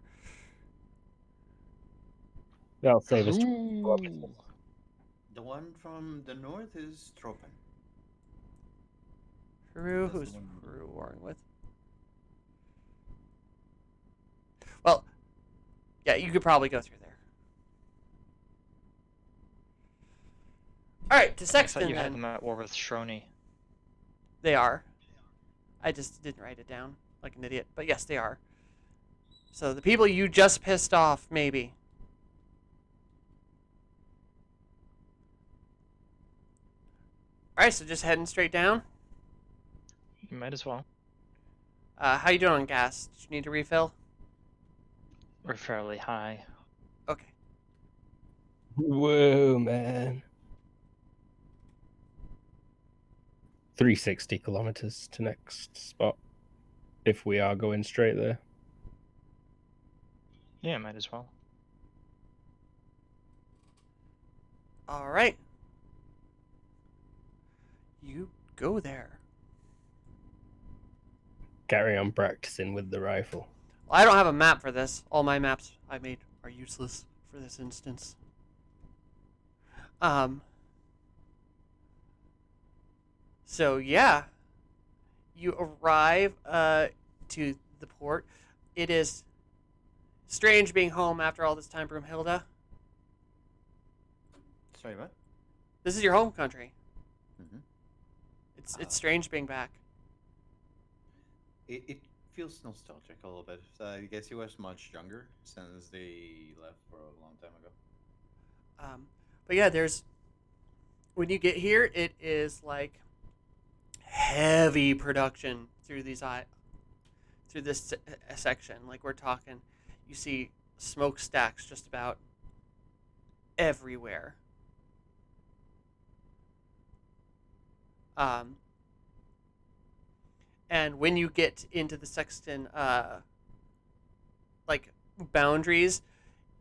That'll save us. Ooh. The one from the north is Tropen. Haru, That's the who's one. Haru warring with? Well, yeah, you could probably go through there. All right, to I thought Sexton you had then. them at war with Shroni. They are. I just didn't write it down like an idiot. But yes, they are. So the people you just pissed off, maybe. All right, so just heading straight down. You might as well. How you doing on gas? Did you need a refill? We're fairly high. Okay. Whoa, man. 360 kilometers to next spot. If we are going straight there. Yeah, might as well. All right. You go there. Carry on practicing with the rifle. Well, I don't have a map for this. All my maps I made are useless for this instance. So yeah, you arrive to the port. It is strange being home after all this time, Broomhilda. Sorry, what? This is your home country. Mhm. It's strange being back. It feels nostalgic a little bit. I guess he was much younger since they left for a long time ago. But yeah, there's when you get here, it is like heavy production through this section. Like we're talking, you see smokestacks just about everywhere. And when you get into the Sexton like boundaries,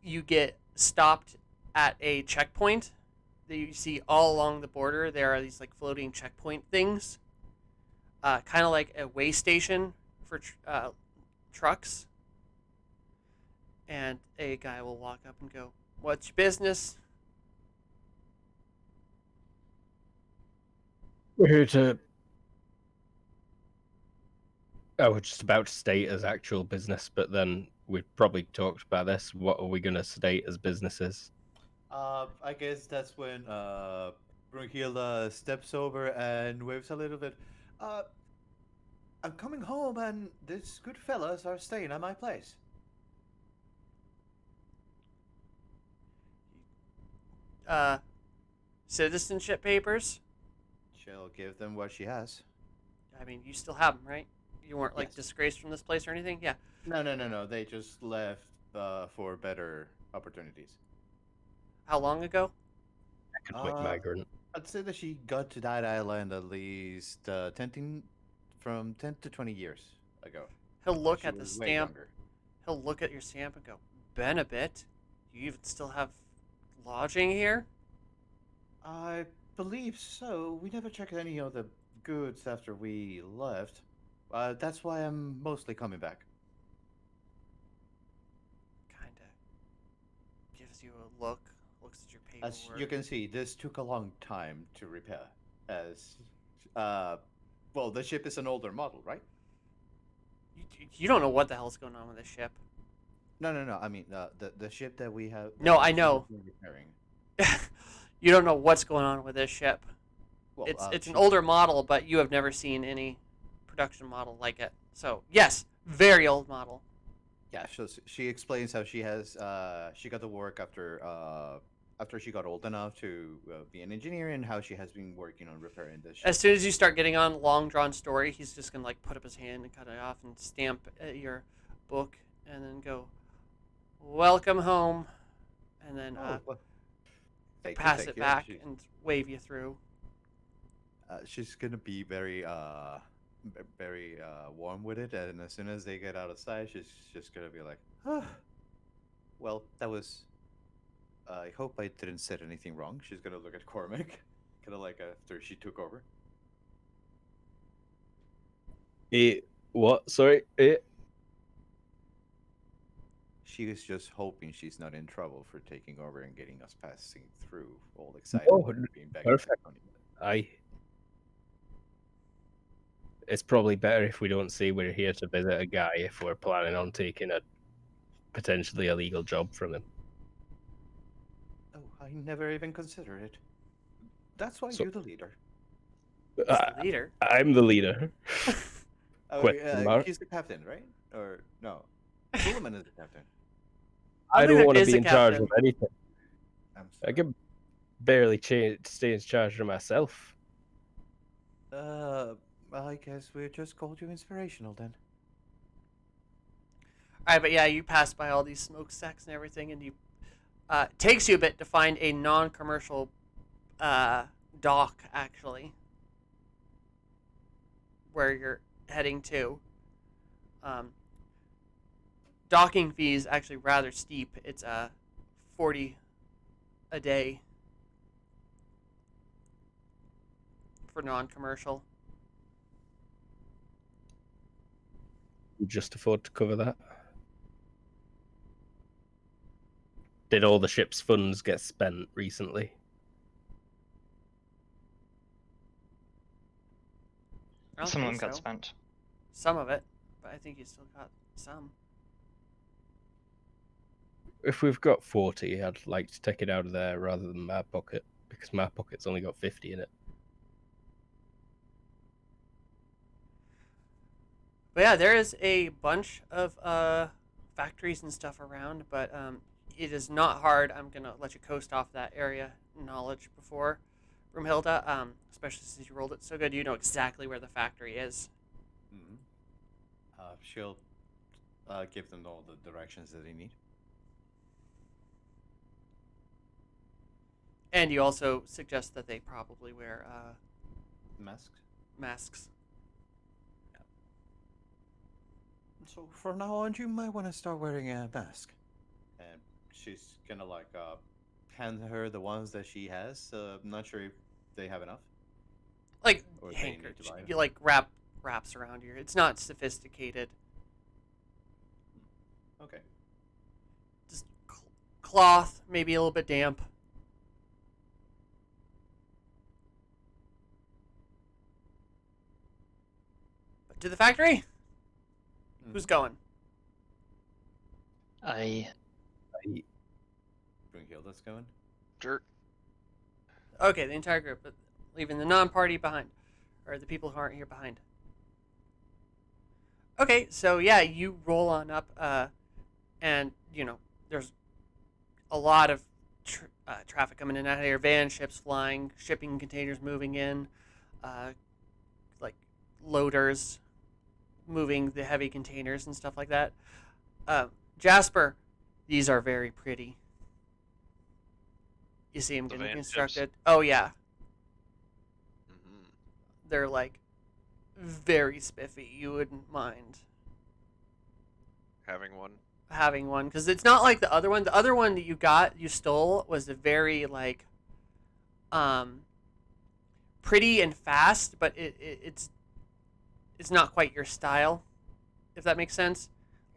you get stopped at a checkpoint that you see all along the border. There are these like floating checkpoint things, kind of like a way station for trucks. And a guy will walk up and go, "What's your business?" We're here to... I was just about to state as actual business, but then we've probably talked about this. What are we going to state as businesses? I guess that's when Brunhilde steps over and waves a little bit. I'm coming home and these good fellas are staying at my place. Citizenship papers. She'll give them what she has. I mean, you still have them, right? You weren't like Yes. disgraced from this place or anything. Yeah. No. They just left for better opportunities. How long ago? Economic migrant. I'd say that she got to that island at least from 10 to 20 years ago. He'll look She at the was way stamp. younger. He'll look at your stamp and go, "Been a bit. You even still have lodging here?" I believe so. We never checked any of the goods after we left. That's why I'm mostly coming back. Kinda gives you a look. Looks at your paperwork. As you can see, this took a long time to repair. As, well, the ship is an older model, right? You don't know what the hell's going on with this ship. No. I mean, the ship that we have. No, I know. we're repairing. You don't know what's going on with this ship. Well, It's an older model, but you have never seen any production model like it. So yes, very old model. Yeah, so she explains how she has she got to work after she got old enough to be an engineer, and how she has been working on repairing this ship. As soon as you start getting on long drawn story, he's just gonna like put up his hand and cut it off and stamp your book and then go, "Welcome home," and then Thank you, pass thank it you. back and wave you through. She's gonna be very warm with it, and as soon as they get out of sight, she's just gonna be like, well, that was. I hope I didn't say anything wrong. She's gonna look at Cormac, kind of like after she took over. What? Sorry? She is just hoping she's not in trouble for taking over and getting us passing through, all excited Oh, about being back. perfect. It's probably better if we don't say we're here to visit a guy if we're planning on taking a potentially illegal job from him. Oh, I never even considered it. That's why So- you're the leader. He's the leader. I'm the leader. Oh, Question mark. he's the captain, right? Or no? Suleiman is the captain. I I think don't there want to is be a in charge of captain. anything. I'm I sorry. can barely stay in charge of myself. I guess we just called you inspirational then. All right, but yeah, you pass by all these smokestacks and everything, and you it takes you a bit to find a non-commercial dock, actually, where you're heading to. Docking fee is actually rather steep. It's 40 a day for non-commercial. Just afford to cover that. Did all the ship's funds get spent recently? I don't Some of think them got so. spent. Some of it, but I think you still got some. If we've got 40, I'd like to take it out of there rather than my pocket, because my pocket's only got 50 in it. But yeah, there is a bunch of factories and stuff around, but it is not hard. I'm gonna let you coast off that area knowledge before Broomhilda, especially since you rolled it so good. You know exactly where the factory is. Mm-hmm. She'll give them all the directions that they need. And you also suggest that they probably wear Masks. masks. So from now on, you might want to start wearing a mask. And she's gonna hand her the ones that she has. I'm not sure if they have enough. Like Or they need to handkerchief, buy it. you like wraps around your. It's not sophisticated. Okay. Just cloth, maybe a little bit damp. But to the factory. Who's going? I Brunhilda's going. Jerk. Okay, the entire group, but leaving the non-party behind, or the people who aren't here behind. Okay, so yeah, you roll on up, and you know there's a lot of traffic coming in and out of here. Van ships flying, shipping containers moving in, like loaders moving the heavy containers and stuff like that. Jasper, these are very pretty. You see them The getting van constructed. Oh yeah, Mm-hmm. they're like very spiffy. You wouldn't mind Having one. having one because it's not like the other one. The other one that you stole was a very like pretty and fast, but it's not quite your style, if that makes sense.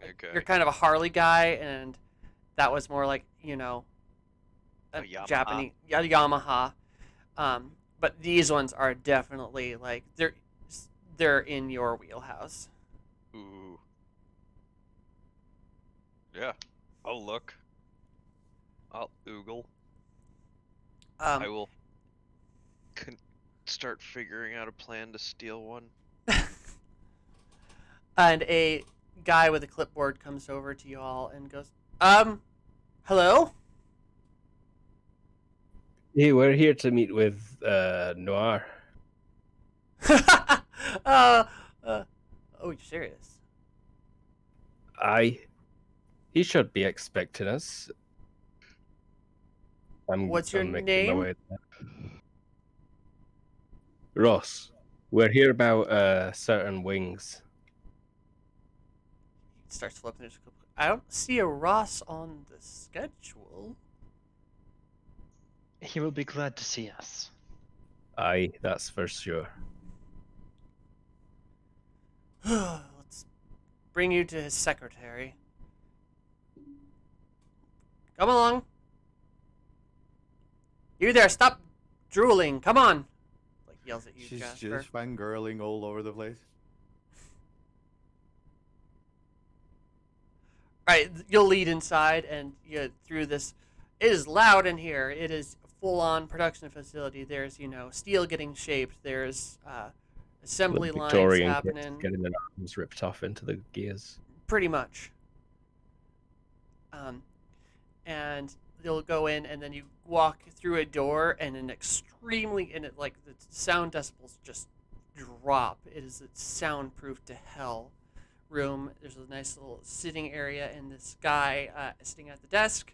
Okay. You're kind of a Harley guy, and that was more like A Yamaha. Japanese Yamaha. But these ones are definitely like they're in your wheelhouse. Ooh. Yeah. I'll look. I'll oogle. I will start figuring out a plan to steal one. And a guy with a clipboard comes over to you all and goes, hello? Hey, we're here to meet with Noir. Oh, you're serious? He should be expecting us. What's your I'm making name? my way there. Ross, we're here about certain wings. He starts flipping his clipboard. I don't see a Ross on the schedule. he will be glad to see us. Aye, that's for sure. Let's bring you to his secretary. Come along. You there, stop drooling. Come on. Like yells at you, She's Jasper. just fangirling all over the place. All right, you'll lead inside and through this. It is loud in here. It is full-on production facility. There's, steel getting shaped. There's assembly The lines Victorian kids happening. getting their arms ripped off into the gears. Pretty much. And you'll go in, and then you walk through a door, and the sound decibels just drop. It is a soundproof to hell room. There's a nice little sitting area, and this guy sitting at the desk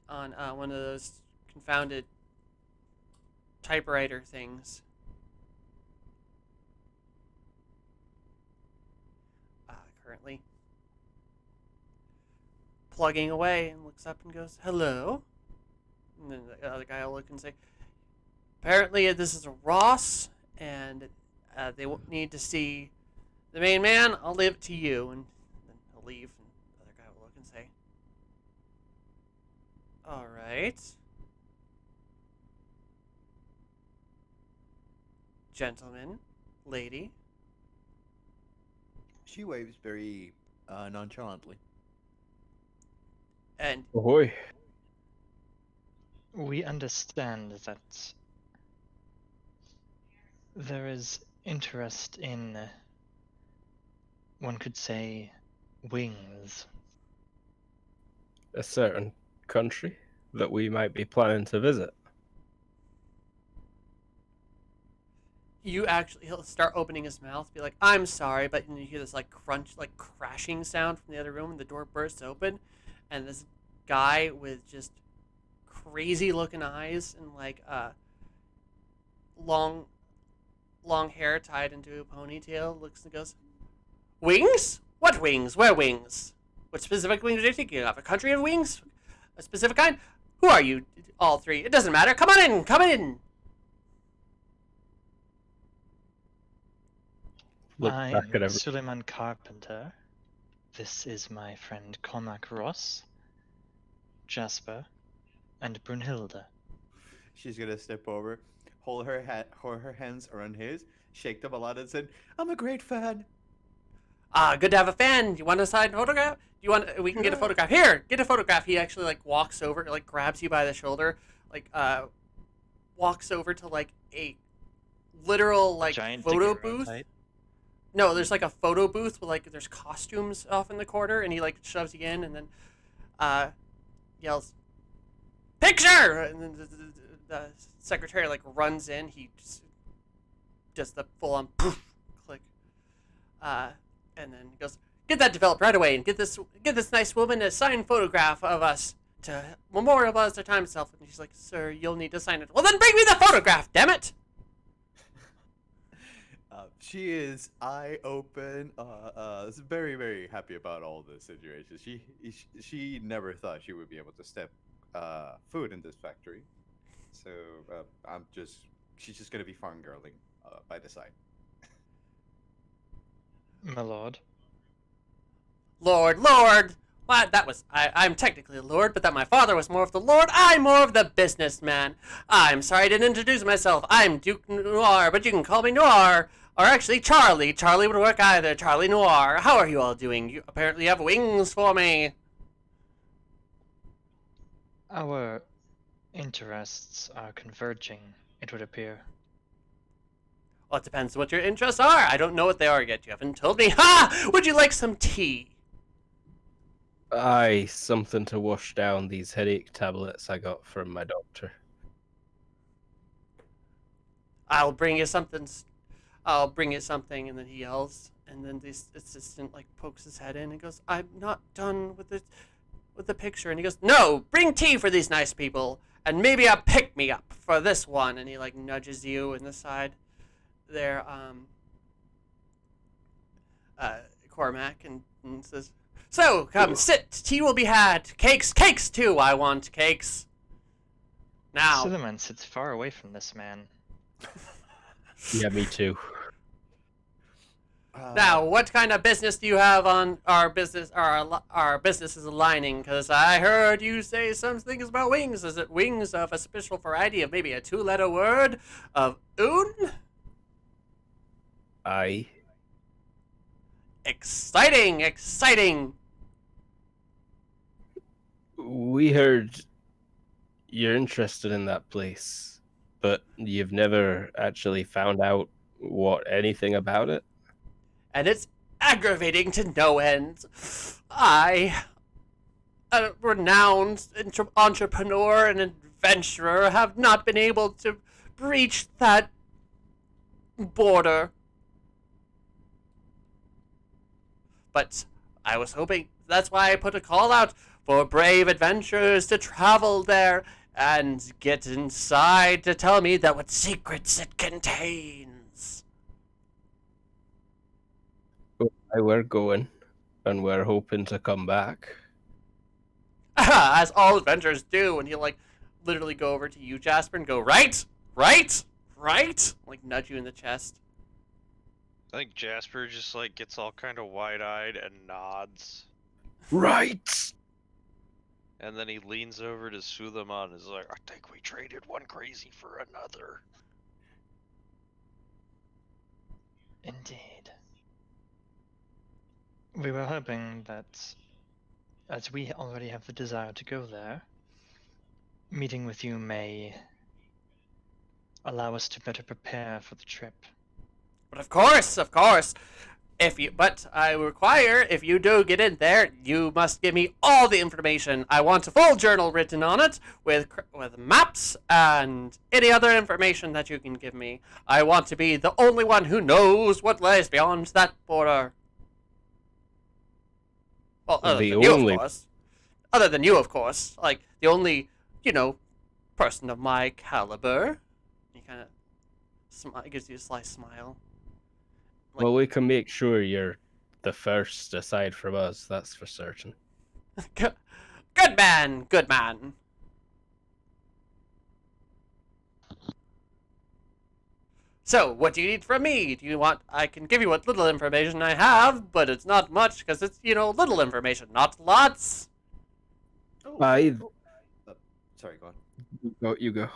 on one of those confounded typewriter things. Currently plugging away, and looks up and goes, "Hello." And then the other guy will look and say, "Apparently this is a Ross, and they need to see the main man. I'll leave it to you." And then he'll leave, and the other guy will look and say, "All right. Gentleman, lady." She waves very nonchalantly. And Ahoy. We understand that there is interest in, one could say, wings. A certain country that we might be planning to visit. he'll start opening his mouth, be like, "I'm sorry," but then you hear this like crunch, like crashing sound from the other room, and the door bursts open, and this guy with just crazy looking eyes and like long hair tied into a ponytail looks and goes, "Wings? What wings? Where wings? What specific wings are you thinking of? A country of wings? A specific kind? Who are you? All three? It doesn't matter. Come on in. Come in." Look I back am at every. Suleiman Carpenter. This is my friend Cormac Ross, Jasper, and Brunhilde. She's gonna step over, hold her hands around his, shake them a lot, and said, "I'm a great fan." Good to have a fan. Do you want a signed photograph? We can get a Yeah. photograph. Here, get a photograph. He actually like walks over, like grabs you by the shoulder, like walks over to like a literal like Giant photo daguerreotype. booth. No, there's like a photo booth with like there's costumes off in the corner, and he like shoves you in, and then yells, "Picture!" And then the secretary like runs in. He just does the full on poof click, and then he goes, "Get that developed right away, and get this nice woman a signed photograph of us to memorialize their time itself." And she's like, "Sir, you'll need to sign it." "Well, then bring me the photograph, damn it!" She is eye open, is very, very happy about all this situation. She never thought she would be able to step foot in this factory, so she's just gonna be fangirling by the side. My lord. Lord. What? I'm technically a lord, but that my father was more of the lord. I'm more of the businessman. I'm sorry I didn't introduce myself. I'm Duke Noir, but you can call me Noir. Or actually, Charlie. Charlie would work either. Charlie Noir. How are you all doing? You apparently have wings for me. Our interests are converging, it would appear. Well, it depends what your interests are. I don't know what they are yet. You haven't told me. Ha! Would you like some tea? Aye, something to wash down these headache tablets I got from my doctor. I'll bring you something. I'll bring you something. And then he yells. And then the assistant like pokes his head in and goes, "I'm not done with the picture." And he goes, "No, bring tea for these nice people. And maybe a pick-me-up for this one." And he like nudges you in the side there, Cormac, and says, "So, come, sit. Tea will be had. Cakes too. I want cakes. Now." Suleiman sits far away from this man. Yeah, me too. Now, what kind of business do you have on our business? Our business is aligning, because I heard you say some things about wings. Is it wings of a special variety of maybe a 2-letter word of un? Aye. Exciting! We heard you're interested in that place, but you've never actually found out anything about it? And it's aggravating to no end. I, a renowned entrepreneur and adventurer, have not been able to breach that border. But I was hoping, that's why I put a call out for brave adventurers to travel there and get inside to tell me that what secrets it contains. We're going, and we're hoping to come back. As all adventurers do, and he'll like literally go over to you, Jasper, and go, right, right, right, like nudge you in the chest. I think Jasper just like gets all kind of wide-eyed and nods, Right! and then he leans over to Suleiman and is like, "I think we traded one crazy for another." Indeed. We were hoping that, as we already have the desire to go there, meeting with you may allow us to better prepare for the trip. But of course, but I require, if you do get in there, you must give me all the information. I want a full journal written on it with maps and any other information that you can give me. I want to be the only one who knows what lies beyond that border. Well, other than you, of course. Other than you, of course. Like, the only, person of my caliber. He kind of gives you a sly smile. Like, well, we can make sure you're the first aside from us, that's for certain. Good man, good man. So, what do you need from me? Do you want... I can give you what little information I have, but it's not much, because it's, little information, not lots. Sorry, go on. You go.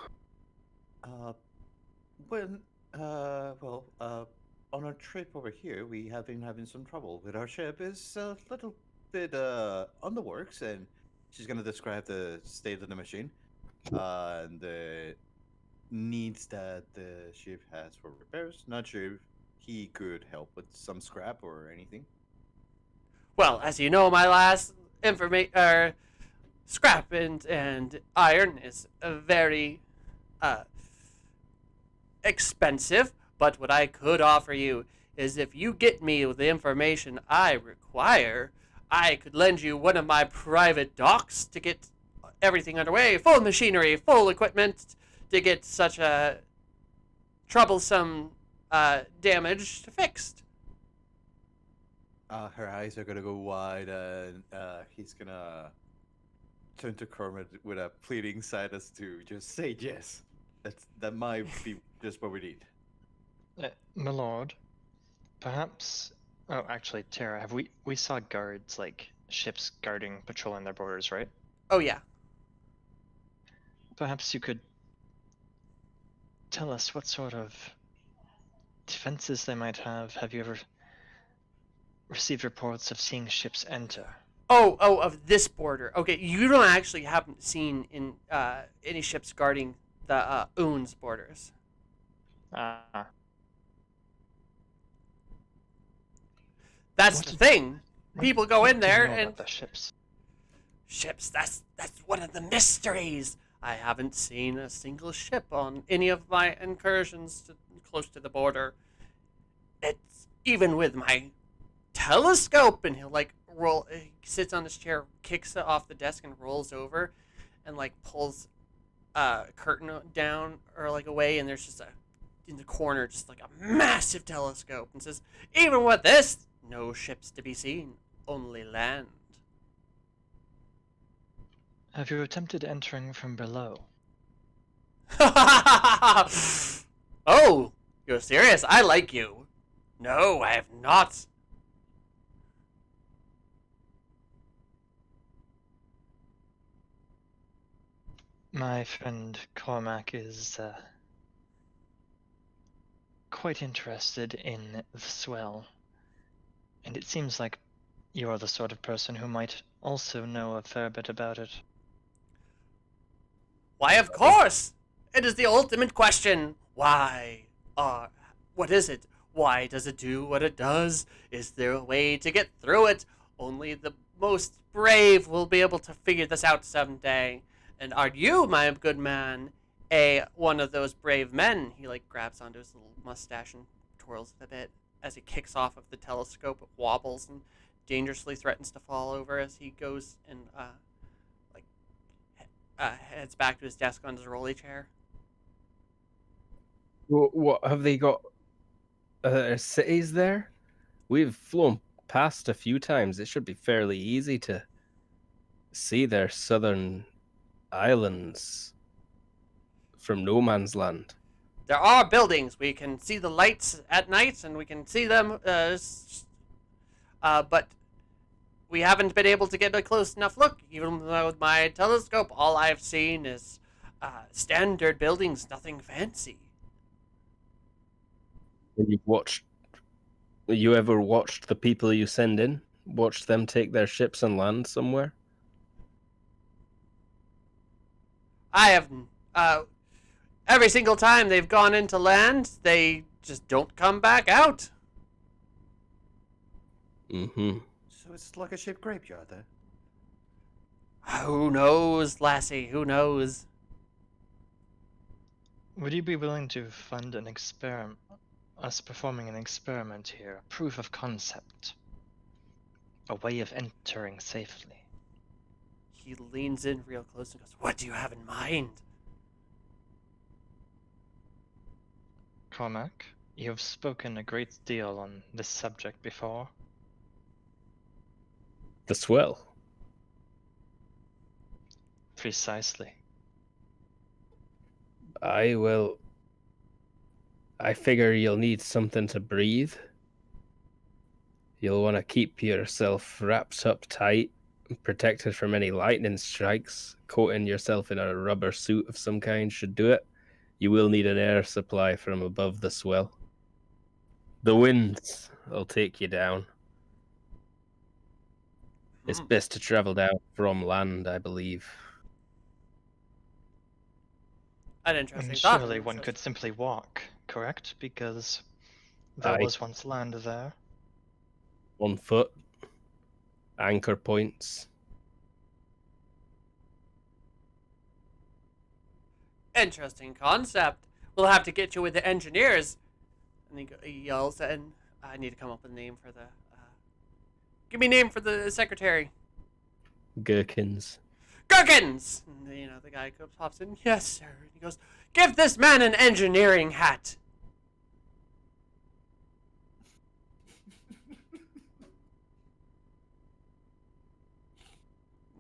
On our trip over here, we have been having some trouble with our ship. Is a little bit on the works, and she's gonna describe the state of the machine and the needs that the ship has for repairs. Not sure if he could help with some scrap or anything. Well, as you know, my last scrap and iron is very expensive. But what I could offer you is if you get me the information I require, I could lend you one of my private docks to get everything underway, full machinery, full equipment, to get such a troublesome damage fixed. Her eyes are gonna go wide, and he's gonna turn to Kermit with a pleading side as to just say yes. That might be just what we need. My lord, perhaps... Oh, actually, Tara, we saw guards, like, ships guarding, patrolling their borders, right? Oh, yeah. Perhaps you could tell us what sort of defenses they might have. Have you ever received reports of seeing ships enter? Oh, of this border. Okay, you don't actually haven't seen in any ships guarding the Oon's borders. Ah. That's the thing. People go in there and the ships. That's one of the mysteries. I haven't seen a single ship on any of my incursions close to the border. It's even with my telescope, and he'll like roll. He sits on his chair, kicks it off the desk, and rolls over, and like pulls a curtain down or like away, and there's just in the corner just like a massive telescope, and says, even with this, no ships to be seen, only land. Have you attempted entering from below? Oh, you're serious? I like you. No, I have not. My friend Cormac is quite interested in the swell, and it seems like you are the sort of person who might also know a fair bit about it. Why, of course! It is the ultimate question. Why? What is it? Why does it do what it does? Is there a way to get through it? Only the most brave will be able to figure this out someday. And are you, my good man, one of those brave men? He grabs onto his little mustache and twirls it a bit as he kicks off of the telescope. It wobbles and dangerously threatens to fall over as he goes and heads back to his desk on his rolly chair. What have they got? Cities there? We've flown past a few times. It should be fairly easy to see their southern islands from no man's land. There are buildings. We can see the lights at night, and we can see them. But we haven't been able to get a close enough look. Even with my telescope, all I've seen is standard buildings, nothing fancy. You ever watched the people you send in? Watched them take their ships and land somewhere? I have. Every single time they've gone into land, they just don't come back out. Mm-hmm. So it's like a ship graveyard there. Who knows, lassie? Who knows? Would you be willing to fund an experiment? Us performing an experiment here, a proof of concept, a way of entering safely. He leans in real close and goes, "What do you have in mind?" Cormac, you have spoken a great deal on this subject before. The swell. Precisely. I figure you'll need something to breathe. You'll want to keep yourself wrapped up tight, protected from any lightning strikes. Coating yourself in a rubber suit of some kind should do it. You will need an air supply from above the swell. The winds will take you down. It's best to travel down from land, I believe. An interesting And thought. surely one could simply walk, correct? Because there was once land there. 1 foot. Anchor points. Interesting concept. We'll have to get you with the engineers. And he yells, and I need to come up with a name for the. Give me a name for the secretary. Gherkins. Gherkins! And, the guy pops in. Yes, sir. And he goes, "Give this man an engineering hat."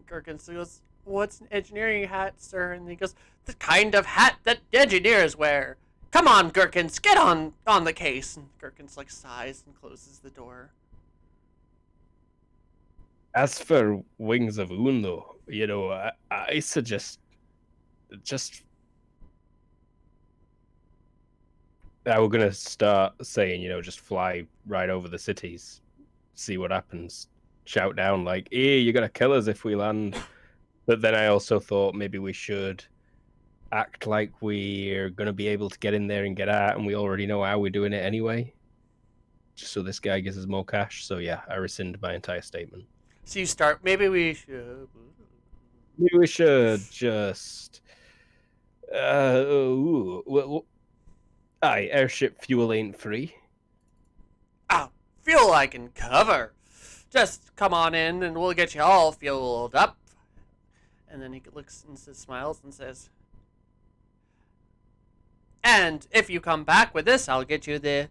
Gherkins goes, "What's an engineering hat, sir?" And he goes, "The kind of hat that engineers wear. Come on, Gherkins, get on the case." And Gherkins sighs and closes the door. As for Wings of Un, though, I suggest just. We're gonna start saying, just fly right over the cities, see what happens, shout down "Hey, you're gonna kill us if we land." But then I also thought maybe we should act like we're gonna be able to get in there and get out, and we already know how we're doing it anyway. Just so this guy gives us more cash. So yeah, I rescind my entire statement. So you start. Maybe we should just. Airship fuel ain't free. Fuel I can cover. Just come on in and we'll get you all fueled up. And then he looks and smiles and says, "And if you come back with this, I'll get you the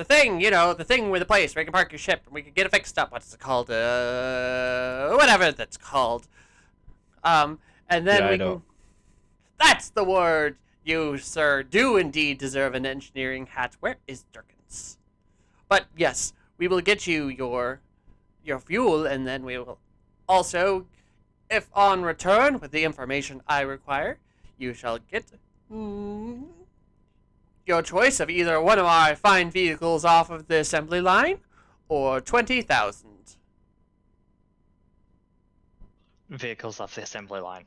thing, the thing with the place where you can park your ship and we can get it fixed up. What's it called? Whatever that's called. And then we can. That's the word. You, sir, do indeed deserve an engineering hat. Where is Durkins? But yes, we will get you your fuel, and then we will also, if on return with the information I require, you shall get your choice of either one of our fine vehicles off of the assembly line, or 20,000. Vehicles off the assembly line.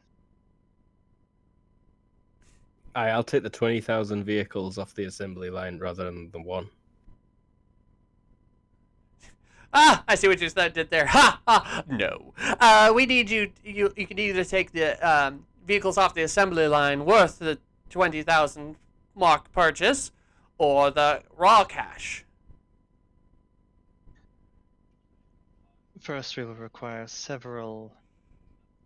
I'll take the 20,000 vehicles off the assembly line rather than the one. Ah, I see what you did there. Ha! Ha! No. We need you. You can either take the vehicles off the assembly line worth the 20,000 mark purchase, or the raw cash. First, we will require several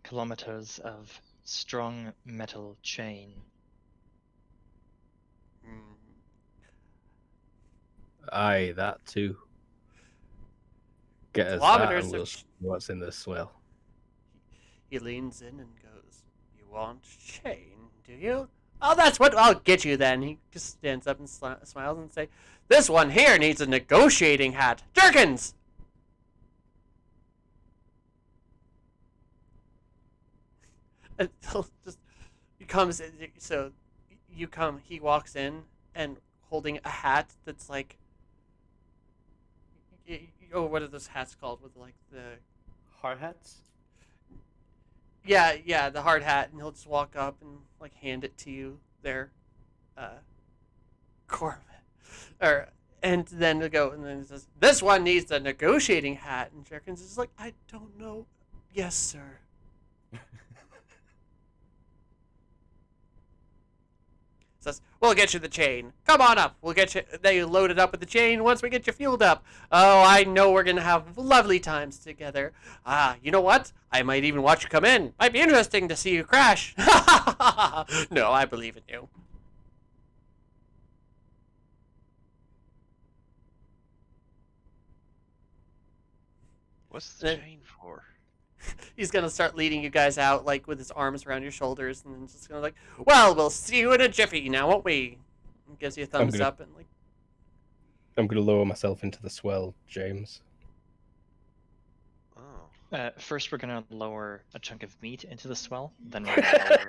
kilometers of strong metal chain. Aye, that too. Get us that Kilometers and of we'll see what's in this swell. He leans in and goes, "You want chain, do you? Oh, that's what I'll get you then." He just stands up and smiles and say, "This one here needs a negotiating hat. Jerkins!" And he'll just he comes in, so you come. He walks in and holding a hat that's like, oh, what are those hats called with like the Hard hats? yeah, the hard hat, and he'll just walk up and like hand it to you there, Corbin, and then he'll go and then he says, "This one needs a negotiating hat," and Jerkins is like, "I don't know, yes, sir." Says, "We'll get you the chain. Come on up. We'll get you. They load it up with the chain once we get you fueled up. Oh, I know we're gonna have lovely times together. You know what? I might even watch you come in. Might be interesting to see you crash." No, I believe in you. What's the chain for? He's gonna start leading you guys out, like with his arms around your shoulders, and then just gonna like, "Well, we'll see you in a jiffy now, won't we?" And gives you a thumbs up and like. I'm gonna lower myself into the swell, James. Oh. First, we're gonna lower a chunk of meat into the swell. Then we're gonna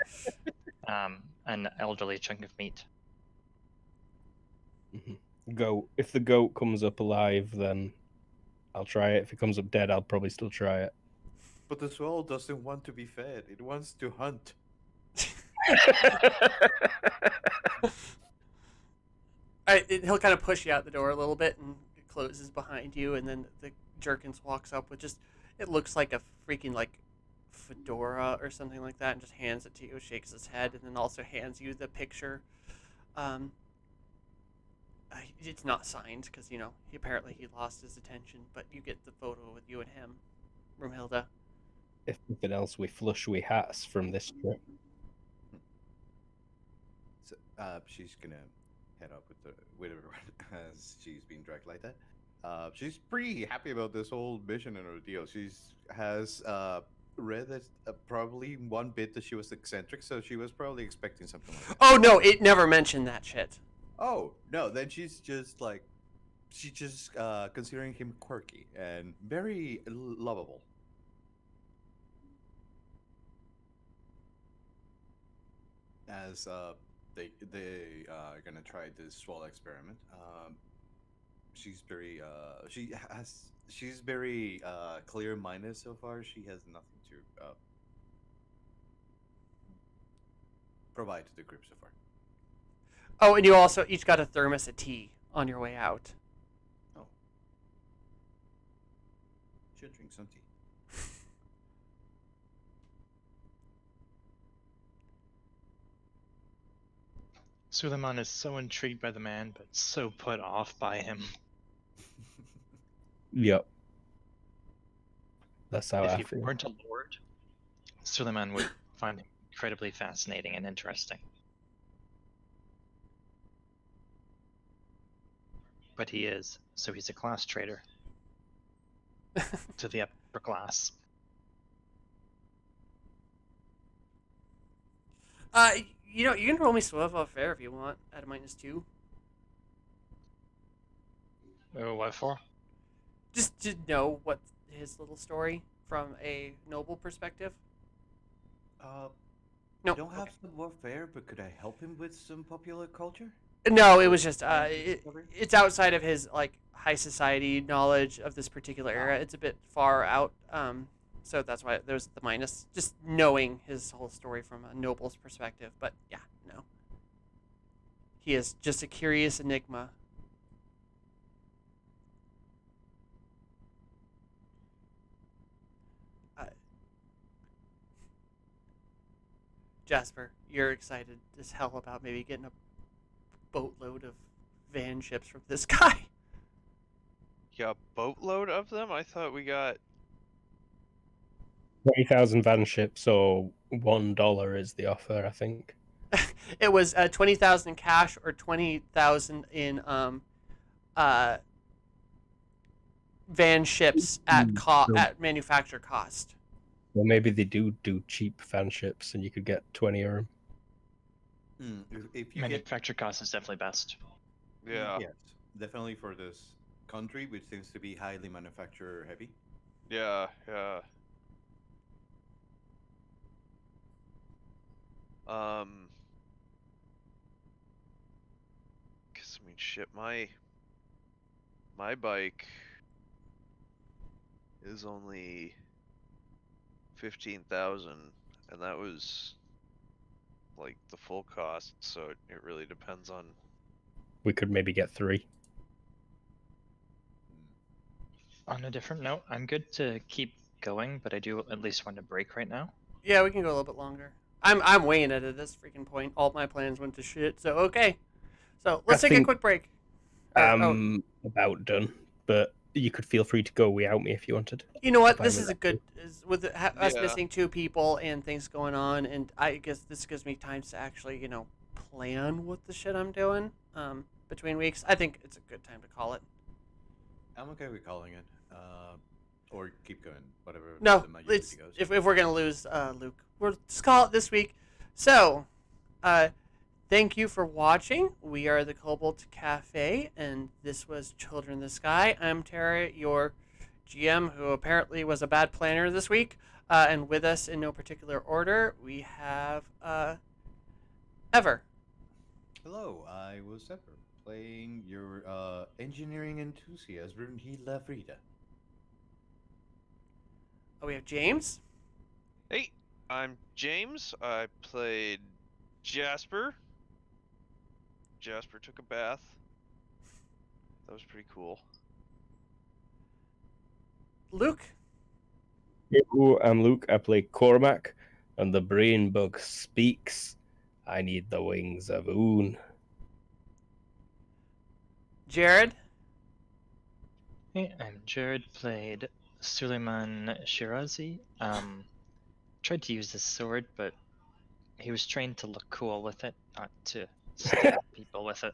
lower an elderly chunk of meat. Goat. If the goat comes up alive, then I'll try it. If it comes up dead, I'll probably still try it. But the swell doesn't want to be fed. It wants to hunt. He'll kind of push you out the door a little bit, and it closes behind you, and then the Jerkins walks up with just, it looks like a freaking like fedora or something like that, and just hands it to you, shakes his head, and then also hands you the picture. It's not signed because he lost his attention, but you get the photo with you and him, Rumhilda. If nothing else, we flush we hats from this trip. So, she's gonna head up with everyone as she's being dragged like that. She's pretty happy about this whole mission and ordeal. Has read that probably one bit that she was eccentric, so she was probably expecting something like that. Oh no, it never mentioned that shit. Oh no, then she's just considering him quirky and very lovable. As they are gonna try this swallow experiment. She's very clear-minded so far. She has nothing to provide to the group so far. Oh, and you also each got a thermos of tea on your way out. Oh, should drink some tea. Suleiman is so intrigued by the man, but so put off by him. Yep. That's how I If he feel. weren't a lord, Suleiman would find him incredibly fascinating and interesting. But he is, so he's a class traitor to the upper class. You can roll me swerve off fair if you want at a -2. Oh, what for? Just to know what his little story from a noble perspective. No, I don't have okay. some more fair, but could I help him with some popular culture? No, it was just it's outside of his like high society knowledge of this particular era. It's a bit far out. So that's why there's the minus. Just knowing his whole story from a noble's perspective. But yeah, no. He is just a curious enigma. Jasper, you're excited as hell about maybe getting a boatload of van ships from this guy. Yeah, boatload of them? I thought we got 20,000 van ships, or $1 is the offer, I think. It was 20,000 cash or 20,000 in van ships at at manufacturer cost. Well, maybe they do cheap van ships, and you could get 20 of them. If you get Manufacture cost is definitely best. yeah. yes, definitely for this country, which seems to be highly manufacturer heavy. Yeah. Cause I mean, shit, my bike is only 15,000, and that was like the full cost. So it really depends on. We could maybe get 3. On a different note, I'm good to keep going, but I do at least want to break right now. Yeah, we can go a little bit longer. I'm weighing it at this freaking point. All my plans went to shit. So okay. So let's take a quick break. I'm about done, but you could feel free to go without me if you wanted. You know what? Fine This with is a that good with us Yeah. missing 2 people and things going on, and I guess this gives me time to actually plan what the shit I'm doing between weeks. I think it's a good time to call it. I'm okay with calling it, or keep going, whatever. No, the majority it's goes. if we're gonna lose Luke, we'll just call it this week. So, thank you for watching. We are the Kobold Cafe, and this was Children in the Sky. I'm Tara, your GM, who apparently was a bad planner this week. And with us, in no particular order, we have Ever. Hello, I was Ever, playing your engineering enthusiast, Brunhilde Lafrida. We have James. Hey, I'm James. I played Jasper. Jasper took a bath. That was pretty cool. Luke. Yo, I'm Luke. I play Cormac, and the brain bug speaks. I need the wings of Oon. Jared. Hey, I'm Jared, played Suleiman Shirazi. Tried to use this sword, but he was trained to look cool with it, not to stab people with it.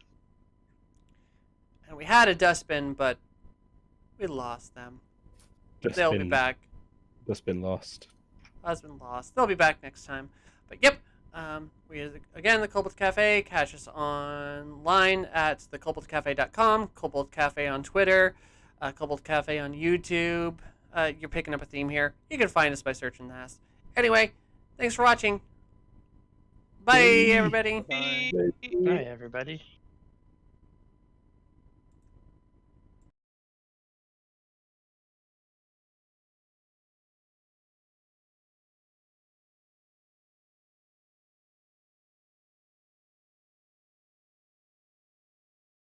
And we had a dustbin, but we lost them. They'll be back. Just been lost. Husband lost. They'll be back next time. But yep, we are again the Kobold Cafe. Catch us online at thekoboldcafe.com. Kobold Cafe on Twitter. Kobold Cafe on YouTube. You're picking up a theme here. You can find us by searching that. Anyway, thanks for watching. Bye, everybody. Bye. Bye, everybody.